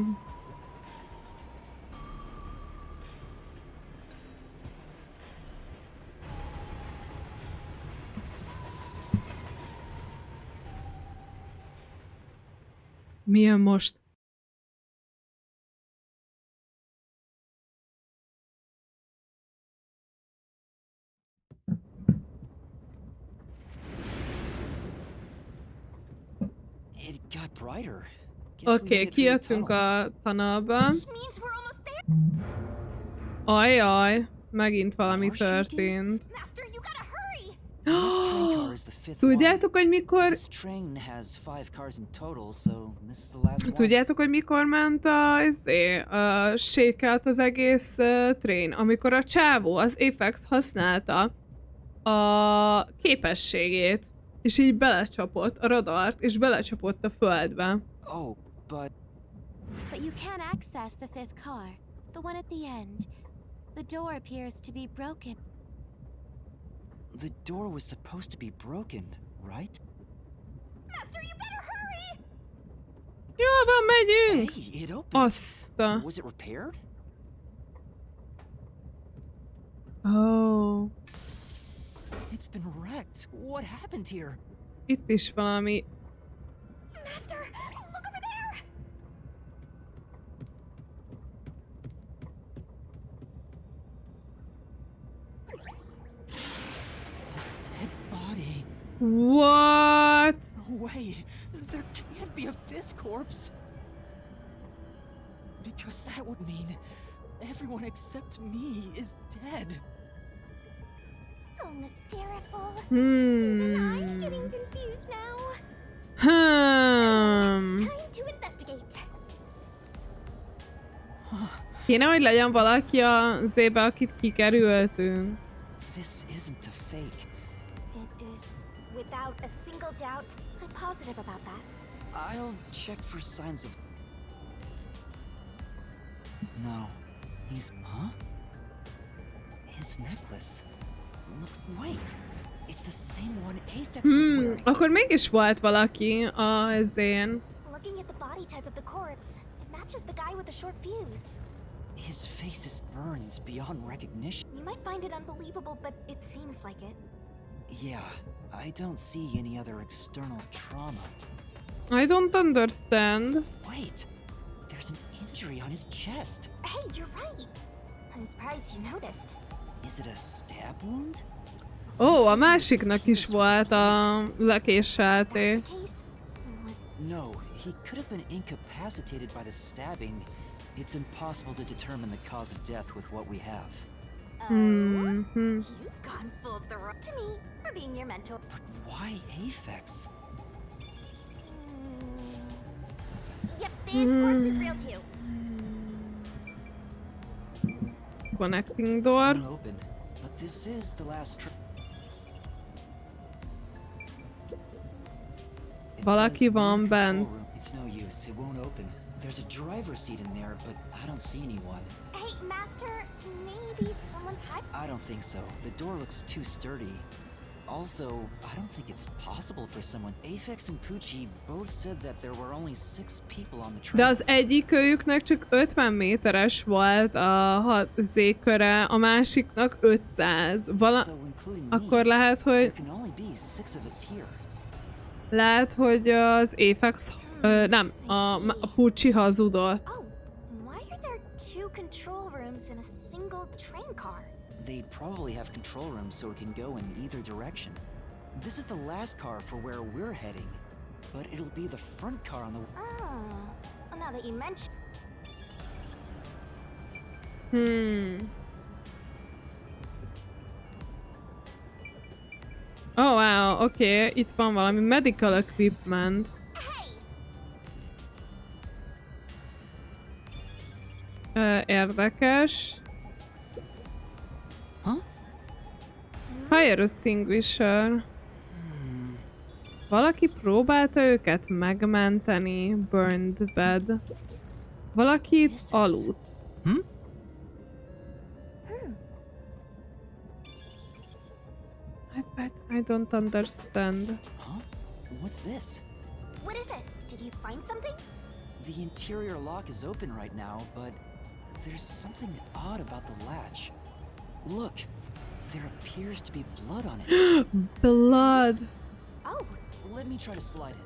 Mi jön most? It got brighter. Oké, kijöttünk a tanalba. Ajaj, megint valami történt. Tudjátok, hogy mikor... Tudjátok, hogy mikor ment sékált az egész train? Amikor a csávó, az Apex használta a képességét, és így belecsapott a radart, és belecsapott a földbe. Oh, but you can't access the fifth car, the one at the end. The door appears to be broken. The door was supposed to be broken, right? Master, you better hurry! Jól van, megyünk! Hey, it opened. Azt a... Was it repaired? Oh. It's been wrecked. What happened here? Itt is valami... Master, look over there! A dead body. What? No way. There can't be a fifth corpse. Because that would mean everyone except me is dead. So mysteriful. Even I'm getting confused now. Time to investigate. Kéne, hogy legyen valaki a zébe, akit kikerültünk. This isn't a fake. It is, without a single doubt. I'm positive about that. I'll check for signs of... No. He's... Huh? His necklace. Look, wait. It's the same one Apex was wearing. Akkor mégis volt valaki a ezén. Looking at the body type of the corpse, it matches the guy with the short fuse. His face is burned beyond recognition. You might find it unbelievable, but it seems like it. Yeah, I don't see any other external trauma. I don't understand. Wait, there's an injury on his chest. Hey, you're right. I'm surprised you noticed. Is it a stab wound? Ó, a másiknak is volt a lökéssálté. No, he could have been incapacitated by the stabbing. It's impossible to determine the cause of death with what we have. You've gone full throat to me for being your mentor. But why Apex? Yep, this corpse is real too. Connecting door. Open, but this is the last trip. Valaki van bent. It's no use. It won't open. There's a driver's seat in there, but I don't see anyone. Hey, Master, maybe someone's hiding. I don't think so. The door looks too sturdy. Also, I don't think it's possible for someone. Aphex and Poochie both said that there were only 6 people on the train. De az egyik őjüknek csak 50 méteres volt a Z-köre, a másiknak 500. Akkor lehet, hogy... Lehet, hogy az Aphex... nem, a Poochie hazudott. Oh, why are there 2 control rooms in a single train car? They probably have control rooms so it can go in either direction. This is the last car for where we're heading, but it'll be the front car on the... Oh, well, now that you mention... Oh wow, oké, itt van valami medical equipment. Érdekes. Fire extinguisher. Valaki próbálta őket megmenteni. Burned bed. Valaki itt aludt. I don't understand. Huh? What's this? What is it? Did you find something? The interior lock is open right now, but there's something odd about the latch. Look, there appears to be blood on it. Blood. Oh. Let me try to slide it.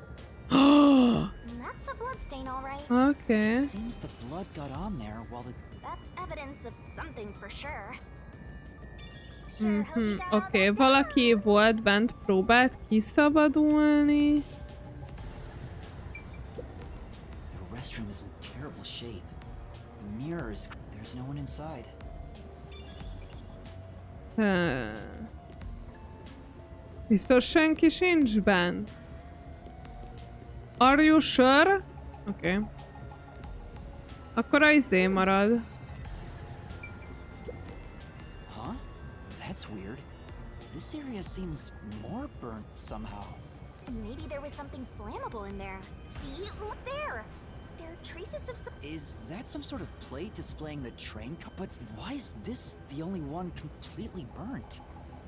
That's a blood stain, all right. Okay. It seems the blood got on there while the... That's evidence of something for sure. Oké, valaki volt bent, próbált kiszabadulni. The restroom is in terrible shape. The mirrors, there's no one inside. Biztos senki sincs bent. Are you sure? Oké. Akkor a izé marad. Huh? That's weird. This area seems more burnt somehow. Maybe there was something flammable in there. See? Look there! There are traces of some... Is that some sort of plate displaying the train car? But why is this the only one completely burnt?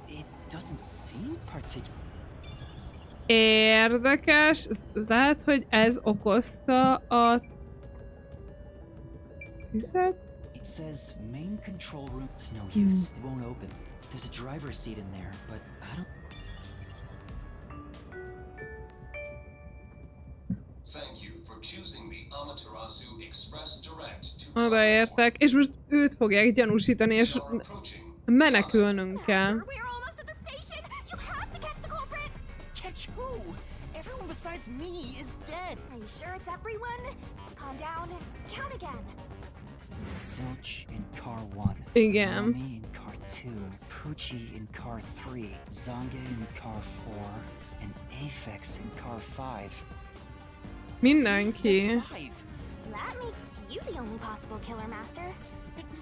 It doesn't seem particular. Érdekes. Lehet, hogy ez okozta a tüzet? It says main control room's no use. It won't open. There's a driver's seat in there, but I don't... Thank you for choosing the Amaterasu Express Direct to... Odaértek, és most őt fogják gyanúsítani, és menekülnünk kell. Catch who? Everyone besides me is dead. Are you sure it's everyone? Calm down and count again. Zilch in car 1. Igen. Nami in car 2. Poochie in car 3. Zange in car 4. And Aphex in car 5. Mindenki. That makes you the only possible killer, Master.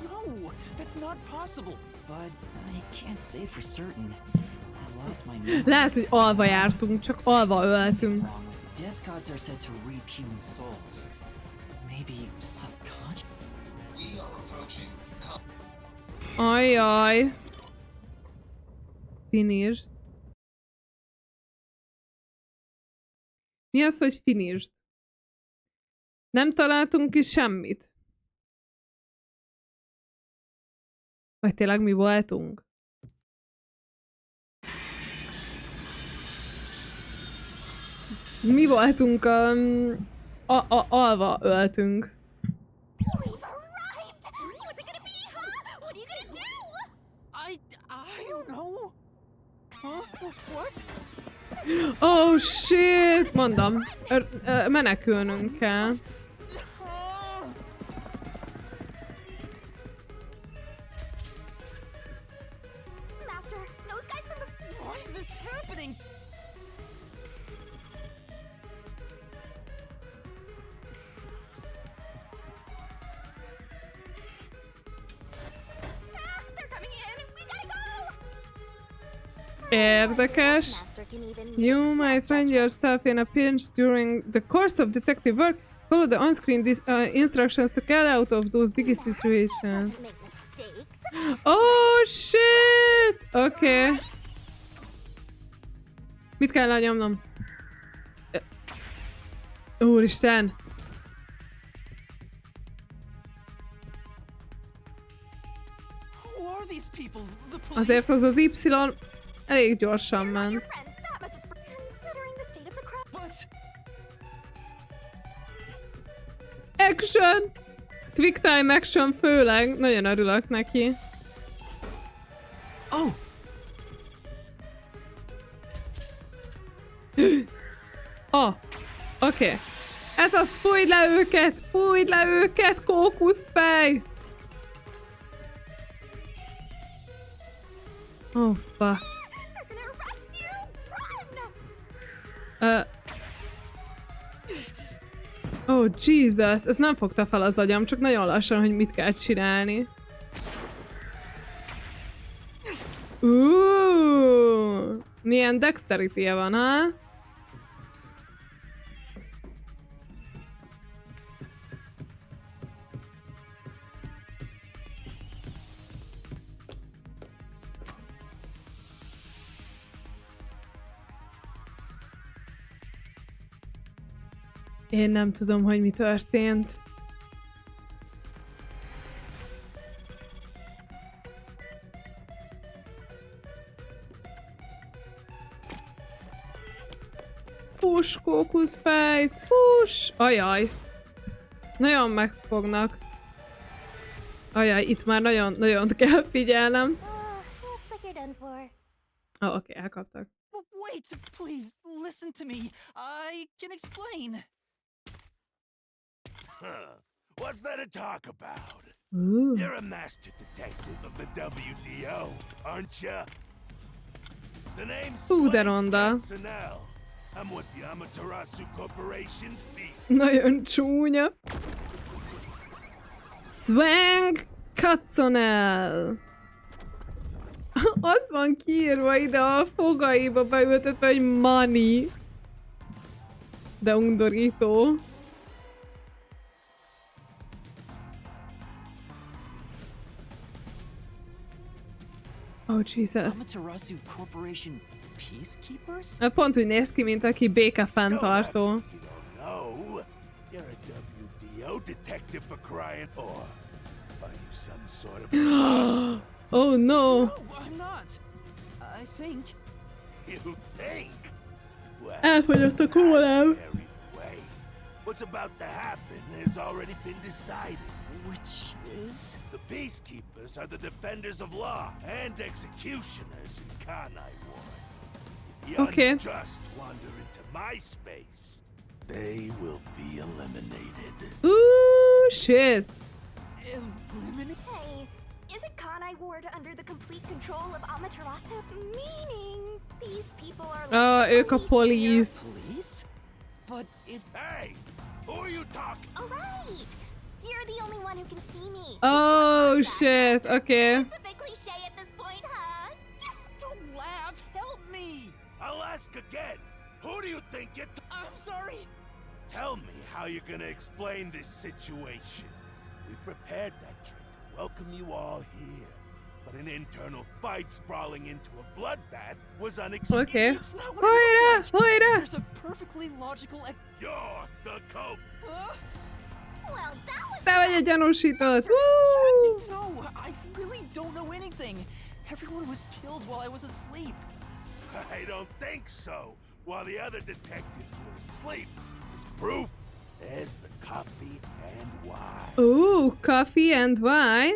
No, that's not possible. But I can't say for certain. I lost my memories. Lehet, hogy alva jártunk, csak alva öltünk. Death gods are said to reap human souls. Maybe subconscious. We are approaching. Ajjaj. Finished. Mi az, hogy finished? Nem találtunk ki semmit. Vagy tényleg mi voltunk? Mi voltunk alva öltünk. I don't know. Huh? What? Oh shit! Mondom, menekülnünk kell. Master, those guys from the... Why is this happening? They're coming in! We gotta go! Érdekes. You might find yourself in a pinch during the course of detective work. Follow the on-screen instructions to get out of those sticky situations. Oh shit! Okay. Mit kell lenyomnom? Úristen! Azért az az Y elég gyorsan ment. Action! Quick time action főleg. Nagyon örülök neki. Oh! Oh, oké. Okay. Ez az, fújd le őket, kókuszfej! Oh, fuck. Oh, Jesus, ez nem fogta fel az agyam, csak nagyon lassan, hogy mit kell csinálni. Milyen dexterity-je van, ha? Én nem tudom, hogy mi történt. Fuss, kókuszfej! Fuss! Ajaj! Nagyon megfognak. Ajaj, itt már nagyon kell figyelnem. Oké, elkaptak. Wait, please, listen to me. I can explain. What's there to talk about? Ooh. You're a master detective of the WDO, aren't you? The name's De ronda. I'm with the Amaterasu Corporation's Peace. Nagyon csúnya. Swang Katsonel. Az van kiírva ide a fogaiba beültetve, hogy money. De undorító. Oh, Jesus. Amaterasu Corporation peacekeepers? Pont úgy néz ki, mint aki békefenntartó. You're a WDO detective for crying, or are you some sort of Oh no! No, I'm not. I think. You think? Well, Elfogyott a kólám. what's about to happen has already been decided. Which is? The peacekeepers are the defenders of law and executioners in Kanai Ward. If the unjust wander into my space, they will be eliminated. Ooh, shit. Eliminated? Hey, isn't Kanai Ward under the complete control of Amaterasu? Meaning, these people are like ők a police. Police? But it's... Hey! Who are you talking? Oh, right! You're the only one who can see me. Oh, shit. Okay. It's a bit cliche at this point, huh? Don't laugh! Help me! I'll ask again. Who do you think you're... I'm sorry! Tell me how you're gonna explain this situation. We prepared that trip to welcome you all here. But an internal fight sprawling into a bloodbath was unexpected. Okay. It's not what it looks like. There's a perfectly logical... You're the cope. Well, that was... Te vagy a gyanúsított. Woo! No, I really don't know anything. Everyone was killed while I was asleep. I don't think so. While the other detectives were asleep, as proof, there's the coffee and wine. Ooh, coffee and wine?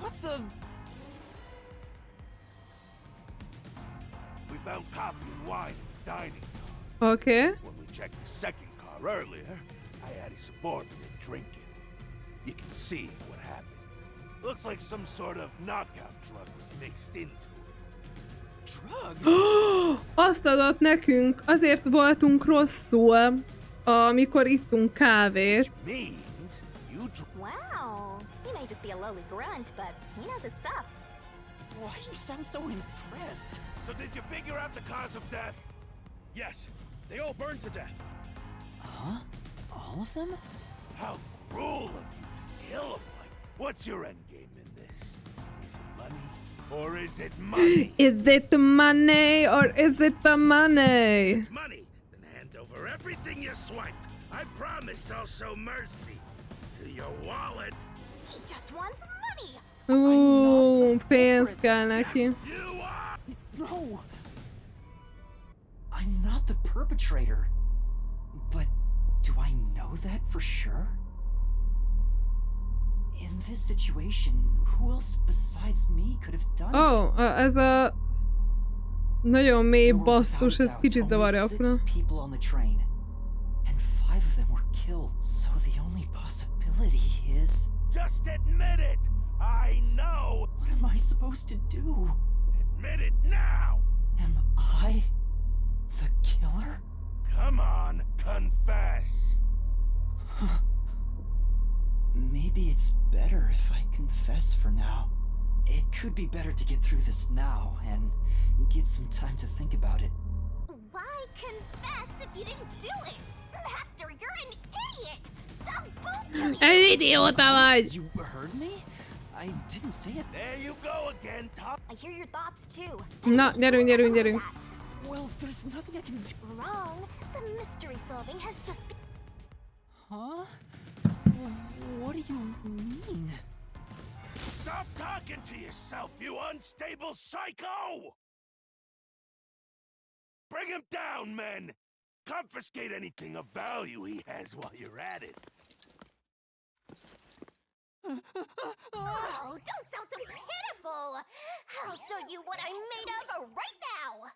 What the... We found coffee and wine in the dining Okay. When we checked the second car earlier, I had a subordinate drink it. You can see what happened. Looks like some sort of knockout drug was mixed into it. Drug? Azt adott nekünk, azért voltunk rosszul, amikor ittunk kávét. Means you Wow. He may just be a lowly grunt, but he knows his stuff. Why do you sound so impressed? So did you figure out the cause of death? Yes. They all burned to death. Huh? All of them? How cruel of you to kill them like. What's your end game in this? Is it money or is it money? Is it the money or is it the money? Money, then hand over everything you swiped. I promise I'll show mercy to your wallet. He just wants money. Pénz kell neki. You are. No! I'm not the perpetrator. But do I know that for sure? In this situation, who else besides me could have done it? Ez a nagyon mély There were basszus, ez without doubt kicsit only zavarja a 6 funa. people on the train, and 5 of them were killed. So the only possibility is, Just admit it. I know. what am I supposed to do? Admit it now. Am I the killer? Come on, confess. Maybe it's better if I confess for now. It could be better to get through this now and get some time to think about it. Why confess if you didn't do it? Master, you're an idiot. Don't boot to Egy idióta vagy! You heard me? I didn't say it. There you go again, Top. I hear your thoughts too. Na, gyerünk, gyerünk, gyerünk. Well, there's nothing I can do. Wrong. The mystery solving has just been. Huh? What do you mean? Stop talking to yourself, you unstable psycho! Bring him down, men! Confiscate anything of value he has while you're at it. Oh, don't sound so pitiful. I'll show you what I'm made of right now.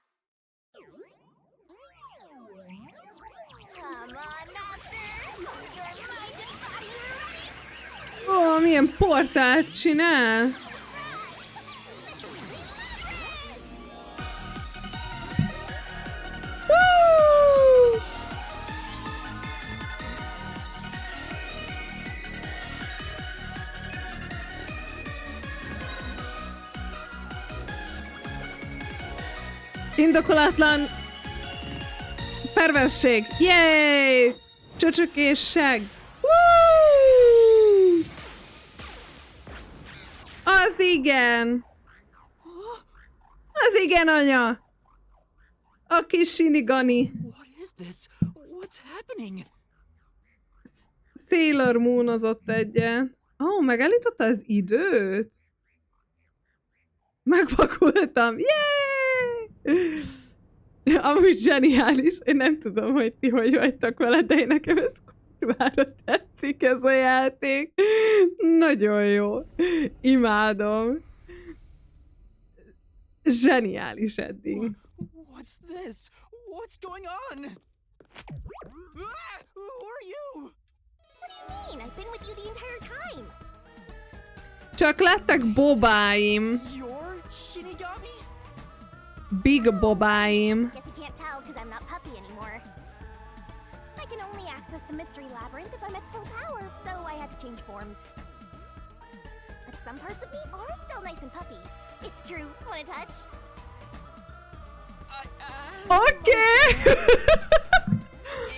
Come on, Master. Use your mind and body right. Ó, milyen portált csinál! Woo! Indokolatlan perversség! Yay! Csöcsökésség! Woo! Az igen! Az igen, anya! A kis sinigani. What is this? What's happening? Sailor Moonozott egyet. Ó, megállította az időt? Megvakultam. Yay! Amúgy zseniális. Én nem tudom, hogy ti hogy vagytok vele, de én nekem ez kurvára tetszik ez a játék. Nagyon jó. Imádom. Zseniális eddig. What's this? What's going on? Ah! Who are you? What do you mean? I've been with you the entire time. Csak lettek bobáim. You're Shinigami? Big bobáim. Guess you can't tell because I'm not puppy anymore. I can only access the mystery labyrinth if I'm at full power, so I had to change forms. But some parts of me are still nice and puppy. It's true. Want a touch? Okay.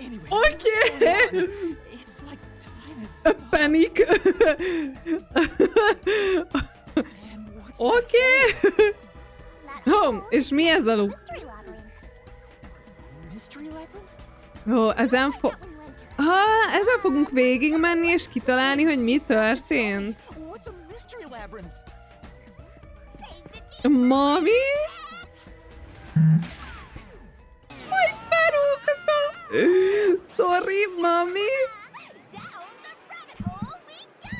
Anyway, Okay. it's like time is A panic. Okay. Oh, és mi ez a loop? Mystery labyrinth. Mystery labyrinth? Ó, ezen ezen fogunk végigmenni és kitalálni, hogy mi történt. What's a mystery labyrinth? Mami? Majd berúgtam. Sorry, mami. Down the rabbit hole we go!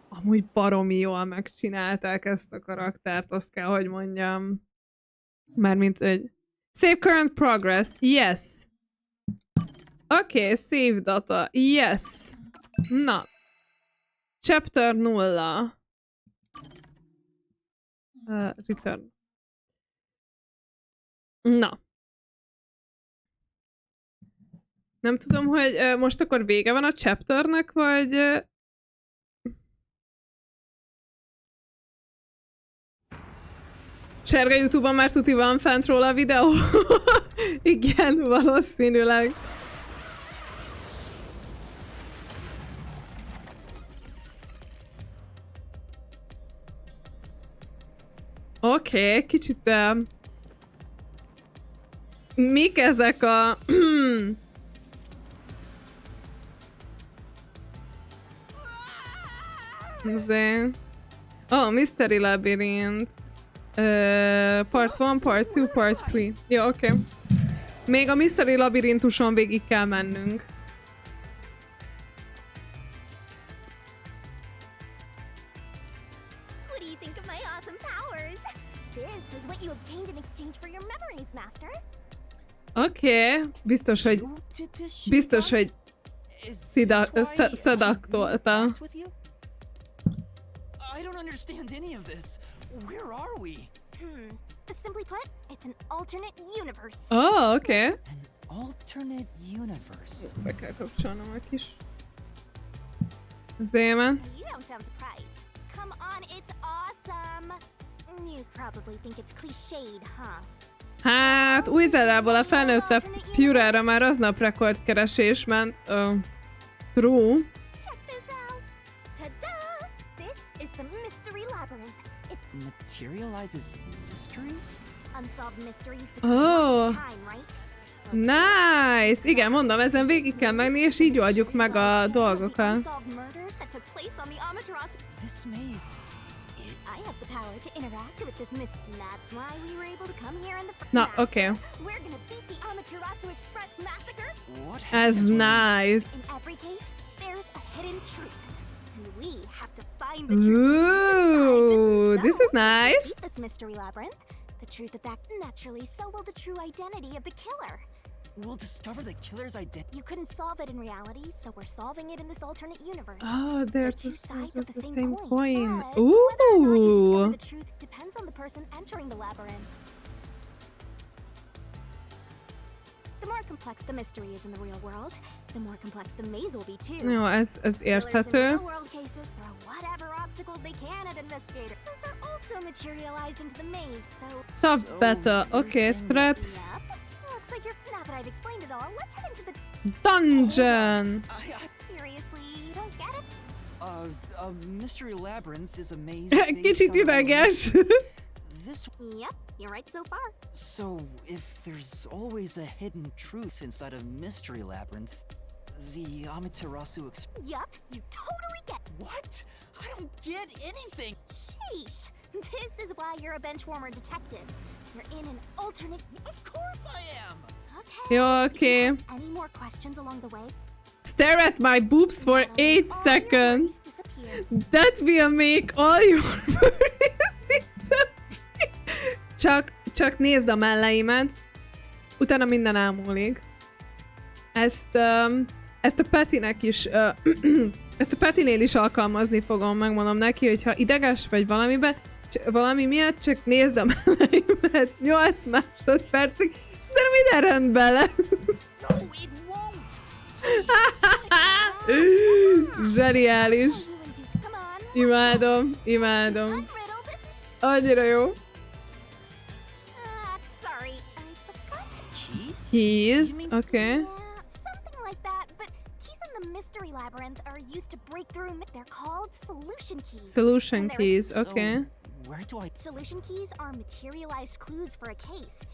Amúgy baromi jól megcsinálták ezt a karaktert, azt kell, hogy mondjam. Mármint egy... Save current progress. Yes. Okay, save data. Yes. Na. Chapter 0. Return. Na. Nem tudom, hogy most akkor vége van a chapternek, vagy... Sárga YouTube-on már tuti van fent róla a videó. Igen, valószínűleg. Oké, kicsit... mik ezek a... Azért... Oh, Mystery Labyrinth. Part 1, Part 2, Part 3. Jó, oké. Még a Mystery Labyrintuson végig kell mennünk. What do you think of my awesome powers? This is what you obtained in exchange for your memories, Master. Oké. Biztos, hogy... Biztos, hogy... Szedaktolta. I don't understand any of this. Where are we? Simply put, it's an alternate universe. Oh, oké. An alternate universe. Be kell kapcsolnom a kis... zémet. You don't sound surprised. Come on, it's awesome. You probably think it's cliched, huh? Hát, Új-Zélandából a felnőttebb Pure-ra már aznap rekordkeresés ment. True. Check this out. Ta-da! This is the Mystery Labyrinth. It Materializes mysteries? unsolved mysteries Oh. become time, right? Nice! Igen, mondom, ezen végig kell menni, és így oldjuk meg a dolgokat. Unsolved murders that took place on the Amaterasu. This maze... I have the power to interact with this mystery. That's why we were able to come here in the first Na, place. oké. We're gonna beat the Amaterasu Express massacre. What Ez nice. In every case, there's a hidden truth. And we have to find the truth. Ooh, this is nice. Beat this mystery labyrinth. The truth of that naturally, so will the true identity of the killer. We'll discover the killer's identity. You couldn't solve it in reality, so we're solving it in this alternate universe. Oh, they're two sides of the same coin. But whether or not you Ooh. discover the truth depends on the person entering the labyrinth. The more complex the mystery is in the real world, the more complex the maze will be too. Jó, ez Killers in érthető. real-world cases throw whatever obstacles they can at investigators. Those are also materialized into the maze, so... Top beta. Oké, traps. Yep. Looks like you're... Now that I've explained it all, let's head into the... Dungeon. Seriously, you don't get it? A mystery labyrinth is a maze based Kicsit on a ideges. This... Yep, you're right so far. So, if there's always a hidden truth inside a mystery labyrinth, the Amaterasu Yup, you totally get... What? I don't get anything. Sheesh. This is why you're a benchwarmer detective. You're in an alternate... Of course I am. Okay. Jó, oké. Any more questions along the way? Stare at my boobs for 8 seconds. That will make all your worries disappear. Csak nézd a melleimet, utána minden elmúlik. Ezt a Petinek is, ezt a Petinél is alkalmazni fogom, megmondom neki, hogyha ideges vagy valami miatt, csak nézd a melleimet 8 másodpercig, és utána minden rendben lesz. No, it won't. Zseniális. Imádom, imádom. Annyira jó. Sorry, I forgot. Keys? Okay. Yeah, something like that, but keys in the mystery labyrinth are used to break through. They're called solution keys. Solution keys, okay. Where do I... Solution keys are materialized clues for a case.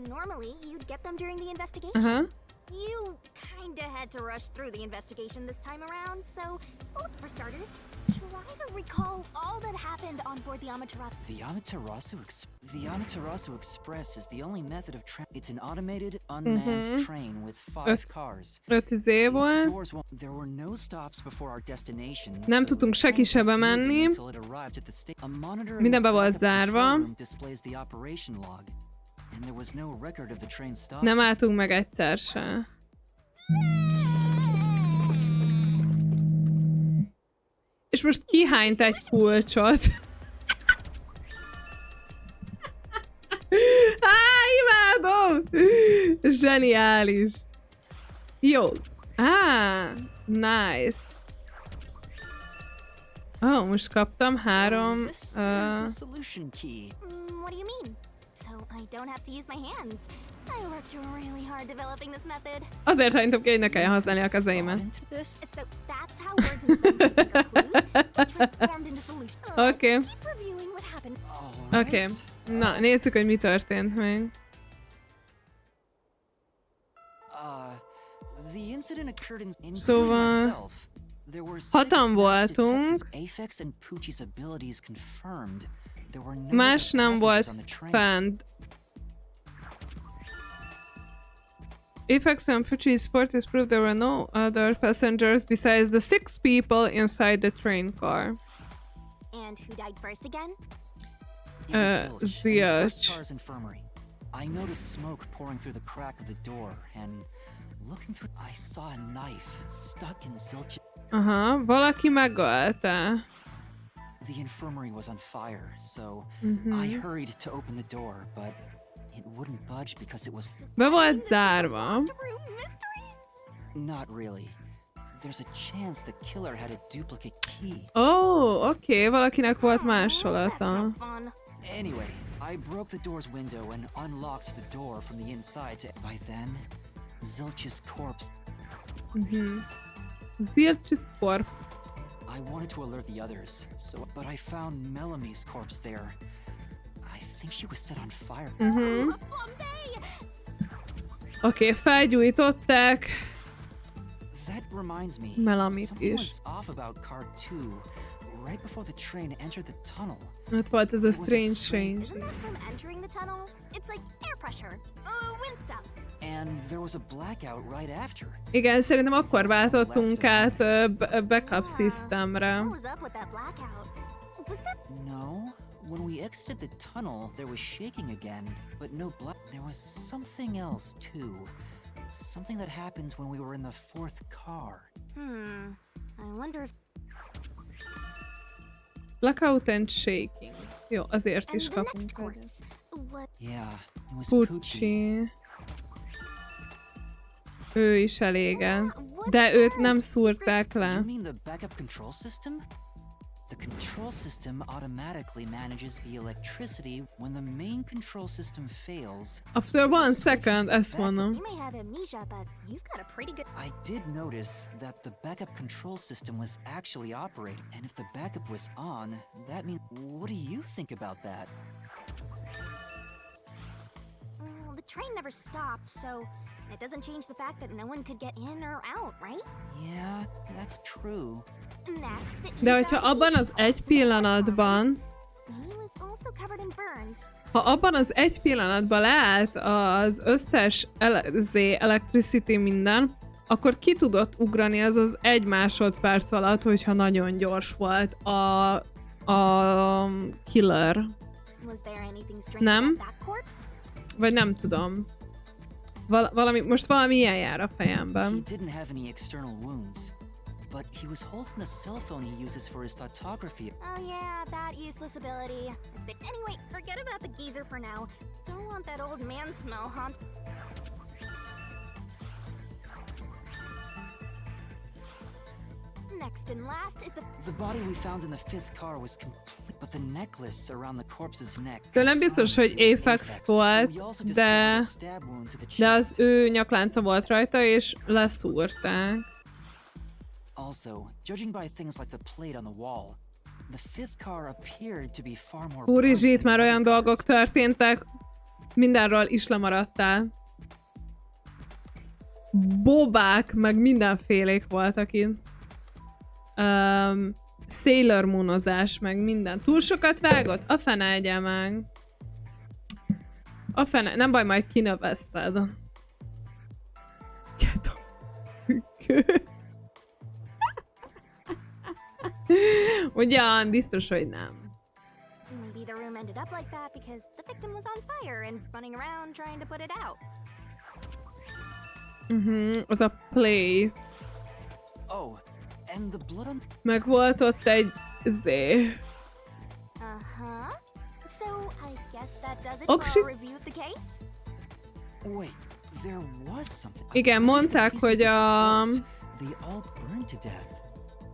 Normally, you'd get them during the investigation. Uh-huh. You kinda had to rush through the investigation this time around, so look, for starters, try to recall all that happened on board the Amaterasu. The Amaterasu Express is the only method of it's an automated, unmanned train with 5 cars. 5 izé volt. There were no stops before our destination. Nem tudtunk senki se bemenni. Minden be volt zárva. Nem álltunk meg egyszer se. És most kihányt egy kulcsot. Imádom! Zseniális. Jó. Nice. Most kaptam 3... What do you mean? So I don't have to use my hands. I worked really hard developing this method. Azért hagytam ki, hogy ne kelljen használni a kezeimet. So that's how words and things are clues transformed into solutions. Okay. Keep reviewing what happened. Okay. Na, nézzük, hogy mi történt még. The incident occurred in Szóval myself. There were 6-an voltunk. Apex and Poochie's abilities confirmed. There were no Más other nem passengers volt on the train. fent. Apex and Poochie's sport is proved there were no other passengers besides the 6 people inside the train car. And who died first again? First car's infirmary. I noticed smoke pouring through the crack of the door, and looking through, I saw a knife stuck in Zilch. Aha, valaki megölte. The infirmary was on fire, so I hurried to open the door, but it wouldn't budge because it was... Be volt zárva. Not really. There's a chance the killer had a duplicate key. Oh, oké, valakinek volt másolata. Anyway, I broke the door's window and unlocked the door from the inside to... By then, Zilch's corpse... Zilch's corpse. I wanted to alert the others, but I found Melamie's corpse there. I think she was set on fire. Oké, felgyújtották. That reminds me, Melamit something is. was off about car 2. Right before the train entered the tunnel. Ott volt ez a strange change. Isn't that from entering the tunnel? It's like air pressure. Wind stuff. And there was a blackout right after. Igen, szerintem akkor váltottunk át backup systemre. What was up with that blackout? Was there... No. When we exited the tunnel, there was shaking again, but no black. There was something else too. Something that happens when we were in the 4th car. I wonder if... Blackout and shaking. Jó, azért is And the kapunk. next corpse. What? Yeah, it was Pucci. Ő is elégen. De őt nem szúrták le. You mean the backup control system? The control system automatically manages the electricity when the main control system fails. After 1 second, ezt mondom. You may have amnesia, but you've got a pretty good... I did notice that the backup control system was actually operating, and if the backup was on, that means... What do you think about that? Well, the train never stopped, so it doesn't change the fact that no one could get in or out, right? Yeah, that's true. Next, De hogyha abban az egy pillanatban, he was also covered in burns. ha abban az egy pillanatban leállt az összes electricity minden, akkor ki tudott ugrani ez az 1 másodperc alatt, hogyha nagyon gyors volt a killer. Was there anything strange Nem? about that corpse? Vagy nem tudom. Most valami ilyen jár a fejemben. He didn't have any external wounds, but he was holding the cell phone he uses for his photography. Oh yeah, that useless ability. It's big. Anyway, forget about the geezer for now. Don't want that old man smell haunt. Next and last is The body we found in the 5th car was complete, but the necklace around the corpse's neck. Szóval nem biztos, hogy Apex volt, de az ő nyaklánca volt rajta, és leszúrták. Also, judging by things like the plate on the wall, the 5th car appeared to be far more... Úrizsi, itt már olyan dolgok történtek, mindenről is lemaradtál. Bobák, meg mindenfélék voltak itt. Sailor Moonozás, meg minden. Túl sokat vágott? A fene egye meg. A fene, nem baj, majd kinövezted. Ugyan, biztos, hogy nem. Maybe the room ended up like that because the victim was on fire and running around trying to put it out. Az a place. Oh, and the blood on... Meg volt ott egy Uh-huh. So, I guess that does it for a review of the case? Wait, there was something... Igen, mondták, hogy They all burned to death.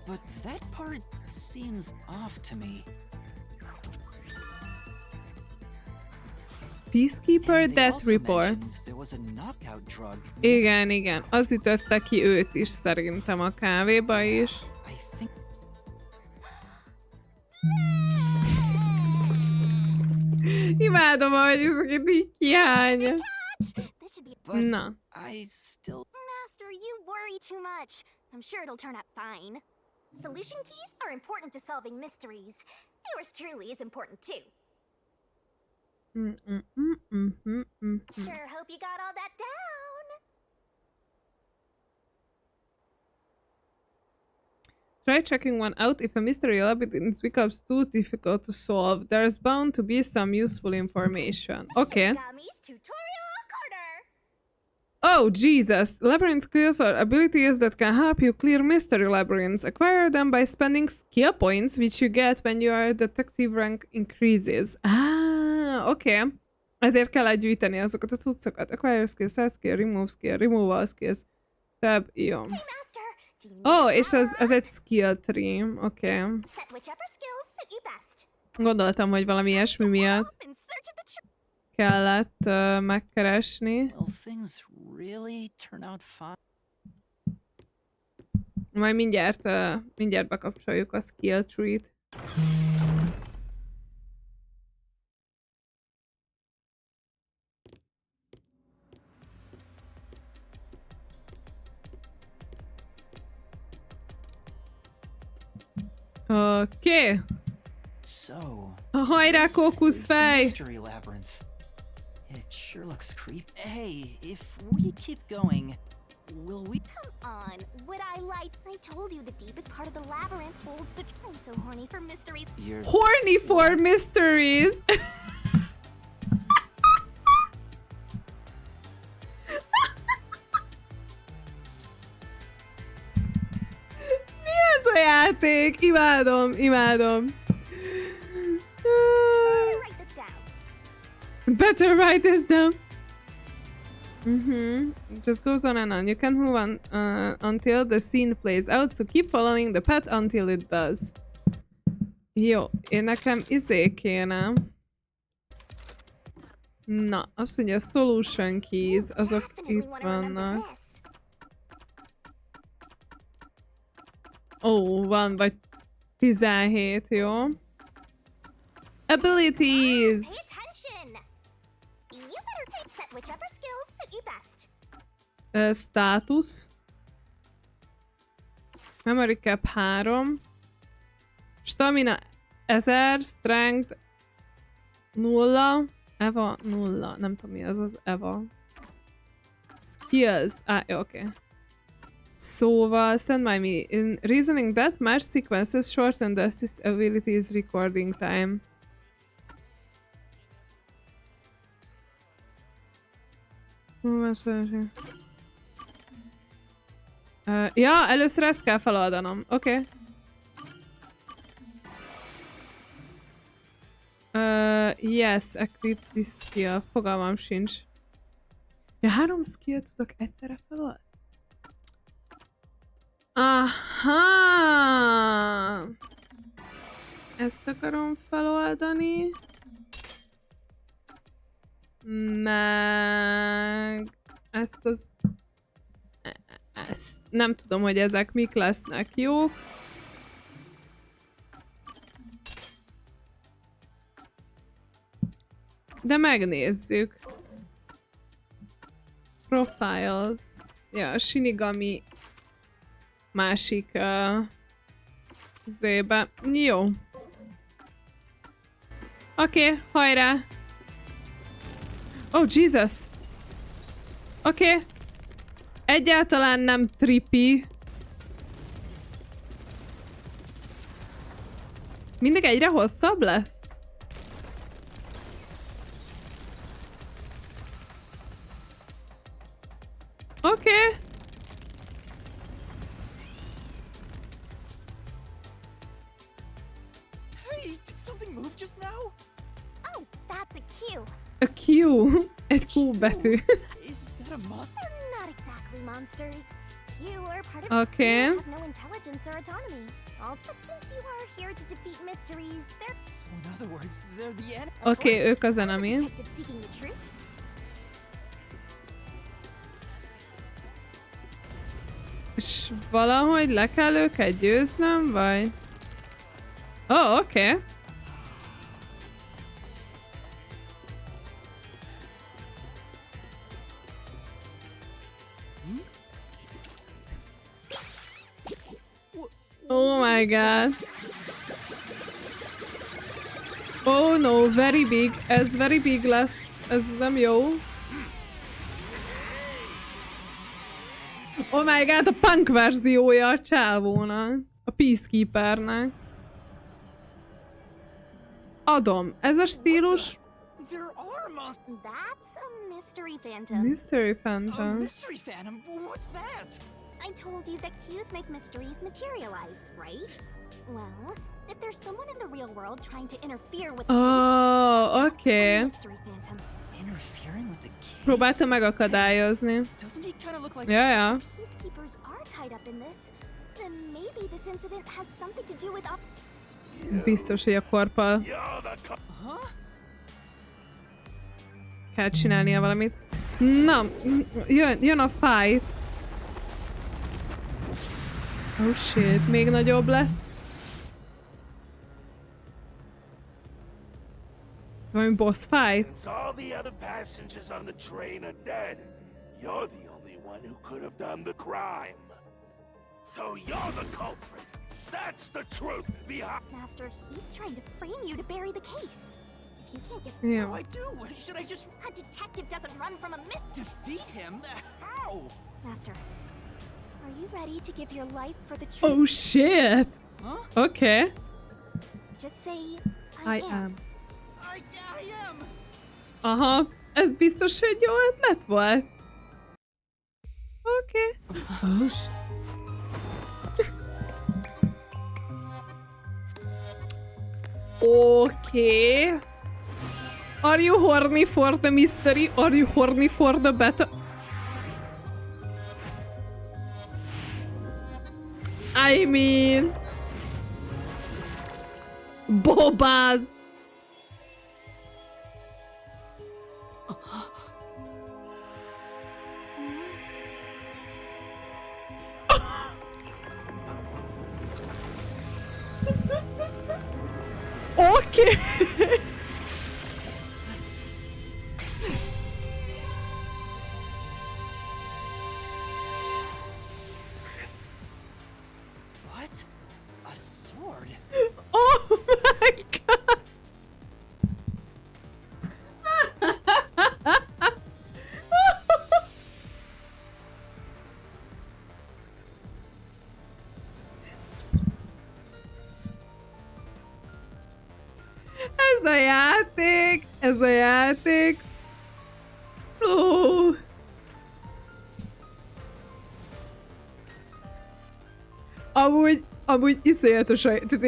But that part seems off to me. Peacekeeper Death Report. Igen, igen. Az ütötte ki őt is szerintem a kávéba is. Imádom, ahogy ezeket így kihánya. Na. I still... Master, you worry too much. I'm sure it'll turn out fine. Solution keys are important to solving mysteries. Yours truly is important too. Sure hope you got all that down. Try checking one out. If a mystery labyrinth becomes too difficult to solve, there's bound to be some useful information. Okay. Shigami's tutorial corner. Oh, Jesus! Labyrinth skills are abilities that can help you clear mystery labyrinths. Acquire them by spending skill points, which you get when your detective rank increases. Oké. Ezért kell gyűjteni azokat a cuccokat. Acquire skills, set skill, remove skill, removal skills. Tab, jó. És ez egy skill tree. Oké. Gondoltam, hogy valami ilyesmi miatt kellett megkeresni. Majd mindjárt bekapcsoljuk a skill tree-t. Oké. Hajrá, kókuszfej! It sure looks creepy. Hey, if we keep going, will we? Come on, would I like? I told you the deepest part of the labyrinth holds the. I'm so horny for mysteries. You're horny for mysteries. Mi ez a játék? Imádom. Better write this down. It just goes on and on. You can move on until the scene plays out, so keep following the path until it does. Jó, én nekem kéne. Na, azt mondja, a solution keys, azok itt vannak. Van vagy 17, jó. Abilities! Status. Memory cap 3. Stamina 1000, strength 0. Eva 0. Nem tudom mi az Eva. Skills. Jó, oké. Szóval, stand by me. In reasoning that match sequences shorten the assist abilities recording time. Ja, először ezt kell feloldanom. Oké. Yes, equip this skill. Fogalmam sincs. Ja, 3 skill tudok egyszerre feloldani? Aha! Ezt akarom feloldani. Meg... Ezt nem tudom, hogy ezek mik lesznek jók. De megnézzük. Profiles. Ja, a Shinigami másik zébe. Jó. Oké, hajrá! Oh, Jesus! Oké. Egyáltalán nem trippy. Mindig egyre hosszabb lesz? Oké. Hey, did something move just now? Oh, that's a Q. A Q. Egy Q betű. Is that a monster? They're not exactly monsters. Q are part of Okay. have no intelligence or autonomy. But since you are here to defeat mysteries, they're. So in other words, they're the enemy. Oké, ők az enemy. Detective seeking the truth. És valahogy le kell őket győznöm, vagy? Oké. Oh my god. Oh no, very big. Ez very big lesz. Ez nem jó. Oh my god, a punk verziója a csávónak. A Peacekeepernek. Adom. Ez a stílus... That's a mystery phantom. Mystery Phantom. Mystery Phantom? What's that? I told you that cues make mysteries materialize, right? Well, if there's someone in the real world trying to interfere with the Oh, case, okay. that's a mystery phantom. Interfering with the case? Próbálta megakadályozni. Doesn't he kind of look like... Ja, ja. Peacekeepers are tied up in this. Then maybe this incident has something to do with... Biztos, hogy a korppal kell csinálnia valamit. Na, jön a fight. Oh shit, még nagyobb lesz. Ez valami boss fight? Since all the other passengers on the train are dead, you're the only one who could have done the crime. So you're the culprit. That's the truth behind... Master, he's trying to frame you to bury the case. If you can't get... Yeah. What do I do? Should I just... A detective doesn't run from a defeat him? How? Master, are you ready to give your life for the truth? Oh shit! Huh? Okay. Just say, I am. I am! Aha, ez biztos, hogy jó ötlet volt. Oké. Oh, okay. Are you horny for the mystery? Are you horny for the battle? I mean... Bobáz! Okay. What? A sword? Oh my god! Ez a játék! Ez a játék! Ó! Amúgy iszonyatosan, tehát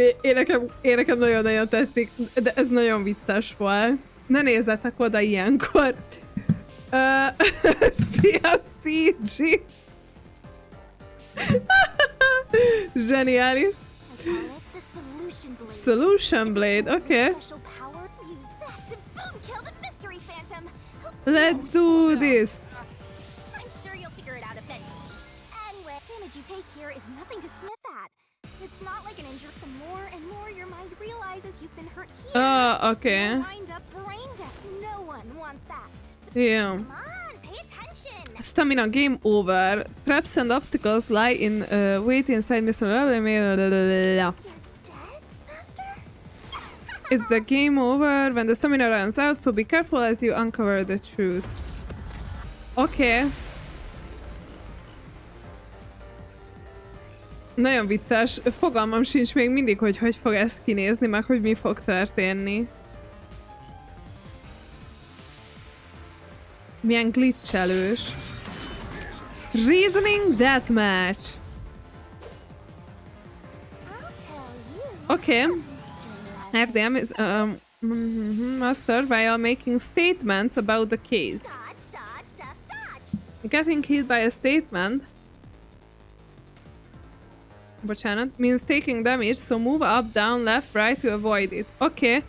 én nekem nagyon-nagyon tetszik, de ez nagyon vicces volt. Ne nézzetek oda ilyenkor! Szia, CG! Zseniális! Solution Blade, okay. Let's do this! I'm sure you'll figure it out eventually. Anyway, the damage you take here is nothing to sniff at. It's not like an injury. The more and more your mind realizes you've been hurt here, okay. you'll wind up brain dead. No one wants that. So Yeah. come on, pay attention. Stamina game over. Traps and obstacles lie in wait inside Mr. It's the game over when the stamina runs out, so be careful as you uncover the truth. Okay. Nagyon vicces. Fogalmam sincs még mindig, hogy fog ez kinézni, meg hogy mi fog történni. Milyen glitchelős. Reasoning Deathmatch. Okay. RDM is mastered while making statements about the case. Getting hit by a statement means taking damage, so move up, down, left, right to avoid it. Okay.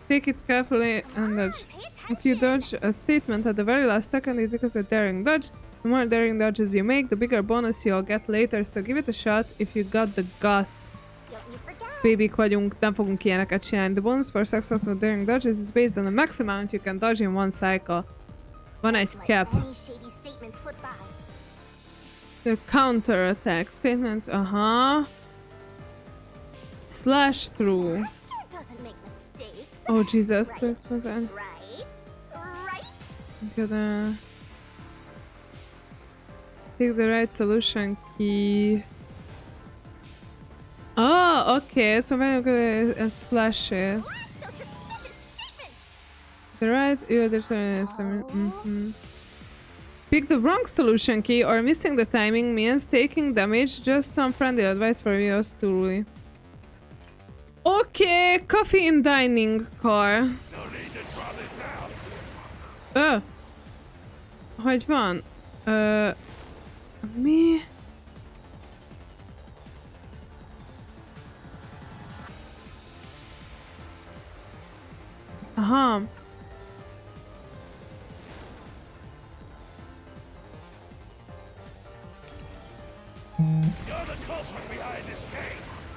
Take it carefully and dodge. If you dodge a statement at the very last second, it becomes a daring dodge. The more daring dodges you make, the bigger bonus you'll get later, so give it a shot if you got the guts. Bébik vagyunk, nem fogunk ilyeneket csinálni. The bonus for successful daring dodges is based on the max amount you can dodge in one cycle. Van egy cap. The counter attack statements. Slash through. Doesn't make mistakes. Oh Jesus, Right. to expose that. Right? Right? Gotta pick the right solution key. Oh, okay. So when you gonna slash it. The right Pick the wrong solution key or missing the timing means taking damage. Just some friendly advice for yours truly. Okay, coffee in dining car. Hogy van? Mi? Aha. You're the culprit behind this case.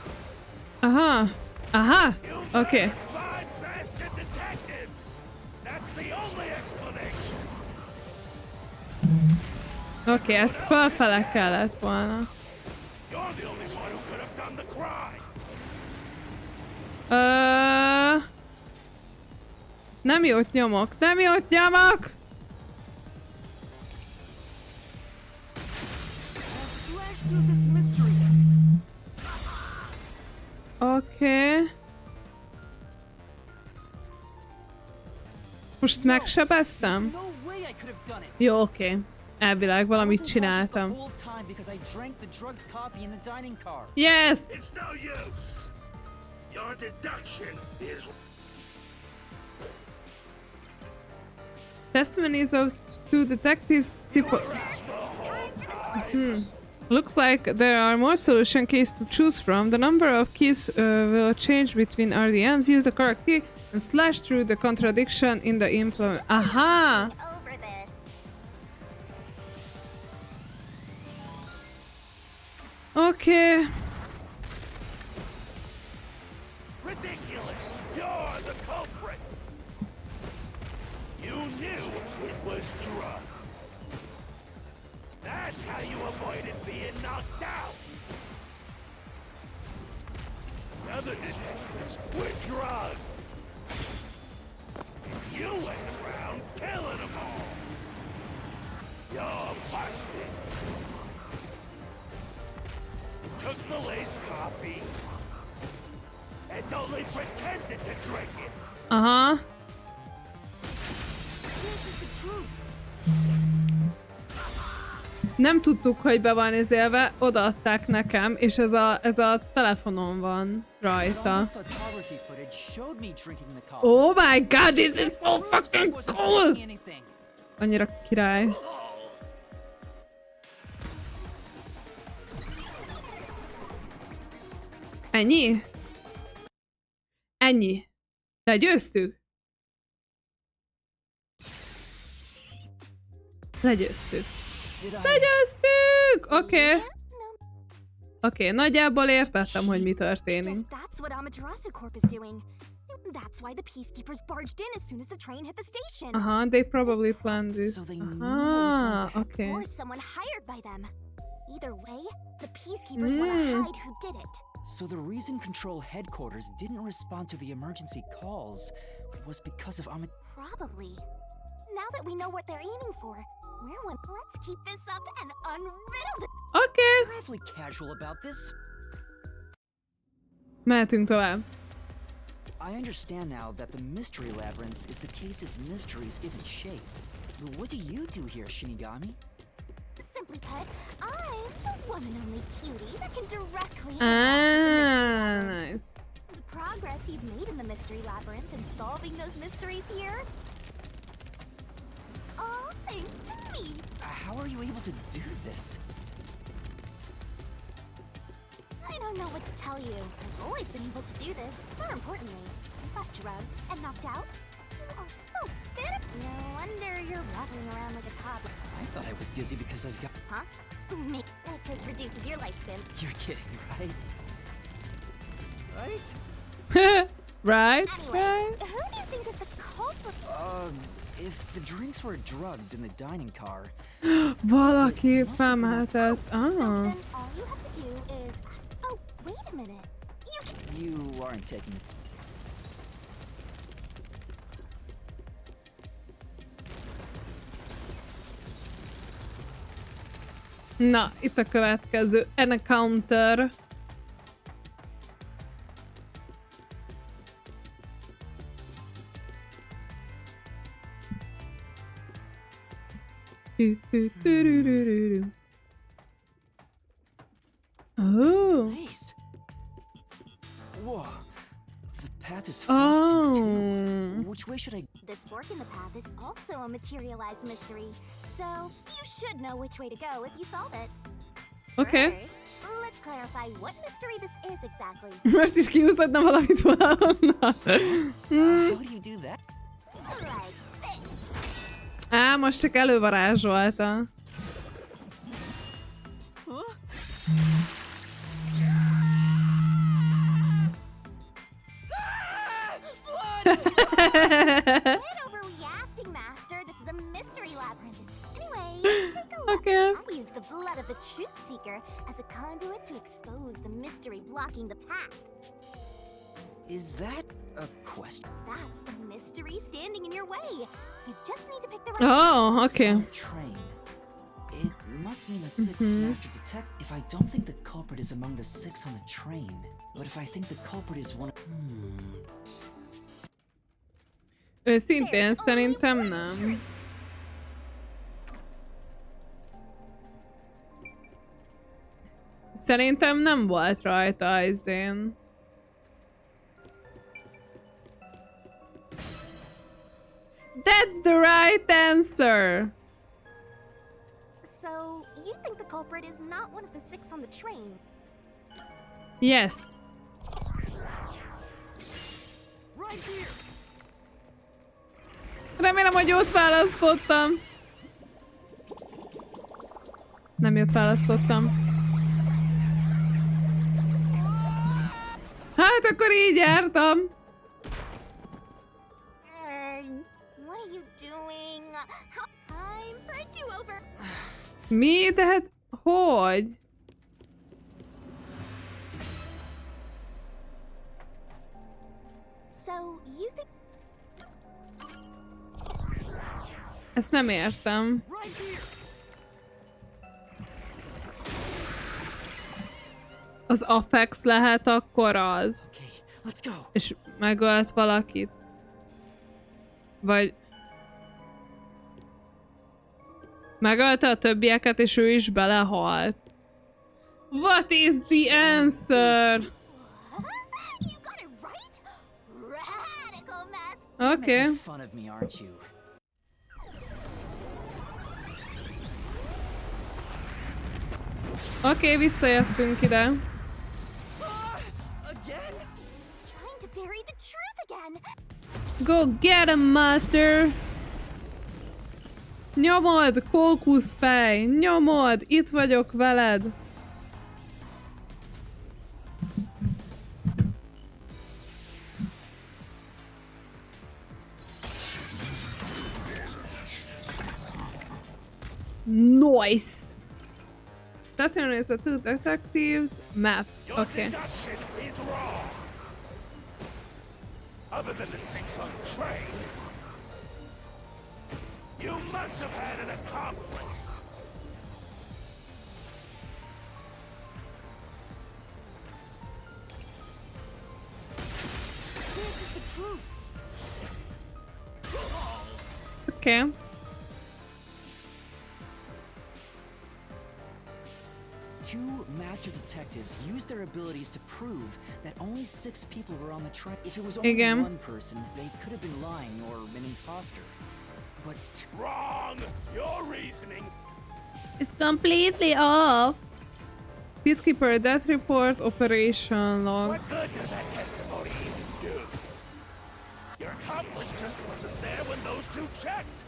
Aha. Aha. Okay. 5 bastard detectives. That's the only explanation. Okay, ezt felfele kellett volna. You're the only one who could have done the crime. Nem jót nyomok. Nem jót nyomok! Oké. Most megsebeztem? Jó, oké. Elvileg valamit csináltam. Yes! It's no use. Your deduction is Testimonies of 2 detectives. Looks like there are more solution keys to choose from. The number of keys will change between RDMs. Use the correct key and slash through the contradiction in the implement. Aha! Over this. Okay. ridiculous. You're the culprit. You knew it was drug. That's how you avoided being knocked out. The other detectives were drugged. And you went around killing them all. You're busted. You took the laced coffee and only pretended to drink it. Aha. Nem tudtuk, hogy be van izélve, odaadták nekem, és ez a telefonon van rajta. Oh my god, this is so fucking cool! Annyira király. Ennyi? Ennyi. Legyőztük? Legyőztük. Legyőztük! Oké. Oké, nagyjából értettem, hogy mi történik. That's what Amaterasu Corp is doing. That's why the peacekeepers barged in as soon as the train hit the station. They probably planned this. Okay. Or someone hired by them. Either way, the peacekeepers want to hide who did it. So the reason Control Headquarters didn't respond to the emergency calls was because of Probably. Now that we know what they're aiming for, let's keep this up and unriddle it. Okay. We're awfully casual about this. Mehetünk tovább. I understand now that the mystery labyrinth is the case's mysteries given shape. But what do you do here, Shinigami? Simply put, I'm the one and only cutie that can directly Nice. The progress you've made in the mystery labyrinth and solving those mysteries here, it's all thanks to me. How are you able to do this? I don't know what to tell you. I've always been able to do this. More importantly, I got drugged and knocked out. You are so fit. No wonder you're rattling around like a toddler. I thought I was dizzy because I've got... Huh? That just reduces your lifespan. You're kidding, right? Right? Right? Anyway, Right? who do you think is the culprit? If the drinks were drugs in the dining car, valaki felmehetett. So then all you have to do is ask. Oh, wait a minute. you aren't taking this. Na, itt a következő encounter. Oh. Whoa. The path is Oh. Which way should I? This fork in the path is also a materialized mystery, so you should know which way to go if you solve it. Okay. First, let's clarify what mystery this is exactly. Most is kiúszhatna valamit valahonnan. How do you do that? Like this. Á, most csak elővarázsolta. Quit overreacting, Master. This is a mystery labyrinth. Anyway, take a look. Okay. I use the blood of the Truth Seeker as a conduit to expose the mystery blocking the path. Is that a question? That's the mystery standing in your way. You just need to pick the right Oh, okay. Train. It must mean the 6 master detect. If I don't think the culprit is among the 6 on the train, but if I think the culprit is one. Őszintén szerintem nem. Szerintem nem volt rajta az én. That's the right answer! So, you think the culprit is not one of the 6 on the train? Yes. Right here. Remélem, hogy jót választottam. Nem jót választottam. Hát akkor így jártam. What are you doing? Time for a do-over. Mi? De hát hogy? So, you think Ezt nem értem. Az Apex lehet akkor az. És megölt valakit. Vagy... Megölte a többieket, és ő is belehalt. What is the answer? you got it right? Radical mess. Okay. Making fun of me, aren't you? Oké, visszajöttünk ide. Again? It's trying to bury the truth again. Go get him, master! Nyomod, kókuszfej! Nyomod! Itt vagyok veled! Nice! Testimony is the 2 detectives map. Okay. Other than the 6 on the train, you must have had an accomplice. This is the truth. Okay. Two master detectives used their abilities to prove that only 6 people were on the train. If it was only Again. one person, they could have been lying or an imposter. But Wrong! Your reasoning. It's completely off. Peacekeeper, death report, operation log. What good does that testimony even do? Your accomplice just wasn't there when those 2 checked.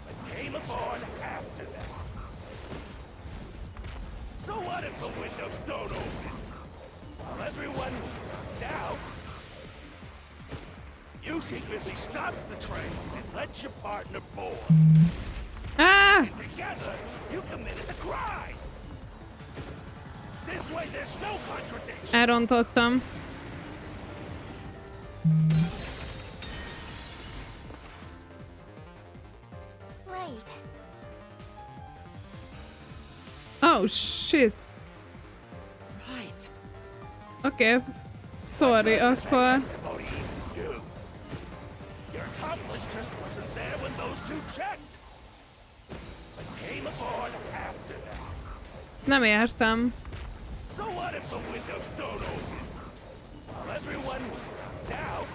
But came aboard after them. So what if the windows don't open? While everyone was knocked out, You secretly stopped the train and let your partner board. Ah! Together, you committed the crime. This way, there's no contradiction. Elrontottam. Right. Oh shit. Right. Okay. Sorry, akkor... Your accomplice just wasn't there when those two checked. But came aboard after that. Ezt nem értem. So what if the windows don't open? While everyone was knocked out,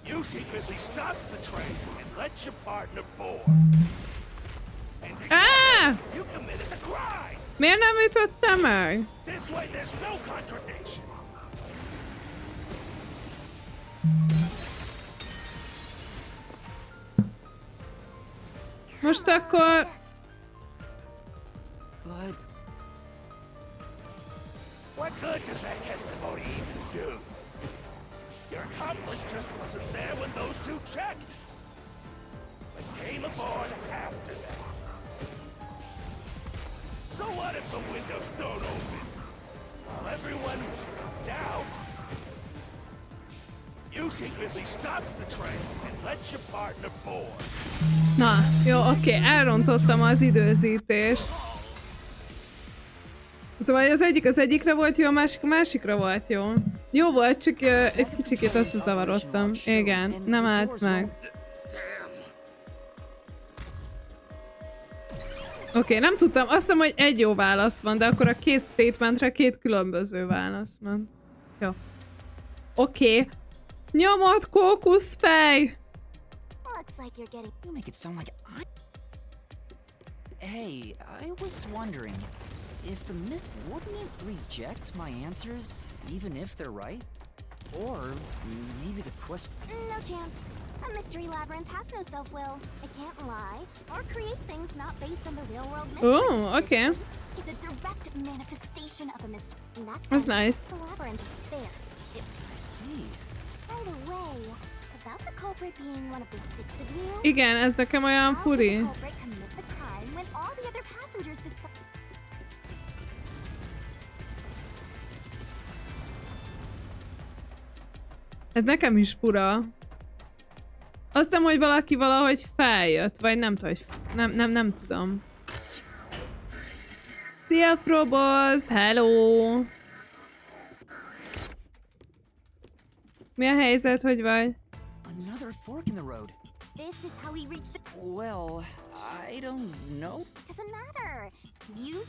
you secretly stopped the train and let your partner board. And together, you committed the crime. Miért nem ütöttem meg? This way, there's no contradiction. Most akkor... But... What good does that testimony even do? Your accomplice just wasn't there when those two checked. But came aboard after that. So what if the windows don't open? While everyone was knocked out, you secretly stopped the train and let your partner board. Na, jó, oké, elrontottam az időzítést. Szóval az egyik az egyikre volt jó, a másik a másikra volt jó. Jó volt, csak egy kicsikét összezavarodtam. Igen, nem állt meg. Oké, nem tudtam. Azt hiszem, hogy egy jó válasz van, de akkor a két statementre két különböző válasz van. Jó. Oké. Nyomott kókuszfej! Looks like you're getting. You make it sound like I... Hey, I was wondering, if the myth wouldn't reject my answers, even if they're right? Or maybe the question... No chance. A mystery labyrinth has no self-will. It can't lie or create things not based on the real-world mystery. Oh, okay. This is a direct manifestation of a mystery. In that That's sense, nice. the labyrinth is fair. I see. By the way, about the culprit being one of the six of you... Igen, ez nekem olyan furi. How did the culprit commit the crime when all the other passengers beside... Ez nekem is fura. Azt hiszem, hogy valaki valahogy feljött, vagy nem tudom, hogy nem tudom. Szia, Froboz! Hello! Mi a helyzet, hogy vagy? Another fork in the road. This is how we reach the... Well, I don't know. Doesn't matter. You...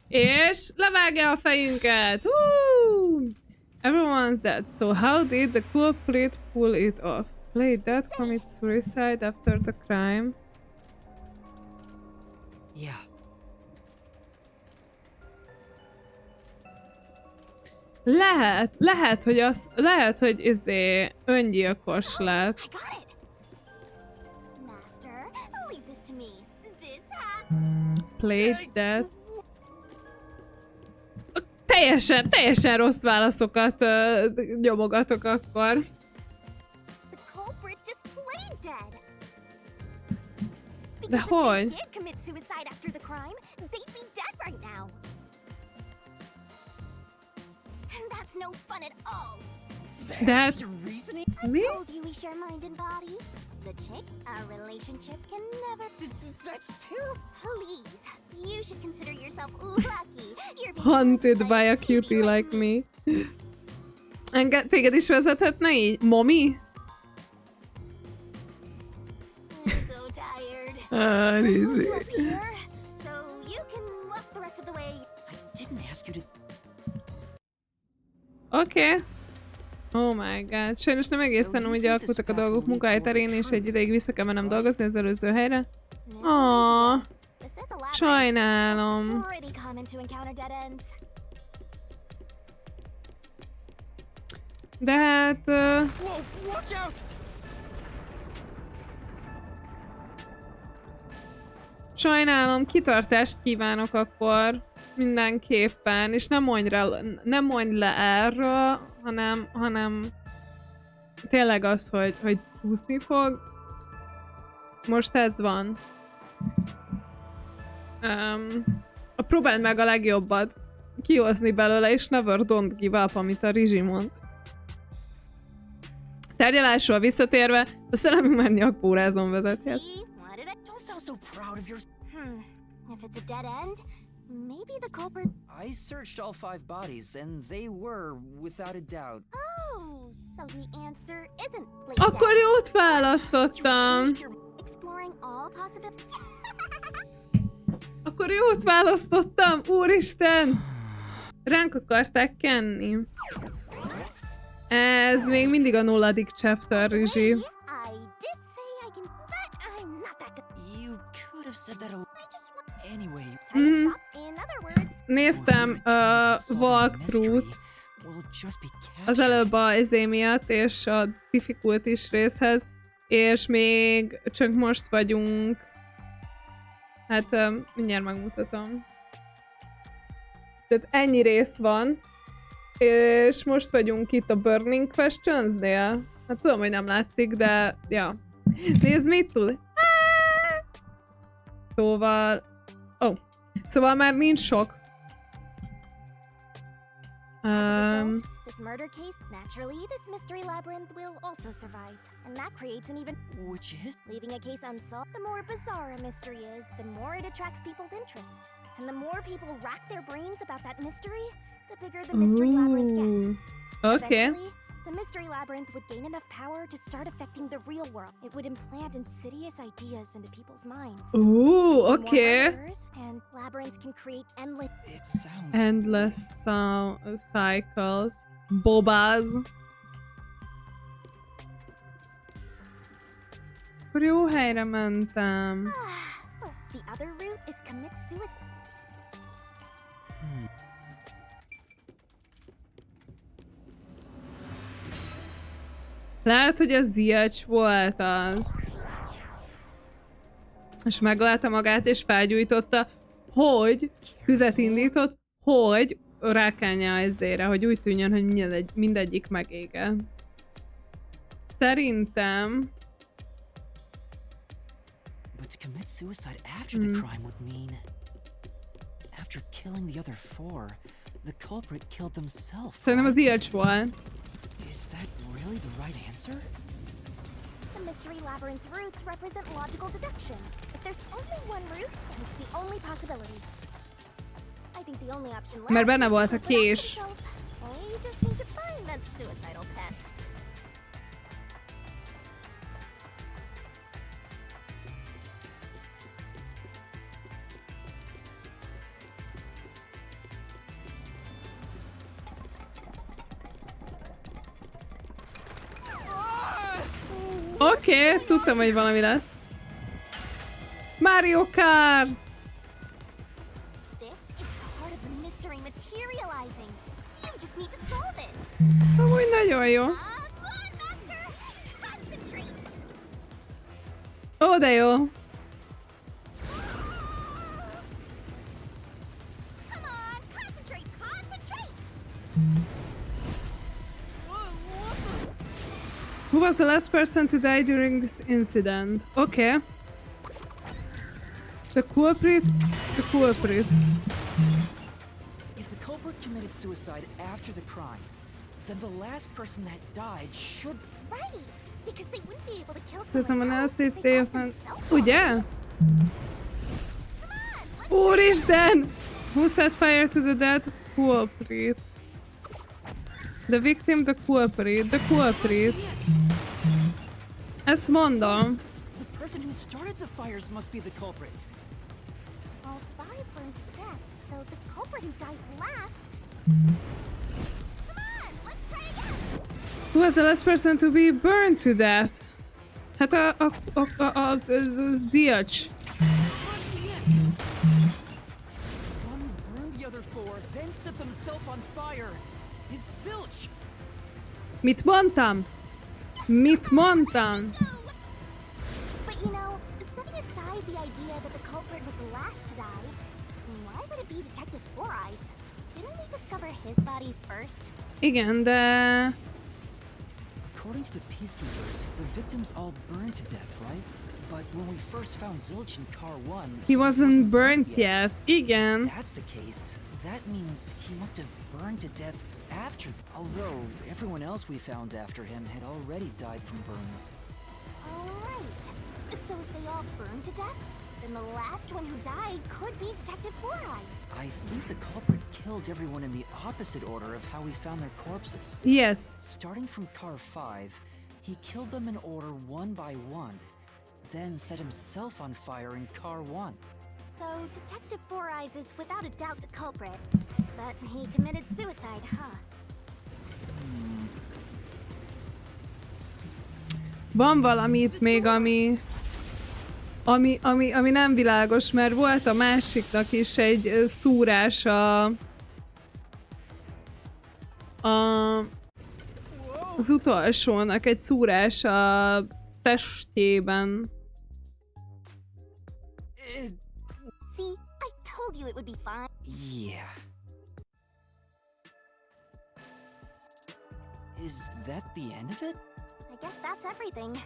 És levágja a fejünket! Woo! Everyone's dead, so how did the culprit pull it off? Played dead, commits suicide after the crime. Yeah. Lehet, hogy öngyilkos lett. I got it. Master, leave this to me. This has... Played dead. Teljesen rossz válaszokat nyomogatok akkor. The culprit just played dead. De hogy? If they did commit suicide after the crime, they'd be dead right now. And that's no fun at all. De hát... I told you we share mind and body. The chick, our relationship can never... That's terrible. Please, you should consider yourself lucky. You're being Hunted by a cutie like me. Téged is vezethetne így? Mommy? I'm so tired. Ah, We'll easy. do up here, so you can walk the rest of the way. I didn't ask you to... Oké. Oh my god. Sajnos nem egészen úgy alakultak a dolgok munkahely terén, és egy ideig vissza kell mennem dolgozni az előző helyre. Aww. Sajnálom. Pretty common to encounter dead ends. De hát... Whoa, watch out! Sajnálom, kitartást kívánok akkor mindenképpen, és nem mondj le erről, hanem tényleg az, hogy csúszni fog. Most ez van. Próbáld meg a legjobbat kihozni belőle, és never don't give up, amit a Rizsi mond. Tárgyalásról visszatérve, a szellemünk már nyakpórázon vezethez. If it's a dead end, maybe the culprit... I searched all 5 bodies, and they were, without a doubt. Oh, so the answer isn't Akkor jót választottam. Exploring all possibilities. Akkor jót választottam, úristen! Ránk akarták kenni. Ez még mindig a 0. chapter, Rizsi. Néztem walkthrough-t az előbb a izé miatt, és a difficulties részhez, és még csak most vagyunk. Hát mindjárt megmutatom. Tehát ennyi rész van, és most vagyunk itt a Burning Questions-nél. Hát tudom, hogy nem látszik, de ja. Nézd, mit tud? Szóval... Oh. Szóval már nincs sok. This murder case, naturally, this mystery labyrinth will also survive. And that creates an even... Which is? Leaving a case unsolved, the more bizarre a mystery is, the more it attracts people's interest. And the more people rack their brains about that mystery, the bigger the mystery labyrinth gets. Okay. Eventually, the mystery labyrinth would gain enough power to start affecting the real world. It would implant insidious ideas into people's minds. Ooh, okay. And labyrinths can create endless... It sounds... Endless cycles. Bobáz. Akkor jó helyre mentem. The other route is commit suicide. Lehet, hogy a Ziacs volt az. És megöllte magát, és felgyújtotta, hogy tüzet indított, hogy rákánja ezére, hogy úgy tűnjön, hogy mindegyik megége. Szerintem... But to commit suicide after the crime would mean... After killing the other 4, the culprit killed themselves. Szerintem az Ziacs volt. Is that really the right answer? The mystery labyrinth's roots represent logical deduction. If there's only one route, then it's the only possibility. I think the only option left. Mert benne volt a kés. We just need to find that suicidal pest. Oké, tudtam, hogy valami lesz. Mario Kart! This is part of the mystery materializing. You just need to solve it. Amúgy nagyon jó. Ó, de jó. Who was the last person to die during this incident? Okay. The culprit. The culprit. If the culprit committed suicide after the crime, then the last person that died should... Right, because they wouldn't be able to kill So someone else if they they... Ugye? Úristen! Who set fire to the dead culprit? The victim, the culprit, the culprit. Ezt mondom. The person who started the fires must be the culprit. All 5 burned to death, so the culprit who died last... Come on, let's try again! Who was the last person to be burned to death? Hát a Ziacs. One who burned the other 4, then set themselves on fire. Is zilch. Mit mondtam? Mit mondtam? But you know, setting aside the idea that the culprit was the last to die, why would it be Detective Four Eyes? Didn't we discover his body first? Igen, de... According to the peacekeepers, the victims all burned to death, right? But when we first found Zilch in Car 1, He wasn't burnt yet. Igen. If that's the case, that means he must have burned to death after. Although everyone else we found after him had already died from burns. Alright. So if they all burned to death, then the last one who died could be Detective Four Eyes. I think the culprit killed everyone in the opposite order of how we found their corpses. Yes. Starting from Car 5, he killed them in order one by one, then set himself on fire in Car 1. So Detective Four Eyes is without a doubt the culprit. But he committed suicide, huh? Van valami itt még, ami nem világos, mert volt a másiknak is egy szúrás az utolsónak egy szúrás a testében. See, I told you it would be fine. Yeah. Is that the end of it? I guess that's everything.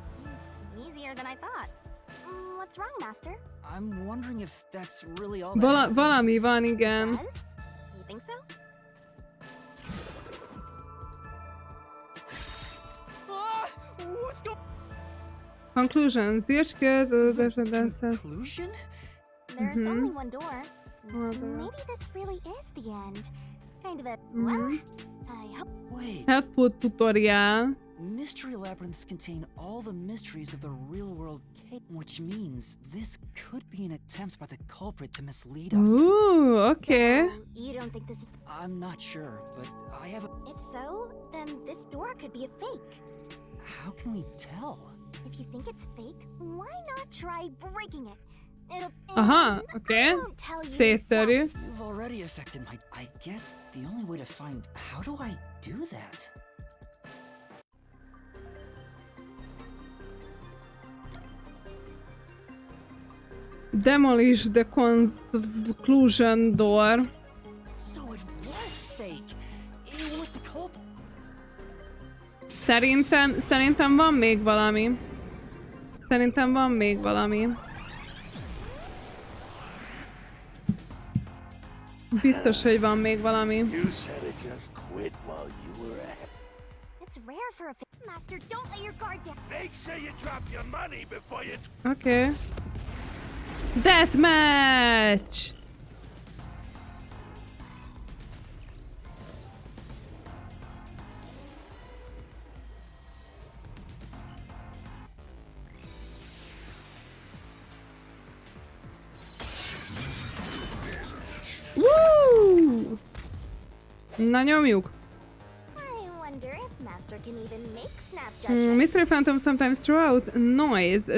Seems easier than I thought. What's wrong, Master? I'm wondering if that's really all Valami van, igen. Yes? You think so? What's going Conclusion. Conclusion? There's only one door. Maybe this really is the end. Kind of a, well, I hope... Wait. Helpful tutorial. Mystery labyrinths contain all the mysteries of the real-world case, which means this could be an attempt by the culprit to mislead us. Ooh, okay. So, you don't think this is... I'm not sure, but I have a... If so, then this door could be a fake. How can we tell? If you think it's fake, why not try breaking it? It'll... Okay. I won't tell you Széttörő. You've already affected my... I guess the only way to find... How do I do that? Demolish the conclusion door. So it was fake. It was the culprit. Szerintem van még valami. Biztos, hogy van még valami. You said it just quit while you were at. It's rare for a Master, don't let your guard down. Make sure you drop your money before you... Okay. Deathmatch! Woo! Na nyomjuk! I wonder if Master can even make snap judgments. Mystery phantoms sometimes throw out noise.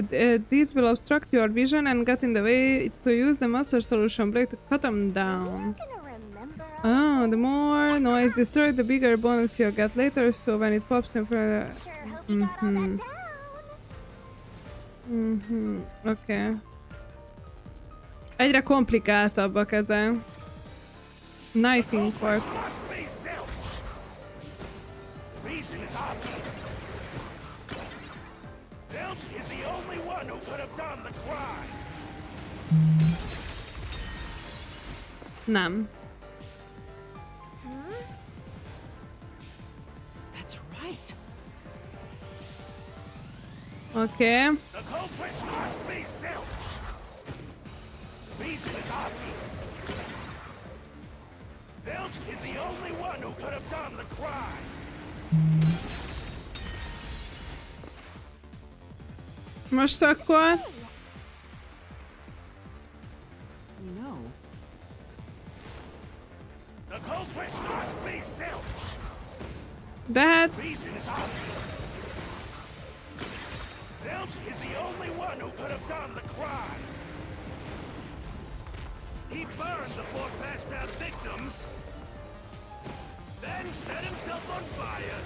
These will obstruct your vision and get in the way, so use the master solution break to cut them down. Oh, the more noise destroyed, the bigger bonus you'll get later, so when it pops in front of... Okay. Egyre komplikáltabbak ezek. Knifing part. Reason is obvious. Zelch is the only one who could have done the crime. Nem. That's right. Okay. The culprit must be Zelch. Reason is obvious. Zelch is the only one who could have done the crime. Most akkor... You know... The culprit must be Zelch. De hát... Reason is obvious. Zelch is the only one who could have done the crime. He burned the four passed out victims, then set himself on fire,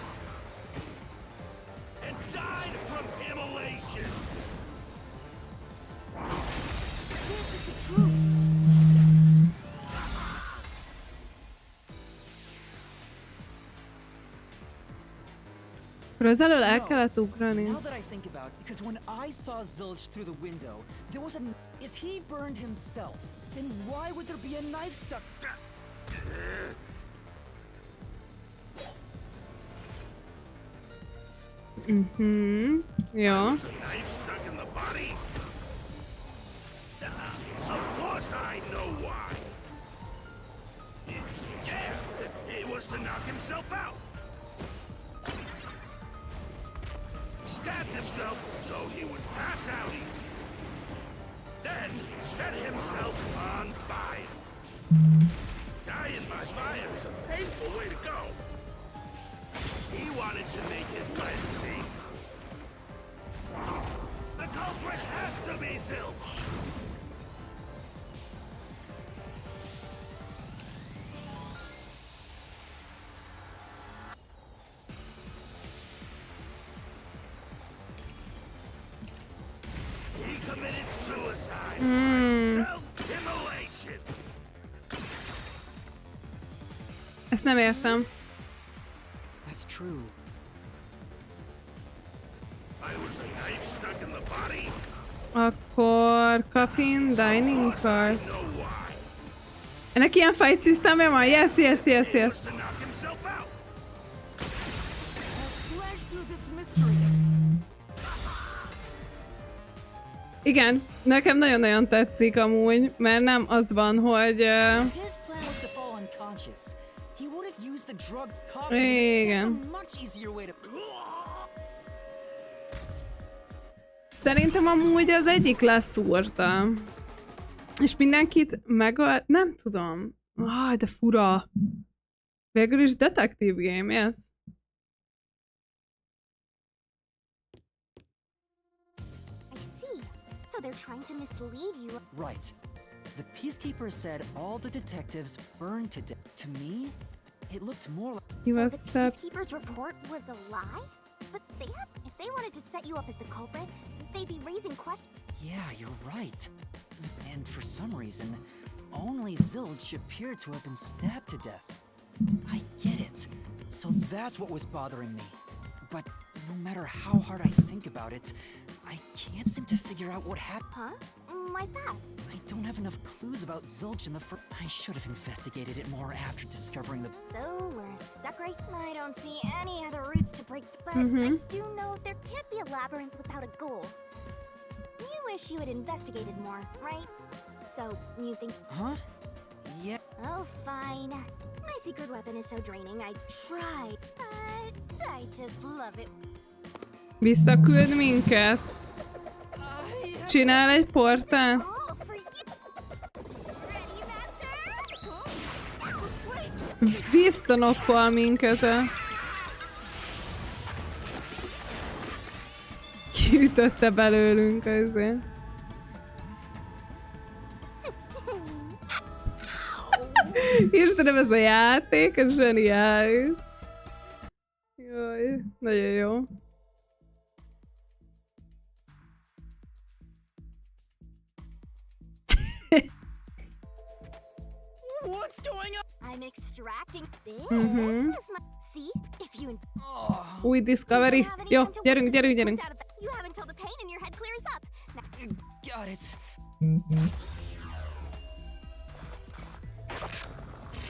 and died from immolation. This is the truth. Akkor az elől el kellett ugrani. Now that I think about it, because when I saw Zilch through the window, there was a... If he burned himself, then why would there be a knife stuck... Ja. Knife stuck in the body? Of course I know why. Yeah, it was to knock himself out. Stabbed himself so he would pass out easy. Then set himself on fire. Dying by fire is a painful way to go. He wanted to make it less painful. The culprit has to be Zilch. He committed suicide by self-immolation. Ezt nem értem. That's true. I was the knife stuck in the body. Akkor caffeine dining car. Know why? Ennek ilyen fight systemje van? Yes, yes, yes, yes. To knock himself out. Flash through this mystery. Igen, nekem nagyon-nagyon tetszik amúgy, mert nem az van, hogy... His plan was to fall unconscious. He would have used the drugged copy. Igen. There's a much easier way to... Szerintem amúgy az egyik leszúrta. És mindenkit megölt... Nem tudom. De fura. Végül is detektív game, yes? I see. So they're trying to mislead you. Right. The Peacekeeper said all the detectives burned to death. To me, it looked more like... He So was the Peacekeeper's report was a lie? But if they wanted to set you up as the culprit, they'd be raising questions. Yeah, you're right. And for some reason, only Zilch appeared to have been stabbed to death. I get it. So that's what was bothering me. But no matter how hard I think about it, I can't seem to figure out what happened. Huh? Why's that? I don't have enough clues about Zilch in the first... I should have investigated it more after discovering the... So we're stuck right. I don't see any other routes to break, but I do know there can't be a labyrinth without a goal. You wish you had investigated more, right? So you think? Huh? Yeah. Oh, fine. My secret weapon is so draining. I tried, but I just love it. Visszaküld minket. Csinál egy portát. All for you. Ready, master? Visszanokkol minket. Kiütötte belőlünk azért. Istenem, ez a játék, ez zseniális. Jaj, nagyon jó. What's going on? I'm extracting this. Is my... See, if you. Új Discovery. Jó, gyerünk, gyerünk, gyerünk. You have until the pain in your head clears up. Now... Got it.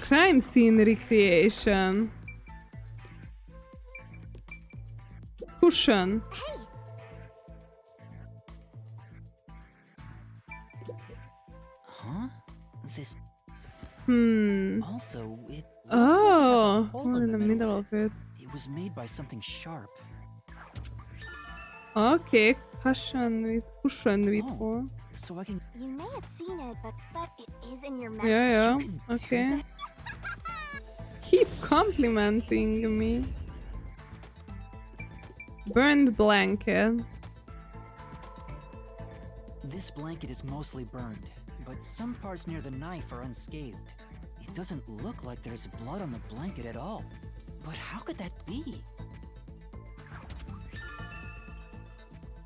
Crime scene recreation. Cushion. Hey. Huh? This... Also, it looks like it has a Oh, hole in the middle of it. It was made by something sharp. Okay, cushion with Oh. hole. So I can... You may have seen it, but it is in your Yeah, memory. yeah, You can do okay. that? Keep complimenting me. Burned blanket. This blanket is mostly burned, but some parts near the knife are unscathed. It doesn't look like there's blood on the blanket at all. But how could that be?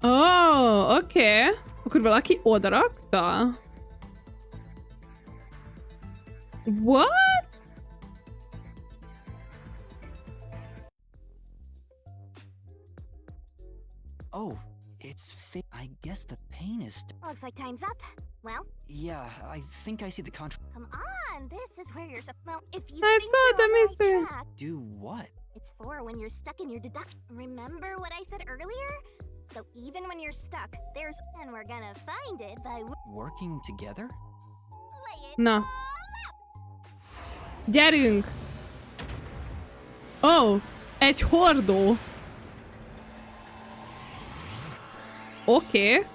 Oh, okay. Akkor valaki odarakta? What? Oh, it's I guess the pain is... Looks like time's up. Well? Yeah, I think I see the contract. Come on, this is where you're well, if you I think saw you're the on the right mystery. track, Do what? it's for when you're stuck in your deduction. Remember what I said earlier? So even when you're stuck, there's... And we're gonna find it by... Working together? Lay it Na. all out. Gyerünk! Ó, egy hordó! Oké.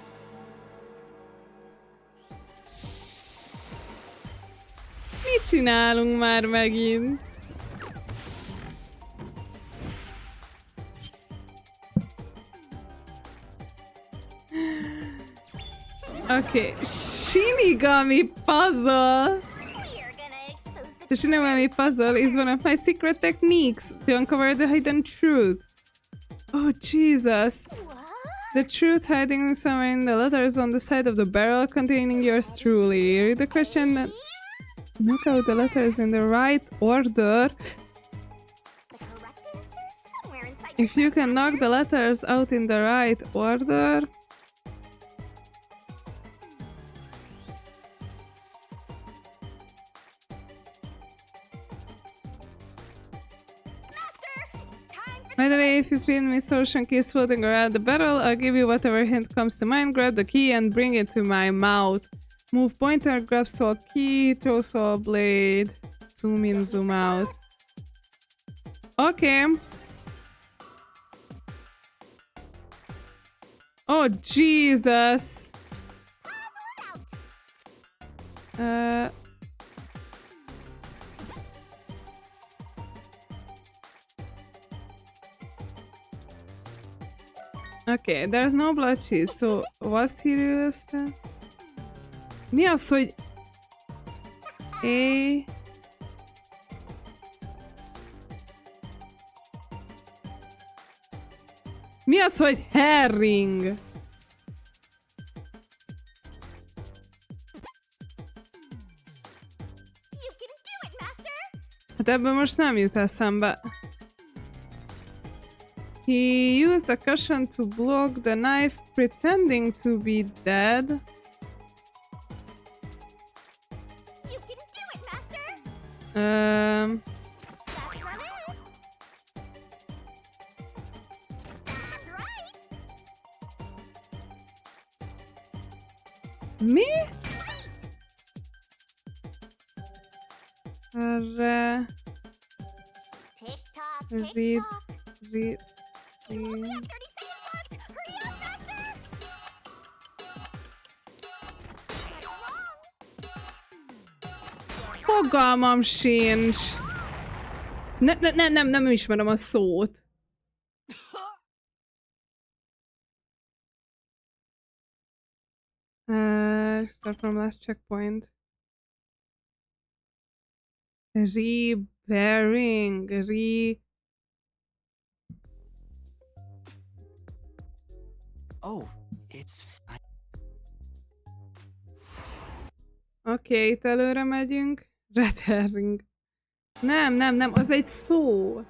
Mit csinálunk már megint? Oké, Shinigami puzzle! The Shinigami puzzle is one of my secret techniques to uncover the hidden truth. Oh, Jesus. The truth hiding somewhere in the letters on the side of the barrel containing yours truly. Read the question and knock out the letters in the right order. If you can knock the letters out in the right order... By the way, if you find me solution keys floating around the barrel, I'll give you whatever hint comes to mind. Grab the key and bring it to my mouth. Move pointer, grab saw key, throw saw blade. Zoom in, zoom out. Okay. Oh, Jesus. Okay, there's no blood cheese, so was he realistic? Mi az, hogy... Mi az, hogy herring? Hát ebből most nem jut eszembe. He used a cushion to block the knife, pretending to be dead. You can do it, Master! That's right! Mi? Erre... Tick-tock, Read... tick-tock. Read... You only have 30 seconds left! Hurry up, Master! Fogalmam sincs. Nem ismerem a szót. Start from last checkpoint. Rebearing. Oh, it's... Oké, itt előre megyünk. Red herring. Nem, az egy szó.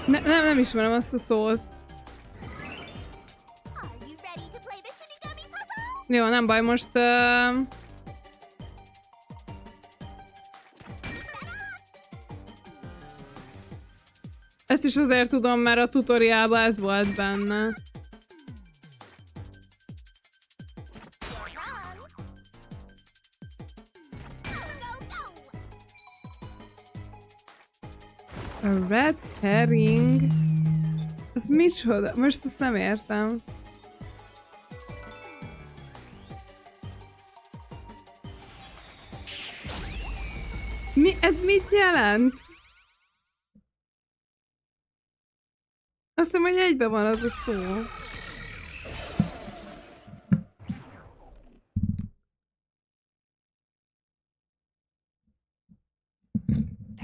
Nem ismerem azt a szót. Jó, nem baj, most... Ezt is azért tudom, mert a tutoriálban ez volt benne. A red herring... Ez micsoda? Most ezt nem értem. Ez mit jelent? Azt hiszem, hogy egyben van az a szó.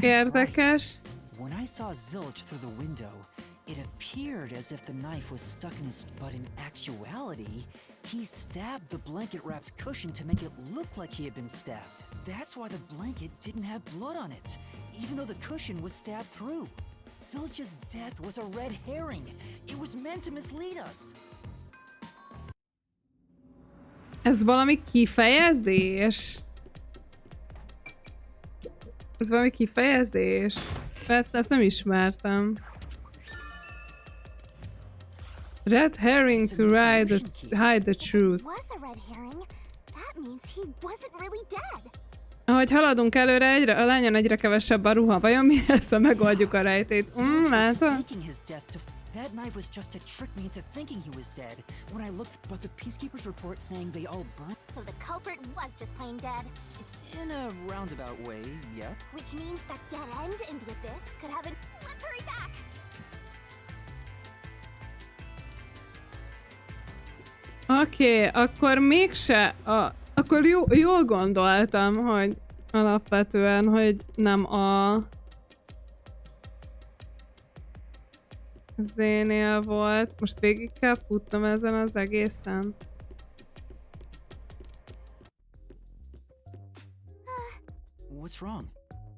Érdekes. When I saw Zilch through the window, it appeared as if the knife was stuck in his... But in actuality, He stabbed the blanket-wrapped cushion to make it look like he had been stabbed. That's why the blanket didn't have blood on it, even though the cushion was stabbed through. Zilch's death was a red herring. It was meant to mislead us. Ez valami kifejezés? Ez valami kifejezés? Ezt nem ismertem. Red herring to hide the truth. Was a red herring. That means he wasn't really dead. Ahogy haladunk előre, a lányon egyre kevesebb a ruha. Vajon mi lesz, ha megoldjuk a rejtét? Látod? That knife was just to trick me into thinking he was dead. When I looked, but the peacekeepers report saying they all burned. So the culprit was just plain dead. It's in a roundabout way, yeah. Which means that dead end in the abyss could have an. Let's hurry back. Oké, akkor mégse. Akkor jól gondoltam, hogy alapvetően, hogy nem a Z-nél volt. Most végig kell futnom ezen az egészen. What's wrong?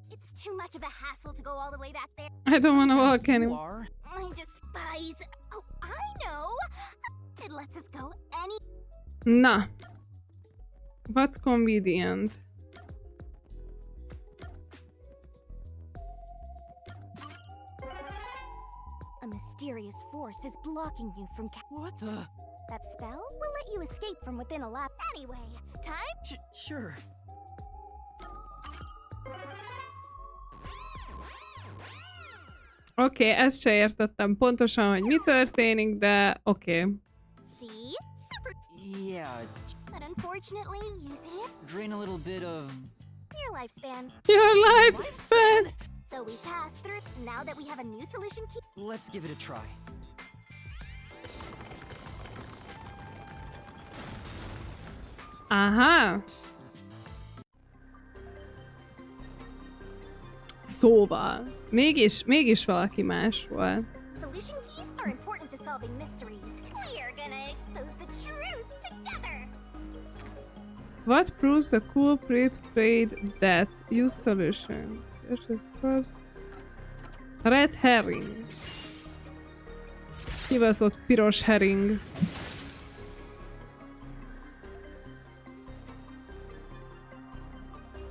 It's too much of a hassle to go all the way back there. I don't want to walk anymore. I despise. Oh, I know. It lets us go any. Na. What's convenient? A mysterious force is blocking you from. What the? That spell will let you escape from within a lap anyway. Time? Sure. Oké, ezt se értettem pontosan, hogy mi történik, de oké. See? Super. Yeah. But unfortunately, using it. Drain a little bit of. Your lifespan. Your lifespan! So we passed through. Now that we have a new solution key. Let's give it a try. Aha! Szóval, mégis valaki más volt. Solution keys are important to solving mysteries. We are gonna expose the truth together. What proves the culprit played dead? Use solutions. Red herring. Kibaszott piros herring.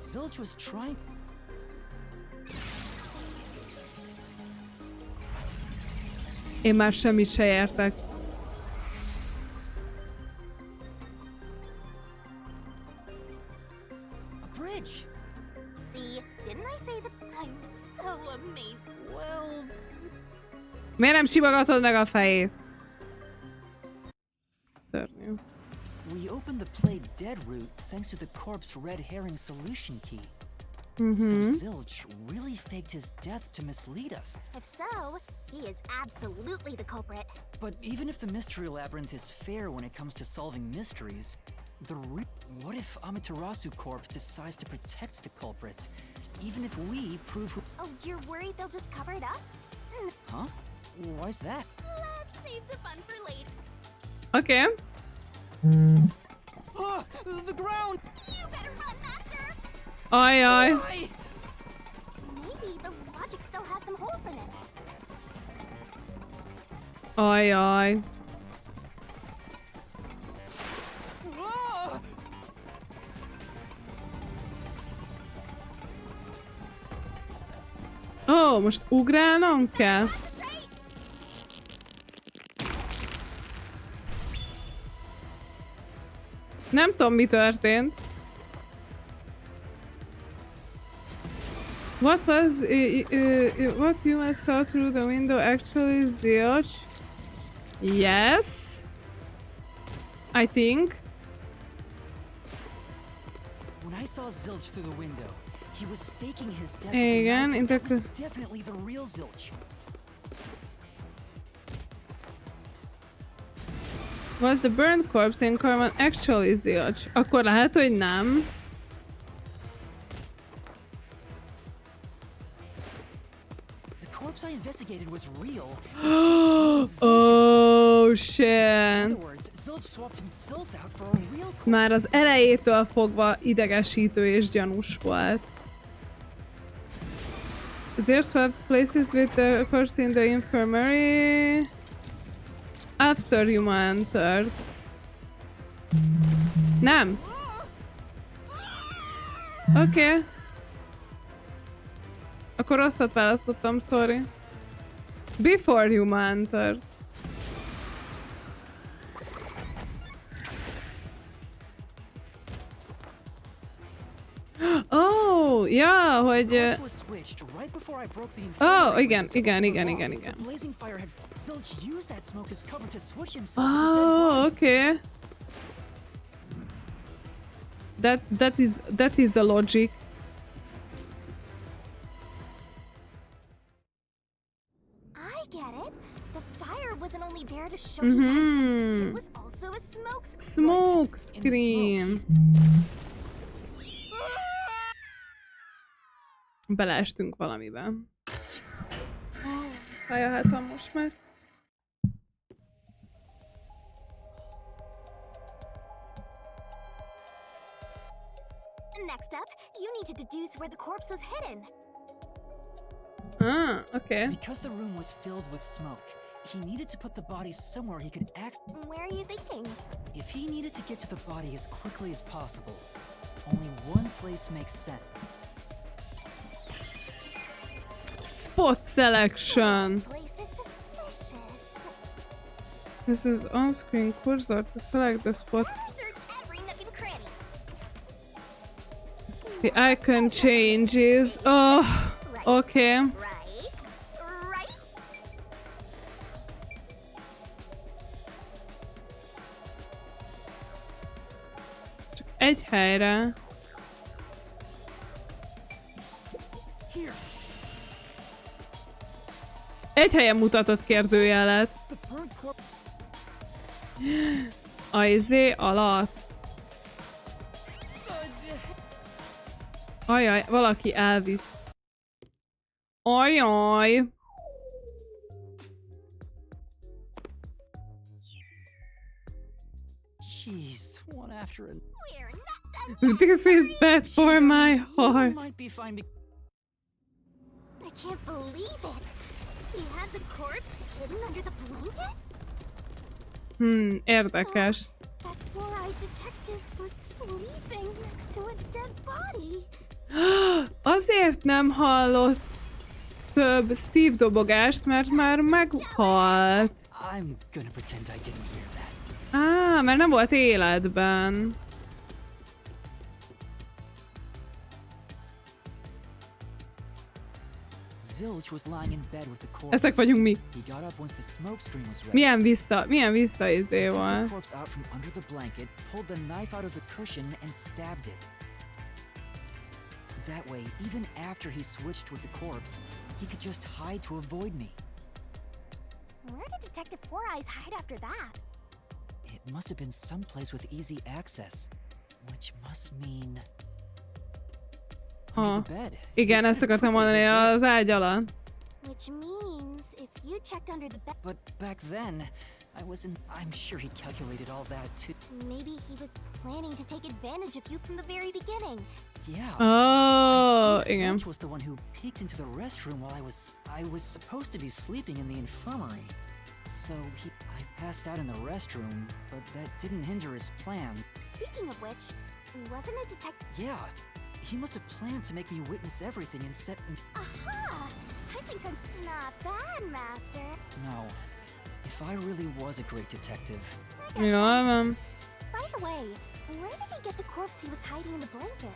Zilch was trying. Én már semmit se értek. A bridge. See, didn't I say that I'm so amazing? Well, Miért nem simogatod meg a fejét? Szörnyű. We opened the plague dead route thanks to the corpse red herring solution key. Mm-hmm. So Zilch really faked his death to mislead us. If so, he is absolutely the culprit. But even if the mystery labyrinth is fair when it comes to solving mysteries, what if Amaterasu Corp decides to protect the culprit, even if we prove who— Oh, you're worried they'll just cover it up? Huh? Why's that? Let's save the fun for later. Okay. Oh, the ground! You better run, Master! Ajaj. Maybe the logic still has some holes in it. Ajaj. Ó, most ugrálnom kell? Nem tudom, mi történt. What was what you saw through the window actually Zilch? Yes. I think. When I saw Zilch through the window, he was faking his death. Igen, That was definitely the real Zilch. Was the burned corpse in Carmen actually Zilch? Akkor lehet, hogy nem. The corpse I investigated was real. Oh. Oh shit. Már az elejétől fogva idegesítő és gyanús volt. There swapped places with the corpse in the infirmary after you entered. Nem. Oké. Okay. Akkor rosszat választottam, sorry. Before you entered. Oh, ja, hogy... Oh, igen. Oh, okay. That is the logic. I get it. The fire wasn't only there to show you that it was also a smoke screen. Beleestünk valamibe. Fejelhetem most már. Next up, you need to deduce where the corpse was hidden. Ah, okay. Because the room was filled with smoke, he needed to put the body somewhere he could Where are you thinking? If he needed to get to the body as quickly as possible, only one place makes sense. Spot selection. Place is suspicious. This is on-screen cursor to select the spot. Search every nook and cranny. The icon changes. Oh, okay. Right. Csak egy helyre. Egy helyen mutatott kérdőjelet. A izé alatt. Ajaj, valaki elvisz. Ajaj. Jeez, one after another. This is bad for my heart. I can't believe it. He had the corpse hidden under the blanket? Érdekes. That four-eyed detective was sleeping next to a dead body. Azért nem hallott több szívdobogást, mert már meghalt. I'm gonna pretend I didn't hear that. Mert nem volt életben. Zilch was lying in bed with the corpse. Ezek vagyunk mi. He got up once the smoke screen was ready. Milyen vissza izé Took volt. the corpse out from under the blanket, pulled the knife out of the cushion and stabbed it. That way, even after he switched with the corpse, he could just hide to avoid me. Where did Detective Four Eyes hide after that? It must have been someplace with easy access, which must mean under the bed. Igen, ezt akartam mondani, az ágy alatt. Which means if you checked under the bed. But back then, I'm sure he calculated all that too. Maybe he was planning to take advantage of you from the very beginning. Yeah. Oh, igen. Zilch was the one who peeked into the restroom while I was supposed to be sleeping in the infirmary. So I passed out in the restroom, but that didn't hinder his plan. Speaking of which, wasn't it detective? Yeah, he must have planned to make me witness everything and set. Aha! I think I'm not bad, Master. No, if I really was a great detective. You know, By the way, where did he get the corpse he was hiding in the blanket?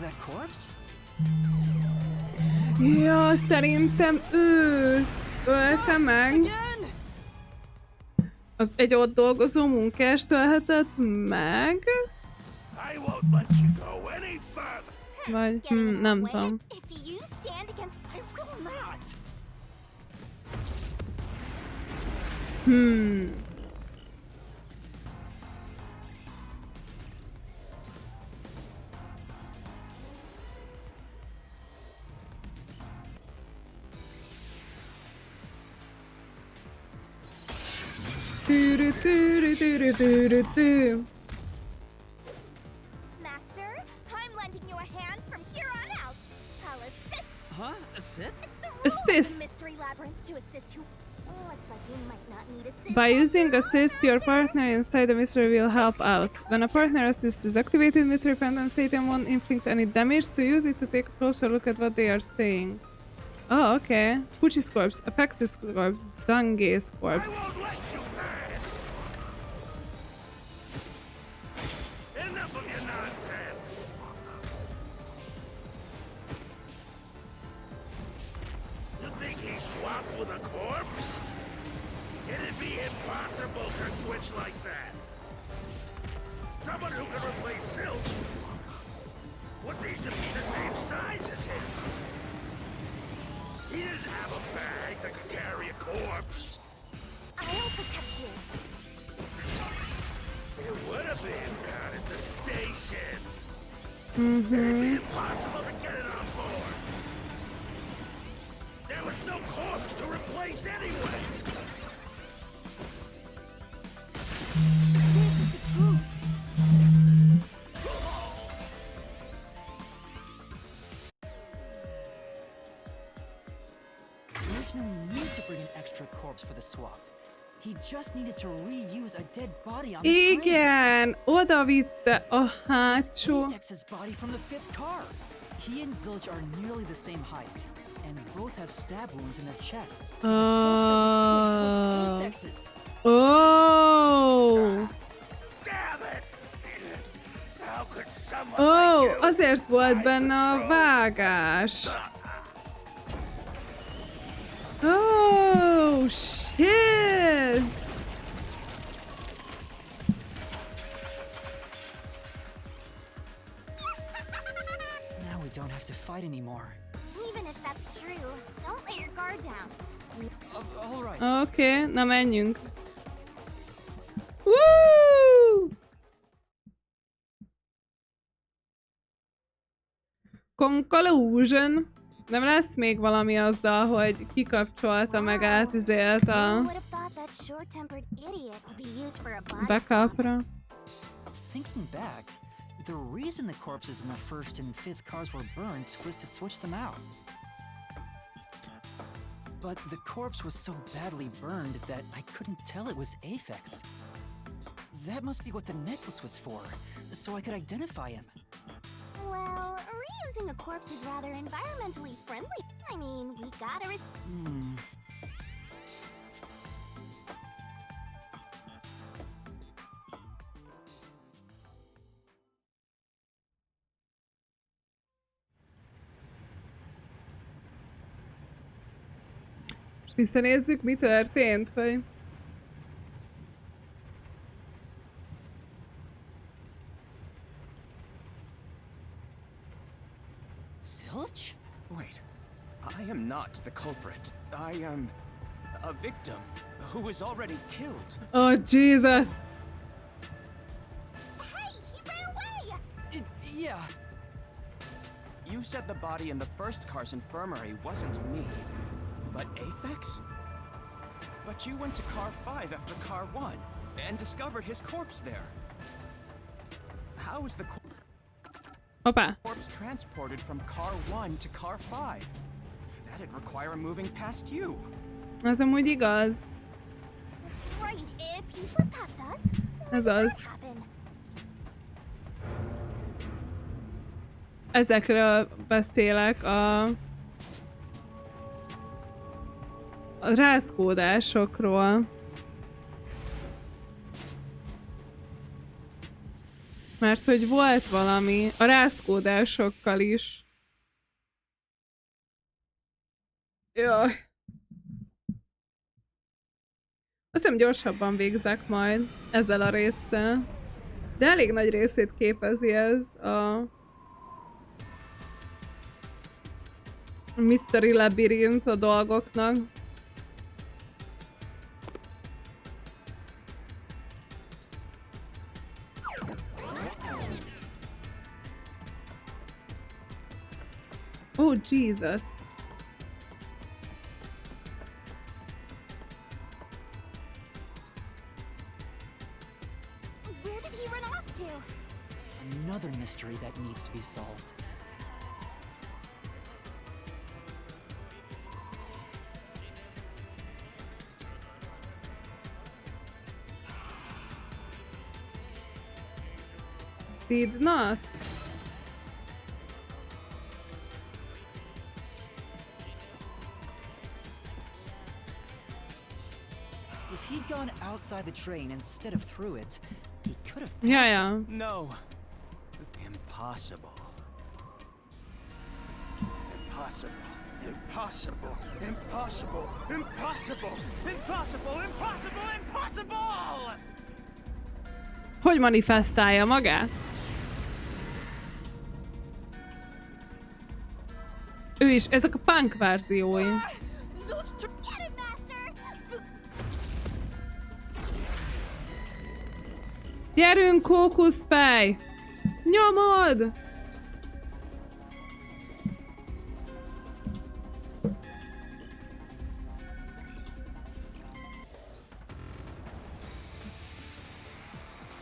That corpse? Ja, szerintem ő ölte meg. Az egy ott dolgozó munkás tölhetett meg? Vagy, nem tudom. Master, I'm lending you a hand from here on out. I'll assist. Huh? A sit? Assist. Mystery labyrinth to assist who. Looks like you might not need assist. By using assist, your partner inside the mystery will help out. When a partner assist is activated, mystery pendant Satan won't inflict any damage, so use it to take a closer look at what they are saying. Oh, okay. Fuchi's corpse, Apex's corpse, Zange's corpse. Enough of your nonsense. You think he swapped with a corpse? It'd be impossible to switch like that. Someone who can replace Silch would need to be the same size as him. He didn't have a bag that could carry a corpse. I'll protect you. It would have been down at the station. Mm-hmm. It'd be impossible to get it on board. There was no corpse to replace anyway. This is the truth. There's no need to bring an extra corpse for the swap. He just needed to reuse a dead body on the train. Igen, oda vitte a hátsó. Apex's body from the 5th car. He and Zilch are nearly the same height, and both have stab wounds in their chests. So Oh. Apex's. Oh. Damn it! How could someone Oh, like you azért volt benne a patrol? vágás. Oh, shit! Now we don't have to fight anymore. Even if that's true, don't let your guard down. All right. Oké, na menjünk. Woo! Conclusion. Nem lesz még valami azzal, hogy kikapcsolta meg átizélt Who a would have thought that short-tempered idiot would be used for a body swap? backupra. Thinking back, the reason the corpses in the 1st and 5th cars were burnt was to switch them out. But the corpse was so badly burned that I couldn't tell it was Aphex. That must be what the necklace was for, so I could identify him. Well, reusing a corpse is rather environmentally friendly. I mean, we gotta Most visszanézzük, mi történt, vagy... Zilch? Wait, I am not the culprit. I am a victim who was already killed. Oh, Jesus! Hey, he ran away! Yeah. You said the body in the 1st car's infirmary wasn't me, but Aphex? But you went to car 5 after car 1 and discovered his corpse there. How was the Hoppá. corpse transported from car 1 to car 5? That'd require moving past you. Ez amúgy igaz. That's right, if you slip past us, Ez what az. would happen? Ezekről beszélek a rázkódásokról. Mert hogy volt valami a rázkódásokkal is. Jaj. Azt hiszem gyorsabban végzek majd ezzel a résszel. De elég nagy részét képezi ez a Mystery Labyrinth a dolgoknak. Oh, Jesus. to. Another mystery that needs to be solved. Did not. If he'd gone outside the train instead of through it, he could have. Yeah. No. Impossible. Impossible. Impossible. Impossible. Impossible. Impossible. Impossible. Impossible! Hogy manifestálja magát? Ő is, ezek a punk verziói. Gyerünk, kókuszfej! Nyomod!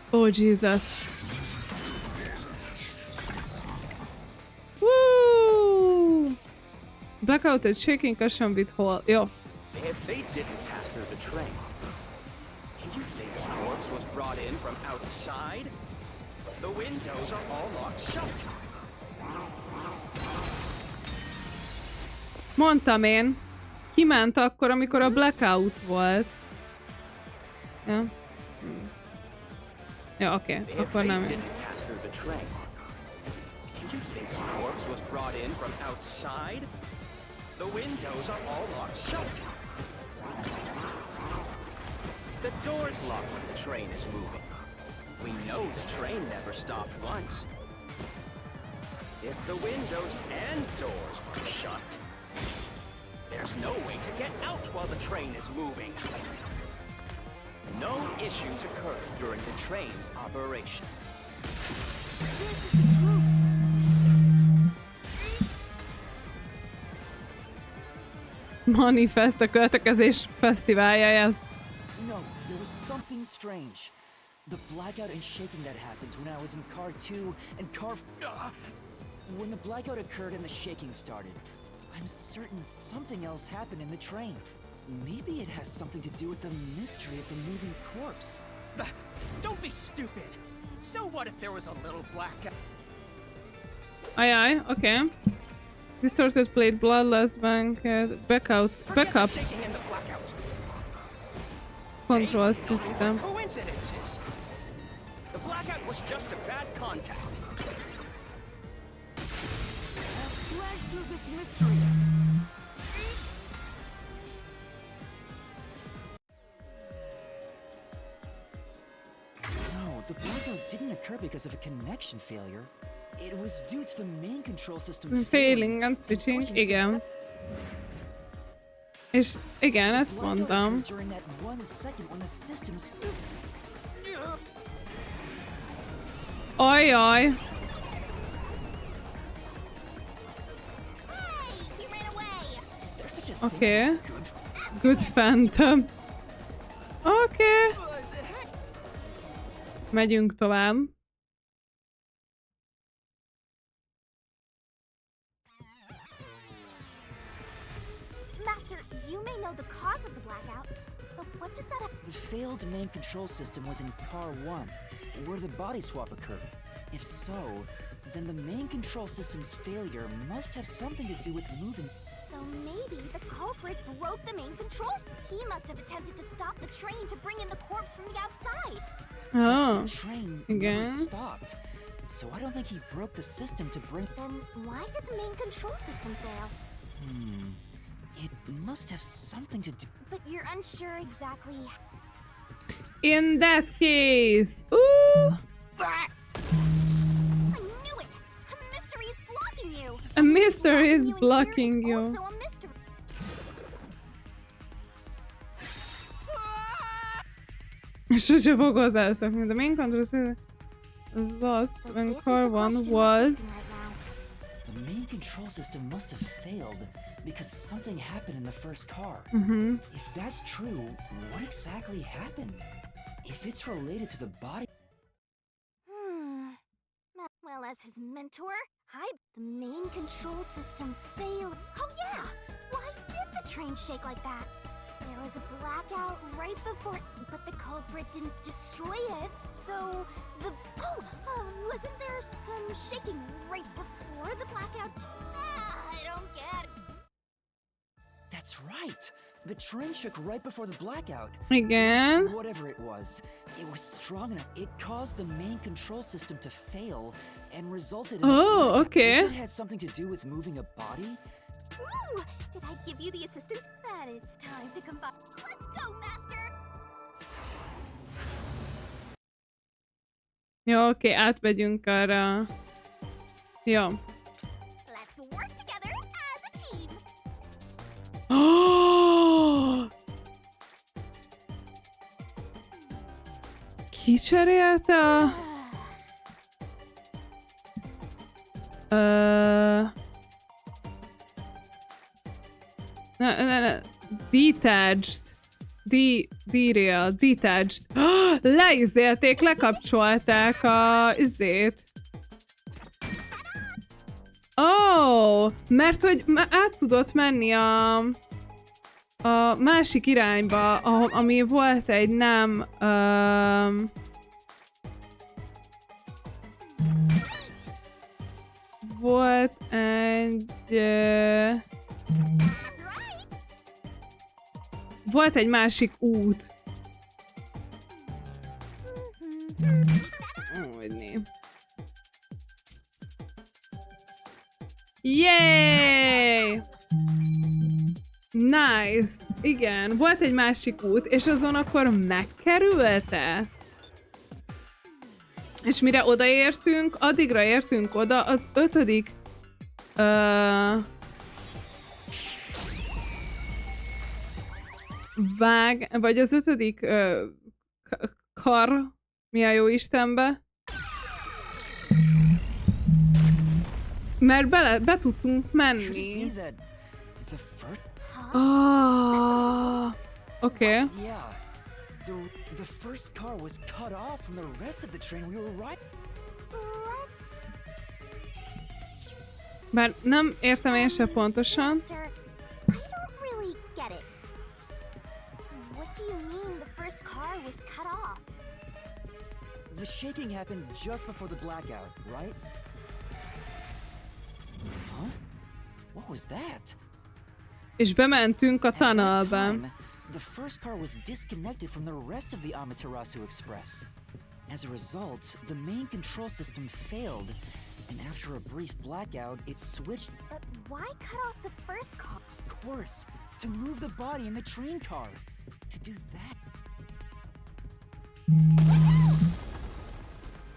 Oh, Jesus. Woo! Blackout and shaking cushion with hole. Jó. If they didn't pass through the train, you think the corpse was brought in from outside? The windows are all locked shut. Mondtam én. Kiment akkor, amikor a blackout volt. Ja. Ja, oké. Akkor nem. You think the corpse was brought in from outside? The windows are all locked shut. The door's locked when the train is moving. We know the train never stopped once. If the windows and doors are shut, there's no way to get out while the train is moving. No issues occurred during the train's operation. Manifest a költekezés fesztiválja, yes. No, there was something strange. The blackout and shaking that happened when I was in car 2 and car... When the blackout occurred and the shaking started, I'm certain something else happened in the train. Maybe it has something to do with the mystery of the moving corpse. Don't be stupid. So what if there was a little blackout? Aye, okay. Distorted plate, bloodless bank, backup control system. Coincidences. The blackout was just a bad contact. Flash through this mystery. No, the blackout didn't occur because of a connection failure. It was due to the main control system failing and switching, igen. És igen, ezt mondtam. Ajaj! Okay. Good Phantom. Okay. Megyünk tovább. Master, you may know the cause of the blackout, but what does that have? The failed main control system was in car 1, where the body swap occurred. If so, then the main control system's failure must have something to do with moving. So maybe the culprit broke the main controls. He must have attempted to stop the train to bring in the corpse from the outside. Oh, the train never stopped, so I don't think he broke the system to bring. Then why did the main control system fail? It must have something to do. But you're unsure exactly. In that case, ooh, I knew it. A mystery is blocking you. A mystery is blocking you. Also a mystery. Sose fog hozzászokni. The main control system was lost when car 1 was. The main control system must have failed because something happened in the first car. If that's true, what exactly happened? If it's related to the body. as his mentor, the main control system failed. Oh yeah! Why did the train shake like that? There was a blackout right before, but the culprit didn't destroy it, so wasn't there some shaking right before the blackout? I don't get it. That's right. The train shook right before the blackout. Igen. Whatever it was strong enough. It caused the main control system to fail and resulted in okay. If it had something to do with moving a body? Ooh! Did I give you the assistance? Then it's time to combine. Let's go, Master! Jó, oké, átmegyünk arra. Jó. Let's work together as a team. Ki cserélte a... Ne. Detached. Detached. Leizélték, lekapcsolták a izét. Mert hogy át tudott menni a másik irányba, ami volt egy nem... volt egy... volt egy másik út. Hogyne. Yay! Nice! Igen, volt egy másik út, és azon akkor megkerülte. És mire odaértünk, addigra értünk oda az 5. vagy az 5. Kar, mi a jó Istenbe? Mert be tudtunk menni. Okay. Yeah. The first car was cut off from the rest of the train. We were right. Bár nem értem én se pontosan. I don't really get it. What do you mean the first car was cut off? The shaking happened just before the blackout, right? Huh? What was that? És bementünk a tunnelben. The first car was disconnected from the rest of the Amaterasu Express. As a result, the main control system failed, and after a brief blackout, it switched... But why cut off the first car? Of course, to move the body in the train car. To do that...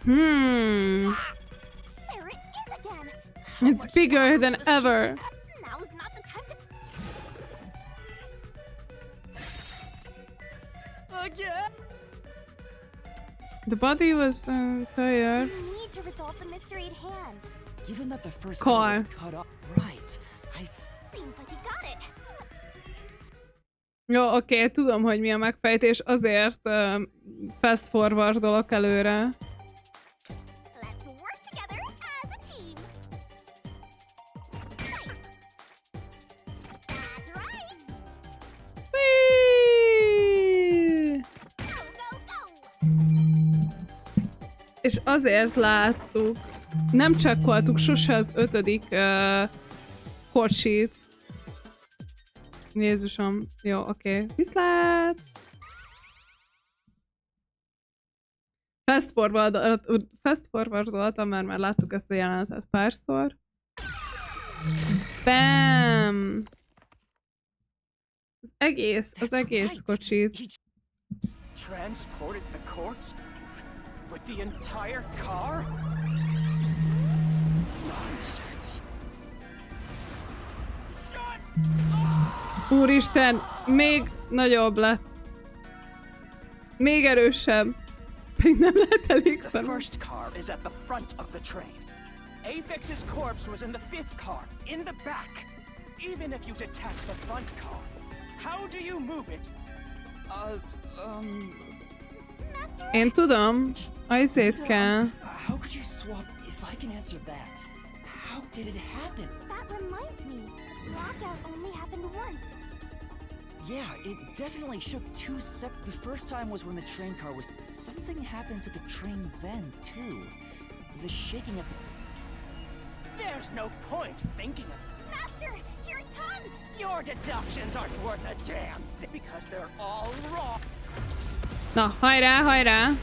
There it is again! It's bigger than ever. Now's not the time to... Again? The body was tired. We need to resolve the mystery at hand. Given that the first car was cut off... Right. Seems like he got it. Jó, oké, tudom, hogy mi a megfejtés, azért fast forwardolok előre. Let's work together as a team. Nice. That's right. Whee! Go, go, go. És azért láttuk, nem csekkoltuk sose az 5. kocsit. Jézusom. Jó, oké. Viszlát! Fast forwardoltam, mert már láttuk ezt a jelenetet párszor. Bam! Az egész kocsit. Transported the corpse with the entire car? Nonsense. Úristen, még nagyobb lett. Még erősebb. Még nem lehet elégszer. The first car is at the front of the train. Afix's corpse was in the 5th car, in the back. Even if you detach the front car, how do you move it? Én tudom, ajszét kell. How could you swap if I can answer that? How did it happen? That reminds me. Lockout only happened once. Yeah, it definitely shook the first time was when the train car was... Something happened to the train then, too. The shaking at the... There's no point thinking of Master, here it comes! Your deductions aren't worth a damn thing because they're all wrong. Na, hajrá, hajrá!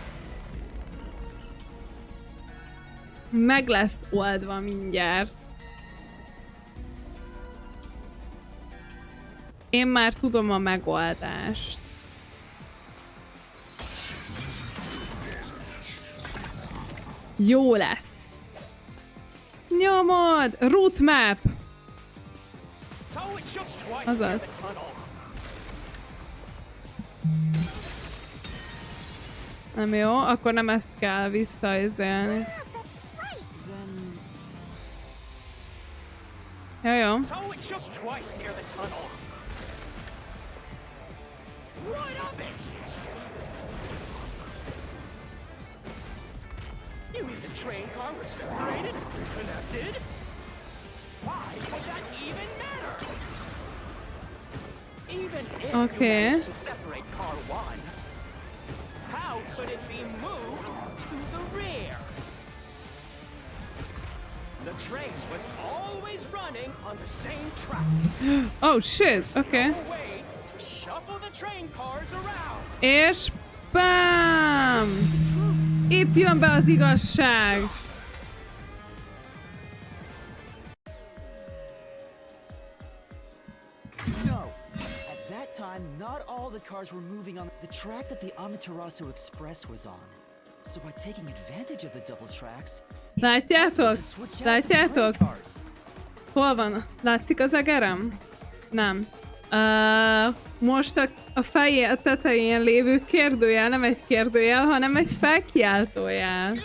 Meg lesz oldva mindjárt. Én már tudom a megoldást. Jó lesz. Nyomod! Route map! Azaz. Nem jó, akkor nem ezt kell visszaizélni. Jó, jó. You mean the train car was separated? Connected? Why would that even matter? Even if you managed to separate car 1, how could it be moved to the rear? The train was always running on the same tracks. Oh shit, okay. No way to shuffle the train cars around. És bám! Itt jön be az igazság! No! At that time, not all the cars were moving on the track that the Amaterasu Express was on. So by taking advantage of the double tracks... Látjátok? Látjátok? Hol van? Látszik az egerem? Nem. Most a feje tetején lévő kérdőjel nem egy kérdőjel, hanem egy felkiáltójel.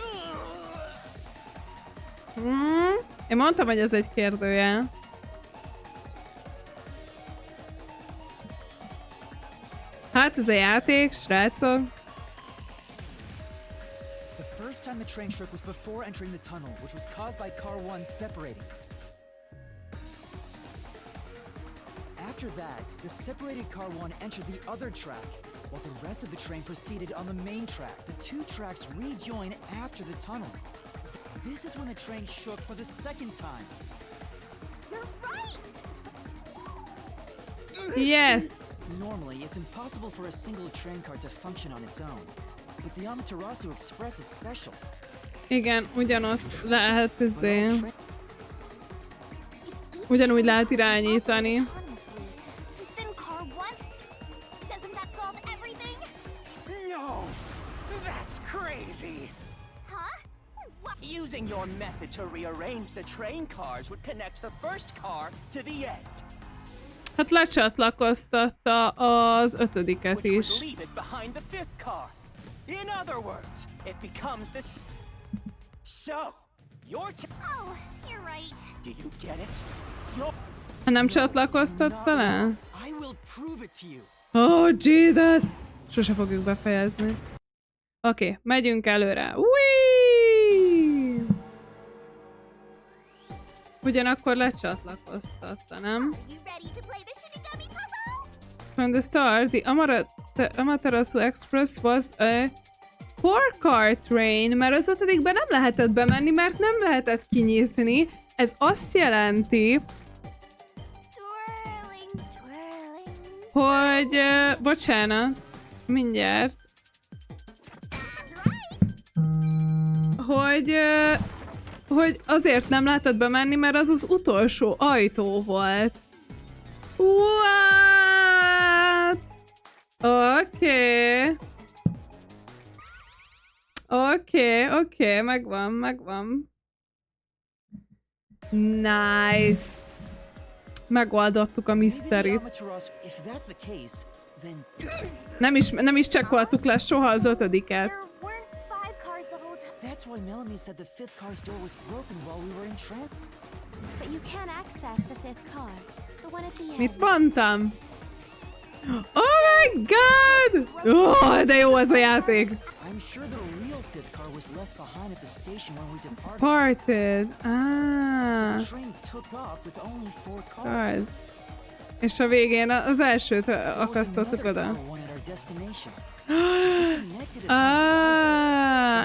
Én mondtam, hogy ez egy kérdőjel. Hát ez a játék, srácok. The first time the train shook was before entering the tunnel, which was caused by car 1 separating. After that, the separated car 1 entered the other track, while the rest of the train proceeded on the main track. The two tracks rejoin after the tunnel. This is when the train shook for the second time. You're right! Yes! Normally, it's impossible for a single train car to function on its own. But the Amaterasu Express is special. Igen, lehet ugyanúgy lehet irányítani. No! That's crazy! Huh? What? Using your method to rearrange the train cars would connect the first car to the end. Hát lecsatlakoztatta az ötödiket is. Which would leave it behind the fifth car. In other words, it becomes this. So, your Oh, you're right. Do you get it? Your Ha nem csatlakoztatta le? I will prove it to you. Oh, Jesus! Sose fogjuk befejezni. Oké, megyünk előre. Whee! Ugyanakkor lecsatlakoztatta, nem? From the start, the Amaterasu Express was a 4-car train, mert az ötödikben nem lehetett bemenni, mert nem lehetett kinyitni. Ez azt jelenti, hogy... bocsánat, mindjárt. Hogy azért nem lehetett bemenni, mert az az utolsó ajtó volt. What? Oké. Oké, megvan. Nice. Megoldottuk a miszterit. Nem is csekkoltuk le soha az ötödiket. That's why Melanie said the fifth car's door was broken while we were in transit. But you can't access the fifth car. The one at the end. Mit mondtam? Oh my god! De jó az a játék. I'm sure the real fifth car was left behind at the station when we departed. Parted. So the train took off with only 4 cars. És a végén az elsőt akasztottuk oda.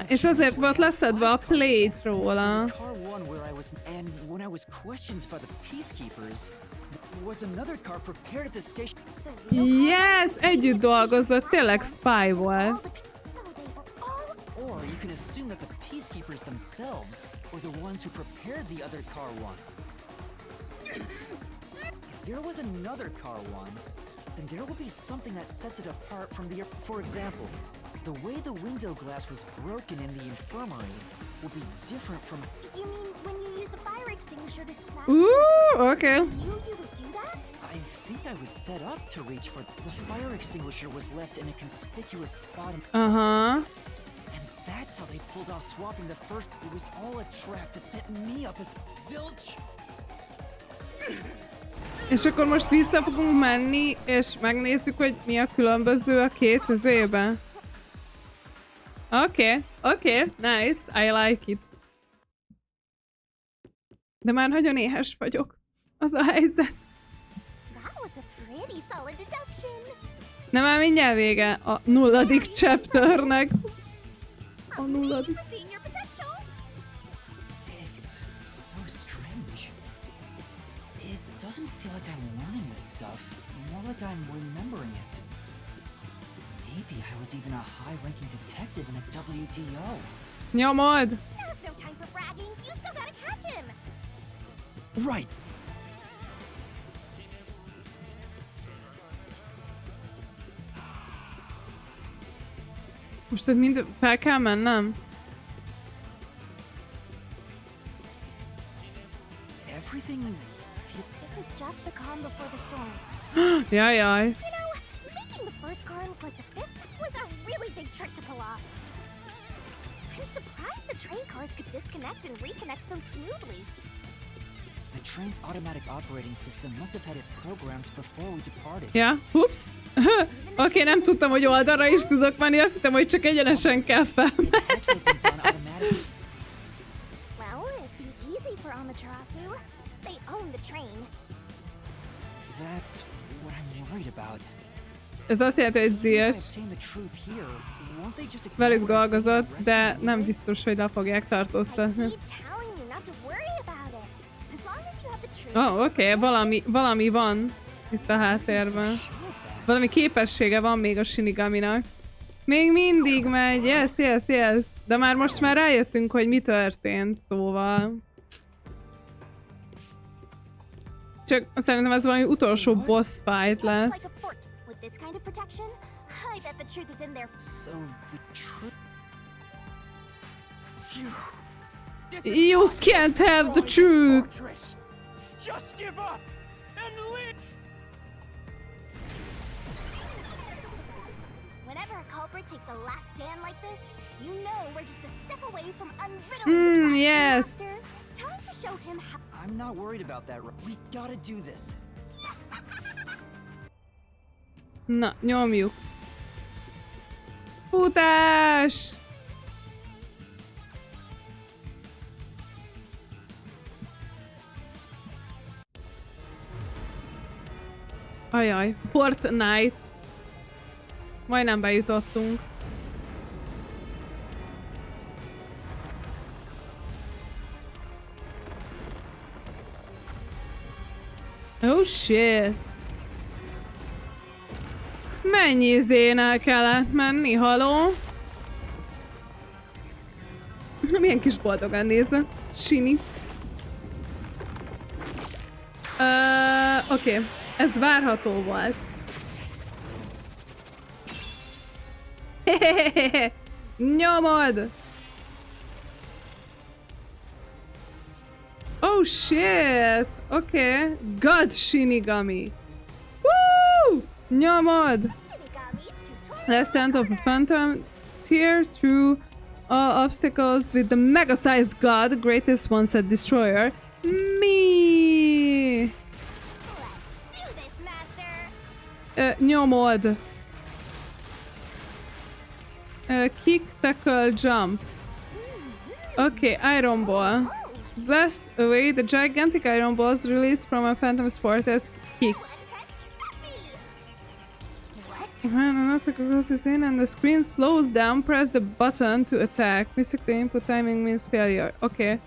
És azért volt leszedve a plate róla. Yes! Együtt dolgozott, tényleg spy volt. Or you can assume that the peacekeepers themselves were the ones who prepared the other car one. If there was another car one, then there will be something that sets it apart from the... For example, the way the window glass was broken in the infirmary will be different from... You mean when you use the fire extinguisher to smash Okay. You would do that? I think I was set up to reach for... The fire extinguisher was left in a conspicuous spot in... And that's how they pulled off swapping the first... It was all a trap to set me up as... Zilch! És akkor most vissza fogunk menni, és megnézzük, hogy mi a különböző a két üzébe. Oké, nice, I like it. De már nagyon éhes vagyok. Az a helyzet. De már mindjárt vége a 0. chapternek. A 0. Doesn't feel like I'm learning this stuff, more like I'm remembering it. Maybe I was even a high-ranking detective in the WDO. Nyomod! Now's no time for bragging. You still gotta catch him. Right. Most mind fel kell mennem? Everything... This is just the calm before the storm. Jaj. You know, making the first car look like the fifth was a really big trick to pull off. I'm surprised the train cars could disconnect and reconnect so smoothly. The train's automatic operating system must have had it programmed before we departed. Ja, ups. Oké, nem tudtam, hogy oldalra is tudok menni, azt hittem, hogy csak egyenesen kell felmenni. Well, it'd be easy for Amaterasu. They own the train. That's what I'm worried about. Ez azt jelenti, hogy Zilch velük dolgozott, de nem biztos, hogy le fogják tartóztatni. Oké, valami van itt a háttérben. Valami képessége van még a Shinigaminak. Még mindig megy, yes. De most már rájöttünk, hogy mi történt, szóval... Csak szerintem ez valami utolsó boss fight lesz. You can't have the truth! Just give up and live! Whenever a culprit takes a last stand like this, you know we're just a step away from unriddling this yes. monster. Time to show him how... I'm not worried about that. We gotta do this. Na, nyomjuk. Futás! Ajaj, Fortnite. Majdnem bejutottunk. Oh shit. Mennyi zénel kellett menni, haló? Milyen kis boldogan nézze. Sini. Oké. Ez várható volt. Nyomod! Oh shit! Okay. God Shinigami. Woo! Nyomod! Last stand of a phantom. Tear through all obstacles with the mega-sized god, greatest one-set destroyer. Me! Nyomod! Kick, tackle, jump. Okay, iron ball. Blast away the gigantic iron balls released from a phantom sporter's kick. When an obstacle crosses in and the screen slows down, press the button to attack. Missing the input timing means failure. Okay.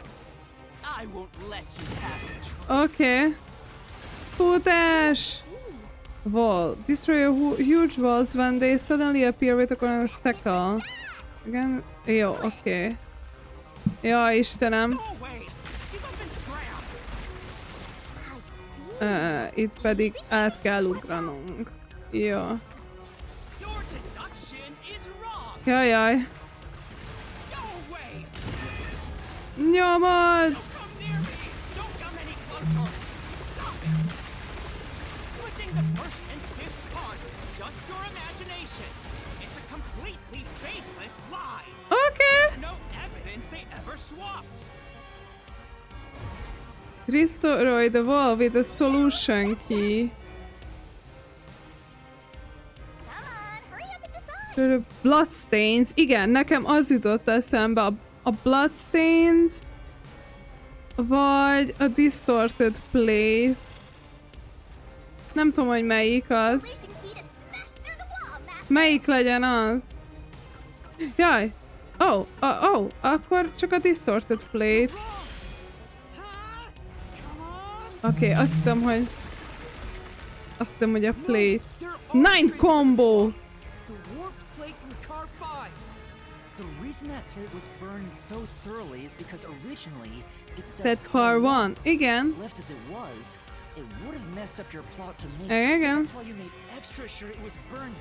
I won't let you have it. Okay. Futás! Wall. Destroy huge walls when they suddenly appear with a corner's tackle. Igen? Jó, oké. Ja, Istenem. Itt pedig át kell ugranunk. Jó. Jajjaj. Nyomod! Okay. Restore the wall with a solution key. So the bloodstains. Igen, nekem az jutott eszembe. A bloodstains vagy a distorted plate. Nem tudom, hogy melyik az. Melyik legyen az? Jaj! Oh, akkor csak a distorted plate. Oké, azt hiszem, hogy a plate. 9 combo! The reason that plate was burned so thoroughly is because originally it said car 1. Igen. Left as it was, it would have messed up your plot to make Igen. That's why you made extra sure it was burned.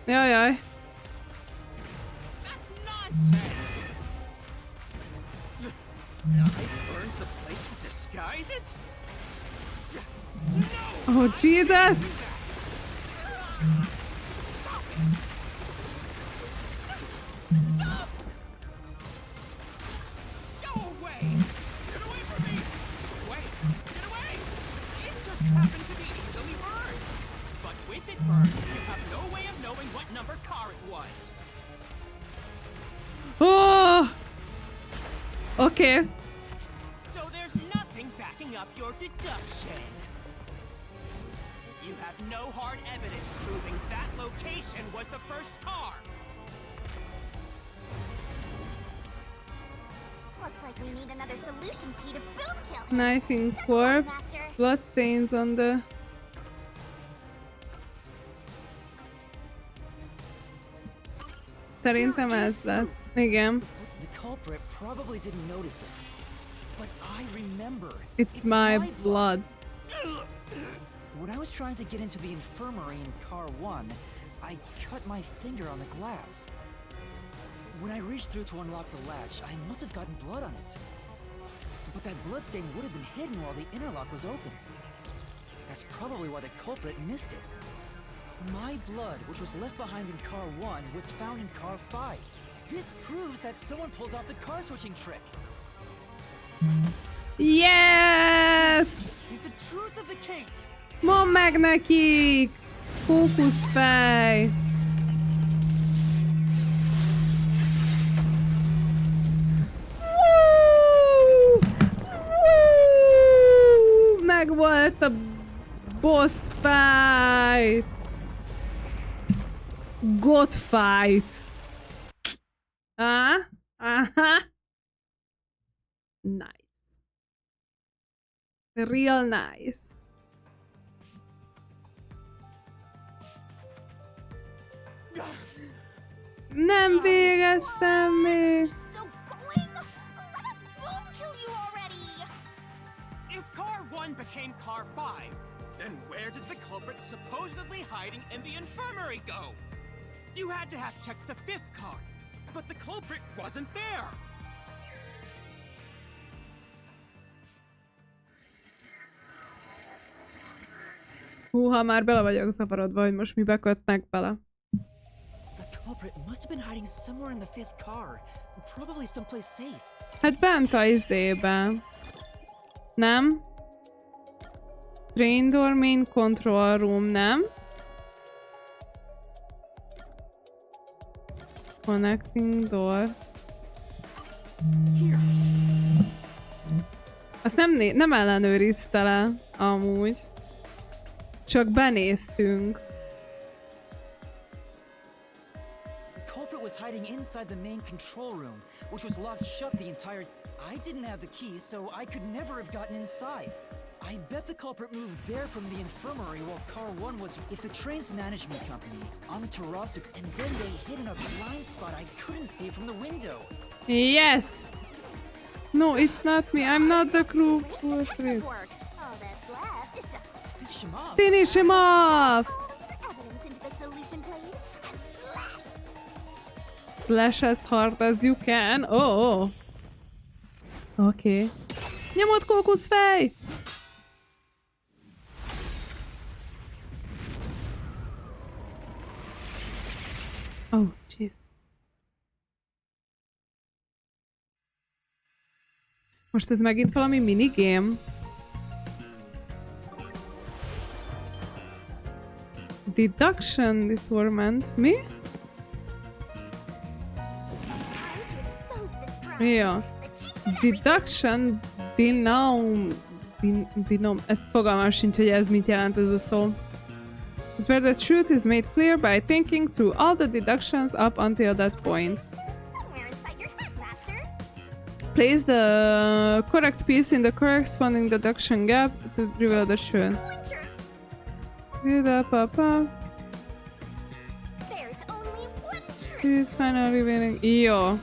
Jajjaj. That's nonsense. I burned the plate to disguise it? Oh, Jesus! Stop! Go away! Get away from me! Wait, get away! It just happened to be easily burned. But with it burned, you have no way of knowing what number car it was. Oh! Okay. So there's nothing backing up your deduction. You have no hard evidence proving that location was the first car. Looks like we need another solution key to boom kill him. Knifing corpse. Bloodstains on the... Szerintem ez lett. Igen. The culprit probably didn't notice it. But I remember. It's my blood. When I was trying to get into the infirmary in car 1, I cut my finger on the glass. When I reached through to unlock the latch, I must have gotten blood on it. But that bloodstain would have been hidden while the interlock was open. That's probably why the culprit missed it. My blood, which was left behind in car 1, was found in car 5. This proves that someone pulled off the car switching trick. Yes! Is the truth of the case. Mondd meg nekik! Kókuszfej! Megvolt a boss fight! God fight! Aha! Nice. Real nice. Nem végeztem még. Still going? Let us boom kill you already! If car 1 became car 5, then where did the culprit supposedly hiding in the infirmary go? You had to have checked the 5th car, but the culprit wasn't there. Húha, már bele vagyok zavarodva, hogy most mibe kötnek bele. The culprit must have been hiding somewhere in the 5th car, probably someplace safe. Hát bent a izében. Nem? Train door, main control room, nem? Connecting door. Azt nem ellenőrizte le, amúgy. Csak benéztünk. The culprit was hiding inside the main control room, which was locked shut the entire... I didn't have the key, so I could never have gotten inside. I bet the culprit moved there from the infirmary while Car 1 was... If the train's management company, Amaterasu, and then they hid in a blind spot I couldn't see from the window. Yes! No, it's not me. I'm not the crew. Detective work. All that's left is to Finish him off. Finish him off! put evidence into the solution blade and slash. Slash as hard as you can. Oh. Okay. Nyomod, kókuszfej! Oh, jeez. Most ez megint valami minigame? Deduction determent. Mi? Ja. Deduction denom. Ez fogalmam sincs, hogy ez mit jelent ez a szó. It's where the truth is made clear by thinking through all the deductions up until that point. Place the correct piece in the corresponding deduction gap to reveal the truth. This final revealing. Jó.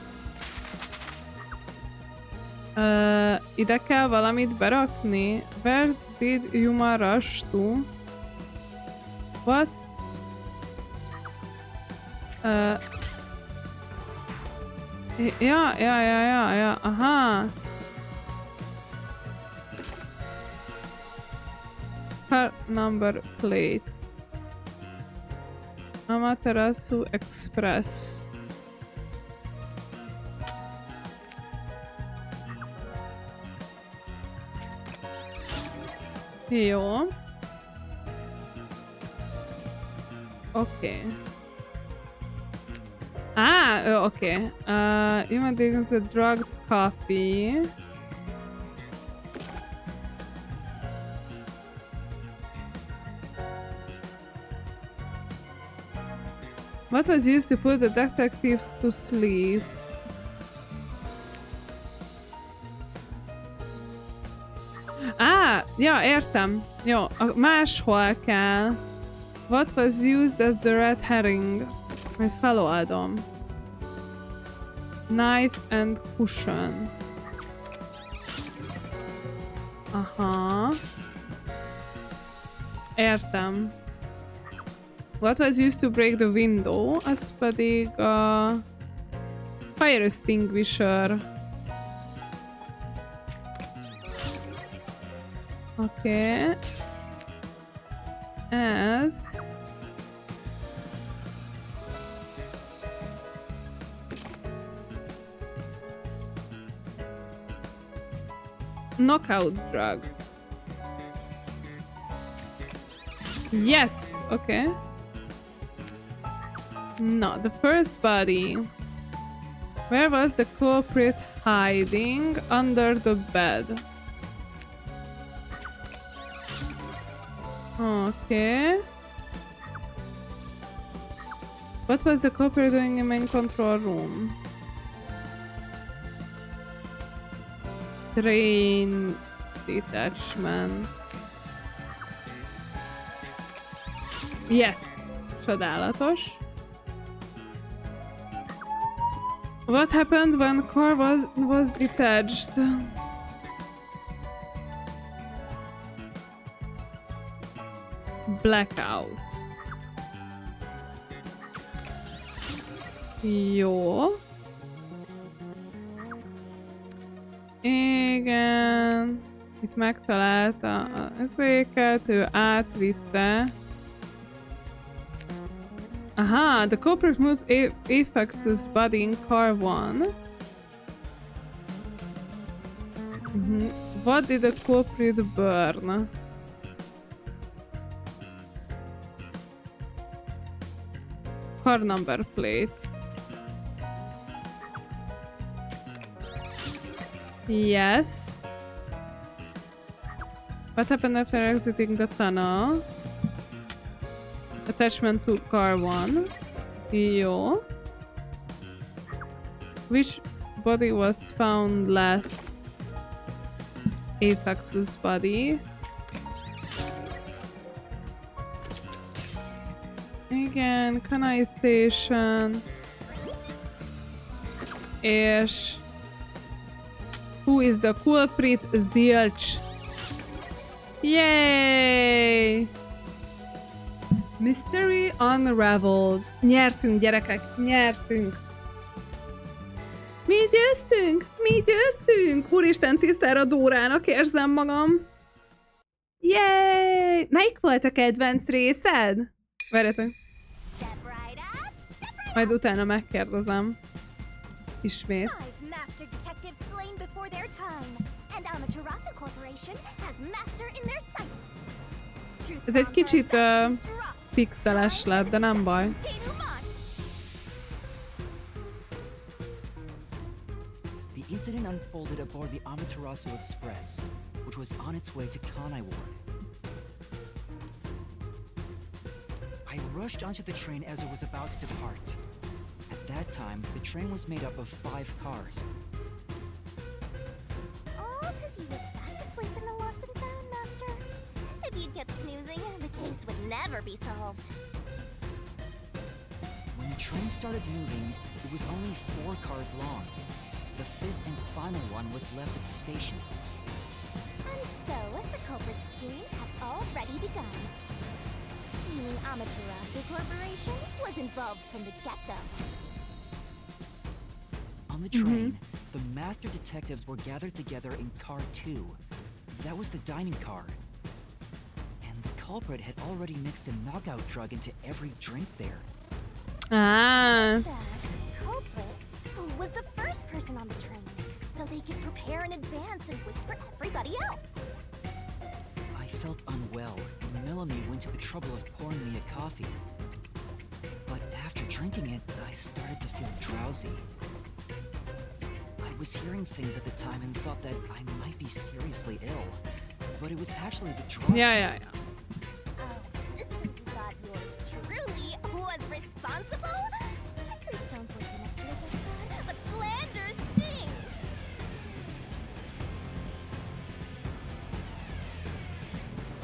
Ide kell valamit berakni. Where did Yuma rush to? What? Ja, aha. Car number plate. Amaterasu Express. Jó. Okay. Okay. You want to use the drugged copy. What was used to put the detectives to sleep? Ja, értem. Jó, máshol kell. What was used as the red herring? Majd feloldom. Knife and cushion. Aha. Értem. What was used to break the window? Az pedig a fire extinguisher. Okay. Ez knockout drug. Yes, okay. No, the first body. Where was the culprit hiding? Under the bed. Okay. What was the culprit doing in main control room? Train detachment. Yes! Csodálatos. What happened when car was detached? Blackout. Jó. Igen. Itt megtalálta az éket, ő átvitte. Aha, the culprit moves Apex's body in car 1. What did the culprit burn? Car number plate. Yes. What happened after exiting the tunnel? Attachment to car 1. Jó. Which body was found last? Apex's body. Igen, Kanai Station. És... Who is the culprit? Zilch. Yay! Mystery unraveled. Nyertünk, gyerekek, nyertünk. Mi győztünk? Mi győztünk! Úristen, tisztára Dórának érzem magam. Yay! Melyik volt a kedvenc részed? Várjatok. Majd utána megkérdezem. Ismét. Ez egy kicsit pixeles lett, de nem baj. The incident unfolded aboard the Amaterasu Express, which was on its way to Kanai Ward. I rushed onto the train as it was about to depart. At that time, the train was made up of 5 cars. Oh, because you were fast asleep in the lost and found, Master. If you'd kept snoozing, the case would never be solved. When the train started moving, it was only 4 cars long. The 5th and final one was left at the station. And so, the culprit scheme had already begun. Meaning Amaterasu Corporation was involved from the get-go. On the train, the master detectives were gathered together in car 2. That was the dining car. And the culprit had already mixed a knockout drug into every drink there. Ah. The culprit was the first person on the train, so they could prepare in advance and wait for everybody else. I felt unwell, and Melanie went to the trouble of pouring me a coffee. But after drinking it, I started to feel drowsy. I was hearing things at the time and thought that I might be seriously ill, but it was actually the drug. Yeah. So you thought yours truly was responsible? Sticks and stones were too much to make us bad, but slander stings.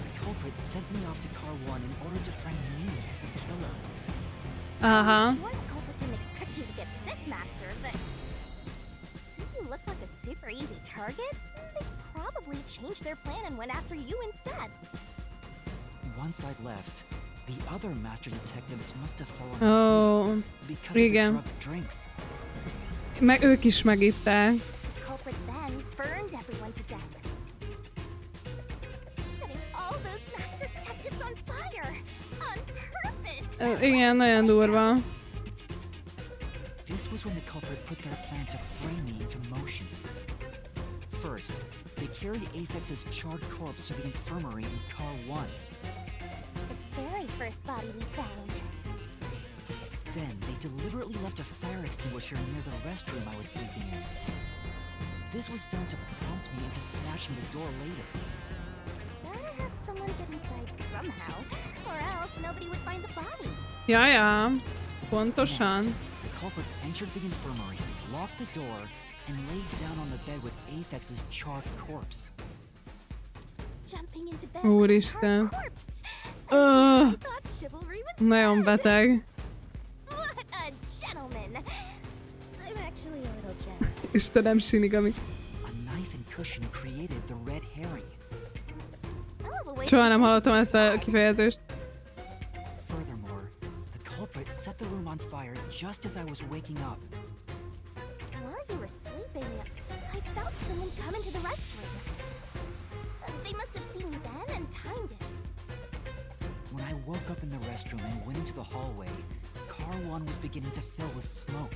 The culprit sent me off to car 1 in order to frame me as the killer. I'm sure the culprit didn't expect you to get sick, Master, but since you look like a super easy target, they probably changed their plan and went after you instead. Once I'd left, the other master detectives must have fallen asleep because of the igen. drugged drinks. Meg ők is megitták. The culprit then burned everyone to death, setting all those master detectives on fire on purpose. Igen, nagyon durva. This was when the culprit put their plan to frame me into motion. First, they carried Aphex's charred corpse to the infirmary in car 1. The very first body we found. Then, they deliberately left a fire extinguisher near the restroom I was sleeping in. This was done to prompt me into smashing the door later. Gotta have someone get inside somehow, or else nobody would find the body. Ja. Pontosan. Next, the culprit entered the infirmary, locked the door, and laid down on the bed with Aphex's charred corpse. Jumping into bed Úristen. with a charred corpse. I thought chivalry was Nagyon beteg. What a gentleman! I'm actually a little jealous. Istenem, Shinigami. A knife and cushion created the red herring. Soha nem hallottam ezt a kifejezést. Furthermore, the culprit set the room on fire just as I was waking up. While you were sleeping, I felt someone come into the restroom. They must have seen me then and timed it. When I woke up in the restroom and went into the hallway, car 1 was beginning to fill with smoke.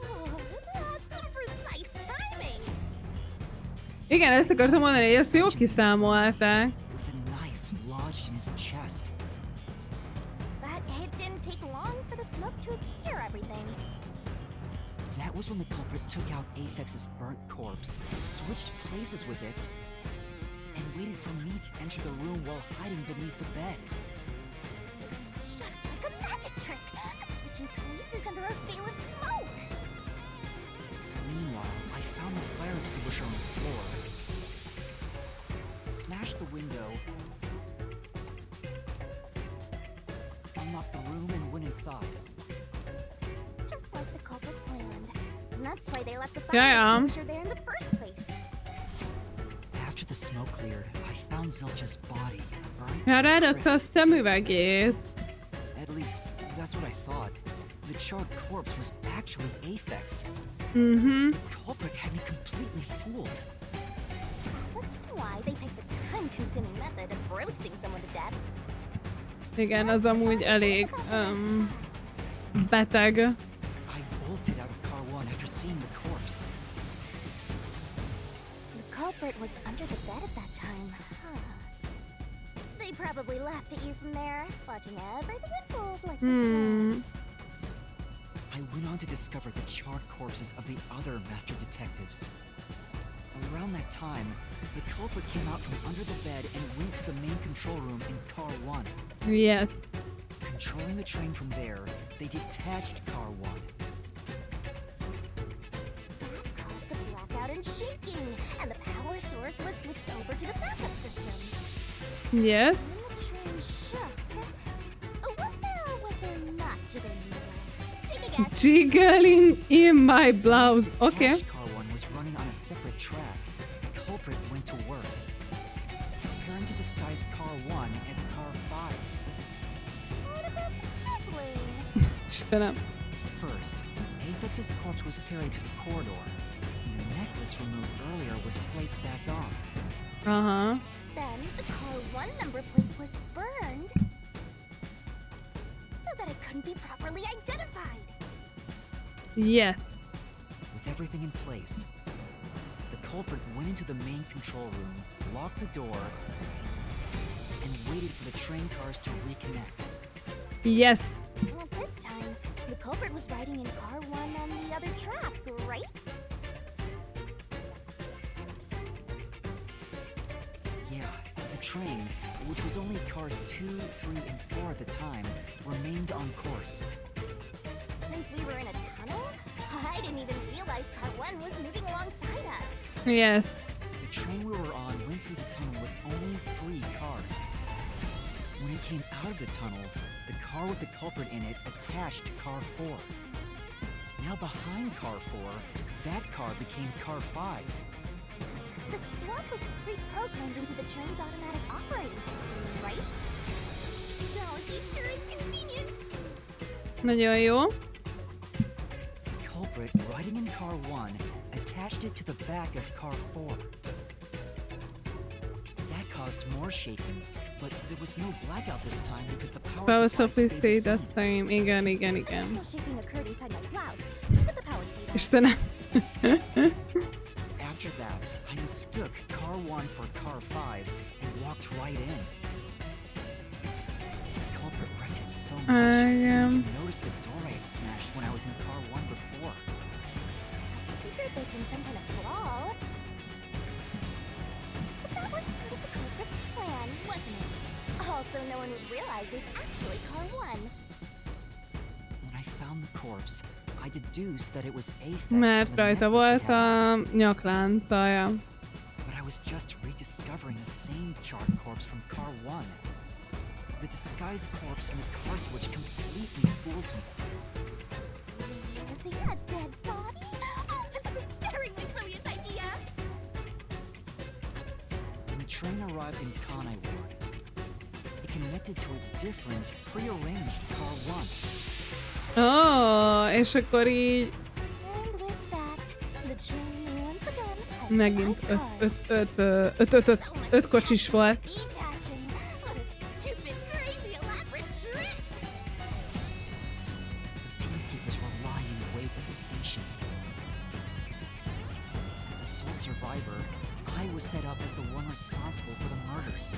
Oh, that's some precise timing. Igen, ezt akartam mondani, hogy ezt jól kiszámolták. With a knife lodged in his chest. But it didn't take long for the smoke to obscure everything. That was when the culprit took out Apex's burnt corpse, switched places with it, and waited for me to enter the room while hiding beneath the bed. It's just like a magic trick, switching places under a veil of smoke. Meanwhile, I found the fire extinguisher on the floor, smashed the window, unlocked the room, and went inside. Just like the culprit planned. And that's why they left the fire extinguisher there in the first place. After the smoke cleared, I found Zilch's body burned. Elrejtette a szemüvegét. At least, that's what I thought. The charred corpse was actually Aphex. Mhm. The culprit had me completely fooled. Must be why they picked the time-consuming method of roasting someone to death. Igen, az amúgy elég beteg. I bolted out of car 1 after seeing the corpse. The culprit was under the bed at that time, huh? They probably laughed at you from there, watching everything unfold like they planned. I went on to discover the charred corpses of the other master detectives. Around that time, the culprit came out from under the bed and went to the main control room in car 1. Yes. Controlling the train from there, they detached car 1. That caused the blackout and shaking, and the power source was switched over to the backup system. Yes. When the train shook, was there or was there not jiggling in the blouse? Take a guess. Jiggling in my blouse. Okay. Car 1 was running on a separate track. The culprit went to work, preparing to disguise car 1 as car 5. What about the jiggling? Istenem. First, Apex's corpse was carried to the corridor, and the necklace removed earlier was placed back on. Uh-huh. Then the car 1 number plate was burned so that it couldn't be properly identified. Yes. With everything in place, the culprit went into the main control room, locked the door, and waited for the train cars to reconnect. Yes. At this time, the culprit was riding in car 1 on the other track, right? Yeah, the train, which was only cars 2, 3, and 4 at the time, remained on course. Since we were in a tunnel, I didn't even realize car 1 was moving alongside us. Yes. The train we were on went through the tunnel with only 3 cars. When it came out of the tunnel, the car with the culprit in it attached car 4. Now behind car 4, that car became car 5. The swap was pre-programmed into the train's automatic operating system, right? Technology sure is convenient. Nagyon jó. The culprit, riding in car 1, attached it to the back of car 4. That caused more shaking, but there was no blackout this time because the power supply stayed the same. Igen. Additional shaking occurred inside my blouse, but the power stayed on. Istenem. After that, I mistook car 1 for car 5 and walked right in. The culprit wrecked it so much, I didn't even notice the door I had smashed when I was in car 1 before. I figured they'd been some kind of brawl. But that was part of the culprit's plan, wasn't it? Also, no one would realize it was actually car 1. When I found the corpse, I deduced that it was Aphex. Mert rajta volt a nyakláncaja. But I was just rediscovering the same charred corpse from car 1. The disguised corpse and the car switch completely fooled me. Is he a dead body? Oh, this is a despairingly brilliant idea! When the train arrived in Kanai Ward, it connected to a different, prearranged car 1. Oh, és akkor így And with that, the train once again had megint 5 cars. 5 kocsis volt. Detaching. What a stupid, crazy, elaborate trick! The peacekeepers were lying in wait at the station. As the sole survivor, I was set up as the one responsible for the murders.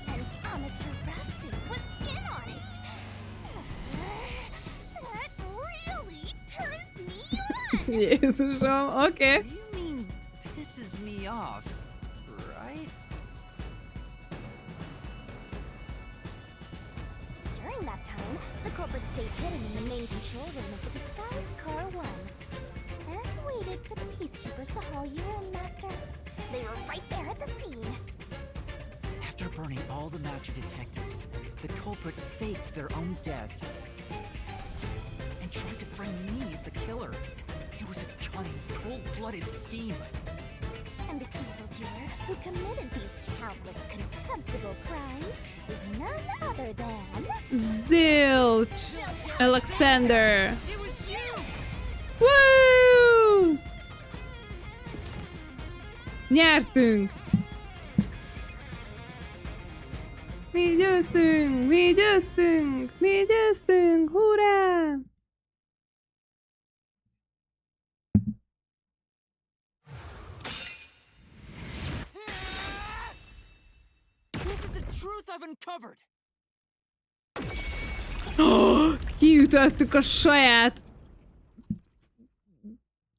And Amaterasu was in on it! Jézusom, oké. You mean pisses me off, right? During that time, the culprit stayed hidden in the main control room of the disguised Car 1 and waited for the peacekeepers to haul you in, Master. They were right there at the scene. After burning all the master detectives, the culprit faked their own death and tried to frame me as the killer. It was a cunning, cold-blooded scheme. And the evildoer who committed these countless contemptible crimes is none other than... Zilch! Alexander! It was you! Woo! Nyertünk! Mi győztünk! Mi győztünk! Mi győztünk! Hurrá! This is the truth I've uncovered. Kiütöttük a saját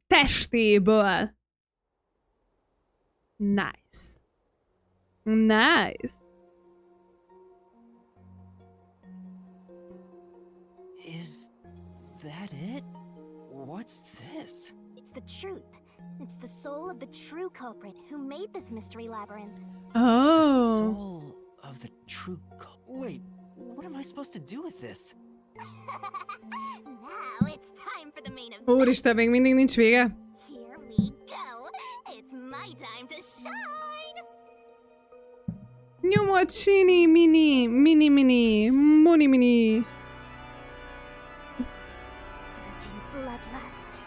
testéből. Nice. Nice. Is that it? What's this? It's the truth. It's the soul of the true culprit who made this mystery labyrinth. The Oh. soul of the true Wait, what am I supposed to do with this? Now it's time for the main event. Úristen, még mindig nincs vége. Here we go. It's my time to shine. Nyomod, sini, mini, mini, mini, muni, mini. Surging bloodlust.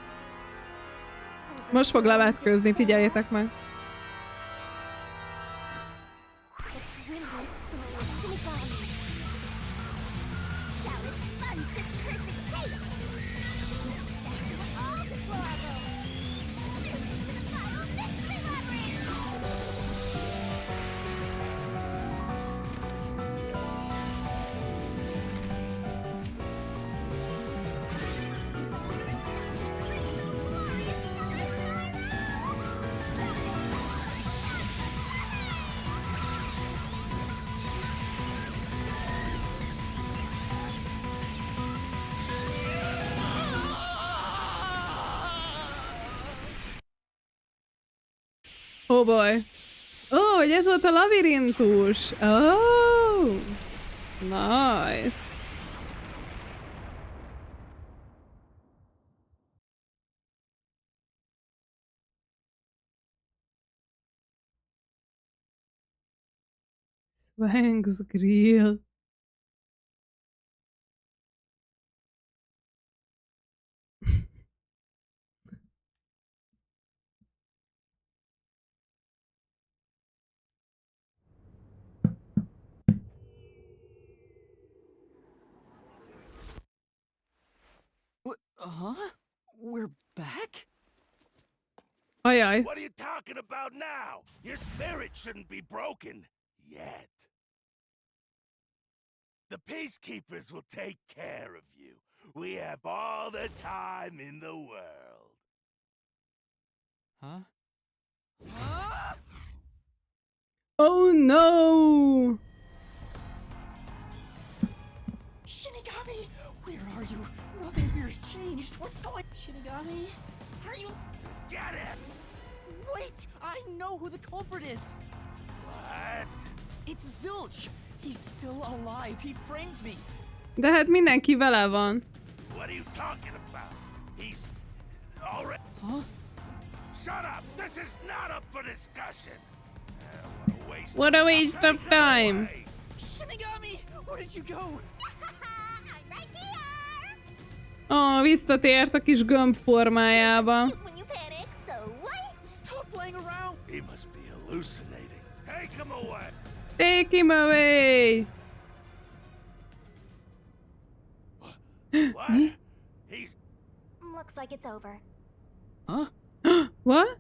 Most fog levetközni, figyeljetek meg. The brilliant soul of Shinigami shall expunge this cursed case. Death to all deplorables. To the final mystery labyrinth. Oh boy. Oh, hogy ez volt a labirintus. Oh. Nice. Swanks grill. Huh? We're back? Ajaj. What are you talking about now? Your spirit shouldn't be broken yet. The peacekeepers will take care of you. We have all the time in the world. Huh? Oh no. Shinigami, where are you? Nothing here's changed. What's going? Shinigami, are you? Get him! Wait, I know who the culprit is. What? It's Zilch. He's still alive. He framed me. De hát mindenki vele van. What are you talking about? He's already. Huh? Shut up! This is not up for discussion. What a waste of time. Shinigami, where did you go? I'm right here. Oh, visszatért a kis gömb formájába. When you panic, so what? Stop playing around. He must be hallucinating. Take him away. Take him away. What? He's. Looks like it's over. Huh? What?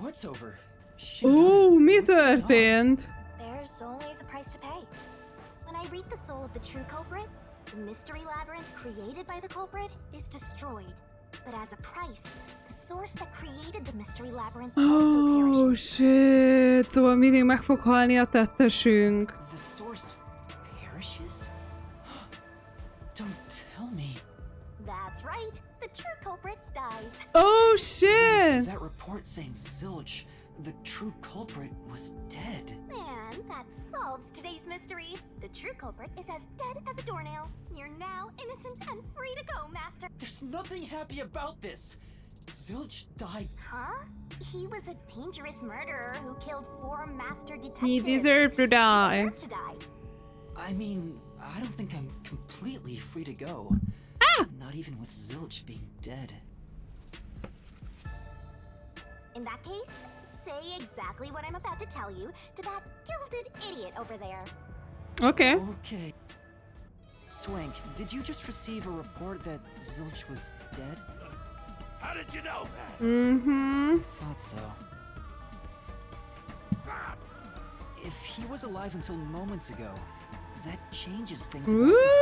What's over? Mi történt? There's always a price to pay. When I read the soul of the true culprit, the mystery labyrinth created by the culprit is destroyed. But as a price, the source that created the mystery labyrinth also Oh perishes. shit! Szóval mindig meg fog halni a tettesünk. The source perishes? Don't tell me. That's right. The true culprit dies. Oh shit! That report saying Zilch, the true culprit, was dead. And that solves today's mystery. The true culprit is as dead as a doornail. You're now innocent and free to go, Master. There's nothing happy about this. Zilch died. Huh? He was a dangerous murderer who killed 4 master detectives. He deserved to die. He deserved to die. I mean, I don't think I'm completely free to go. Not even with Zilch being dead. In that case, say exactly what I'm about to tell you to that gilded idiot over there. Okay. Okay. Swank, did you just receive a report that Zilch was dead? How did you know that? Mm-hmm. Thought so. If he was alive until moments ago, that changes things about Ooh. this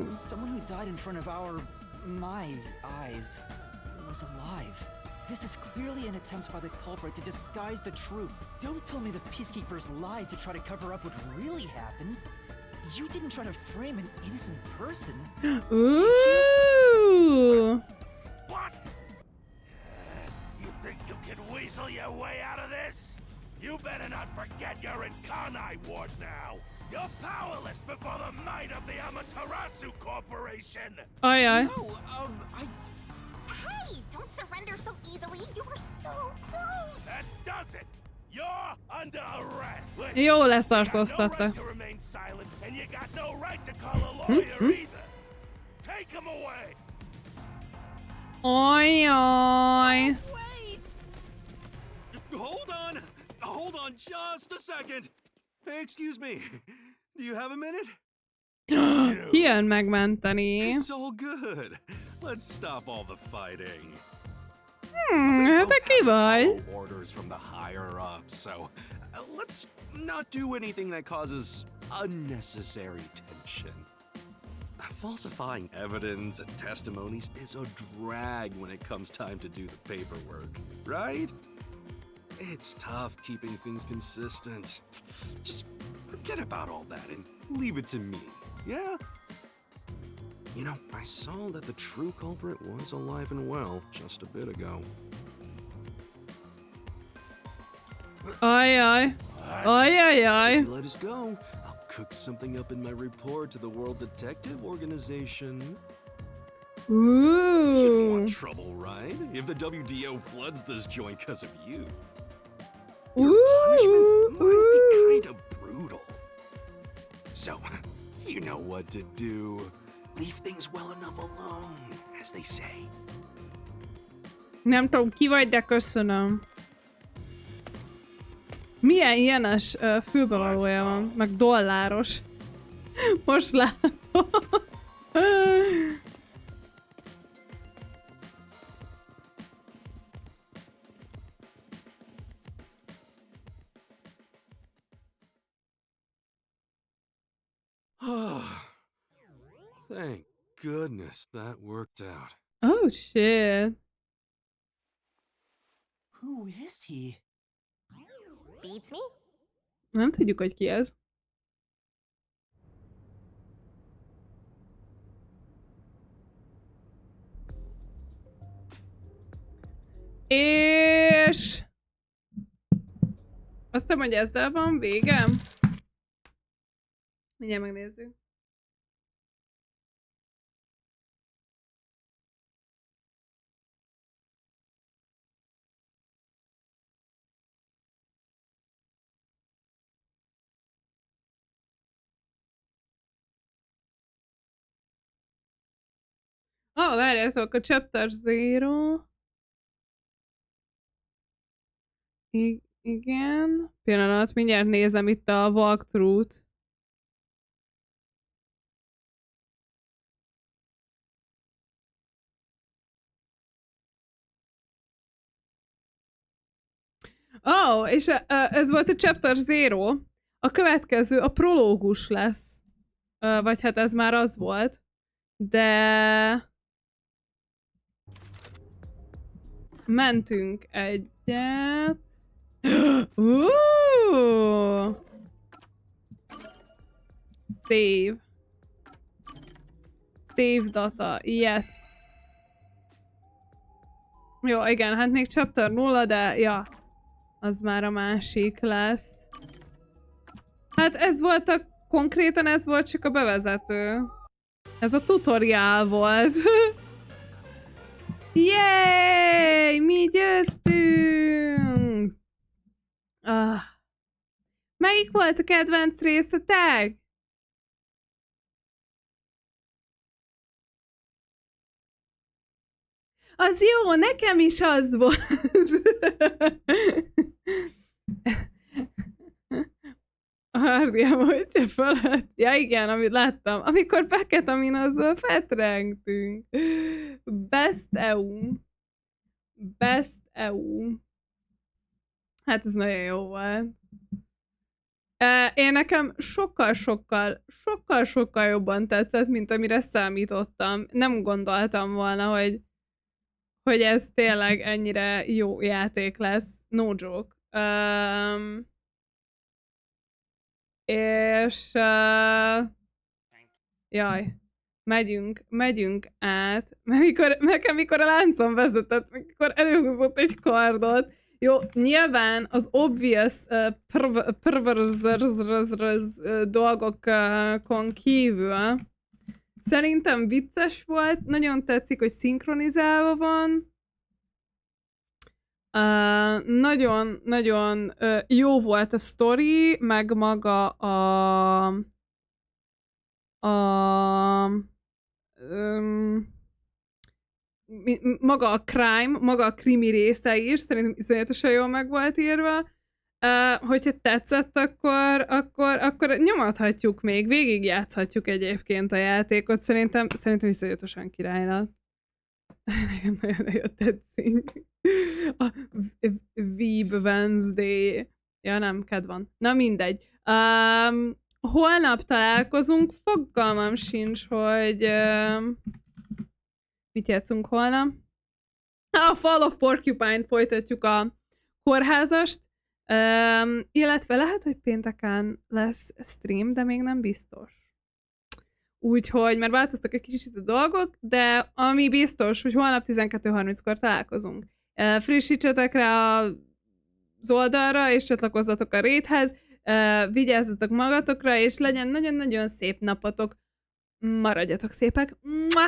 case. Someone who died in front of my eyes was alive. This is clearly an attempt by the culprit to disguise the truth. Don't tell me the peacekeepers lied to try to cover up what really happened. You didn't try to frame an innocent person. Ooh. What? You think you can weasel your way out of this? You better not forget you're in Kanai Ward now. You're powerless before the might of the Amaterasu Corporation. Aye, aye. No, Hey, don't surrender so easily. You were so close. That does it. You're under arrest. Listen, Jó you lesz got no tartóztatva. right to remain silent, and you got no right to call a lawyer either. Take him away. Ajaj. Wait! Hold on just a second. Hey, excuse me. Do you have a minute? Ki jön megmenteni? It's all good. Let's stop all the fighting. Hát te ki vagy? Follow orders from the higher ups, so let's not do anything that causes unnecessary tension. Falsifying evidence and testimonies is a drag when it comes time to do the paperwork, right? It's tough keeping things consistent. Just forget about all that and leave it to me, yeah? You know, I saw that the true culprit was alive and well just a bit ago. Ajaj. Ajajaj. If you let us go, I'll cook something up in my report to the World Detective Organization. You don't Ooh. want trouble, right? If the WDO floods this joint because of you. Ooh. Might be kind of brutal. So, you know what to do. Leave things well enough alone, as they say. Nem tudom, ki vagy, de köszönöm. Milyen ilyenes fülbevalója van, meg dolláros. Most látom. Thank goodness that worked out. Oh shit. Who is he? Beats me? Nem tudjuk, hogy ki ez. És... Azt hiszem, hogy ezzel van végem. Mindjárt megnézzük. Várjátok, a Chapter 0. Igen. Pillanat, mindjárt nézem itt a walkthrough-t. És ez volt a Chapter 0. A következő a prológus lesz. Vagy hát ez már az volt. De... mentünk egyet. Save. Save data. Yes. Jó, igen, hát még chapter 0, de ja. Az már a másik lesz. Hát ez volt konkrétan ez volt csak a bevezető. Ez a tutoriál volt. Yay! Mi győztünk! Melyik volt a kedvenc részletek? Az jó, nekem is az volt. A Hardiam, hogyha felett. Ja igen, amit láttam. Amikor peketaminozva fetrengtünk. Best EU. Best EU. Hát ez nagyon jó volt. Én nekem sokkal jobban tetszett, mint amire számítottam. Nem gondoltam volna, hogy ez tényleg ennyire jó játék lesz. No joke. És jaj, megyünk át, mert amikor a láncon vezetett, amikor előhúzott egy kardot, jó, nyilván az obvious dolgokon kívül szerintem vicces volt, nagyon tetszik, hogy szinkronizálva van. Nagyon jó volt a sztori, meg maga maga a crime, maga a krimi része is, szerintem iszonyatosan jól meg volt írva. Hogyha tetszett, akkor nyomathatjuk még, végigjátszhatjuk egyébként a játékot, szerintem iszonyatosan király lett. Nekem nagyon tetszik. A Weeb Wednesday. Ja, nem, kedv van. Na mindegy. Holnap találkozunk. Fogalmam sincs, hogy mit játszunk holnap. A Fall of Porcupine folytatjuk a kórházast. Illetve lehet, hogy pénteken lesz stream, de még nem biztos. Úgyhogy, mert változtak egy kicsit a dolgok, de ami biztos, hogy holnap 12:30-kor találkozunk. Frissítsetek rá az oldalra, és csatlakozzatok a raidhez, vigyázzatok magatokra, és legyen nagyon-nagyon szép napotok. Maradjatok szépek! Mua!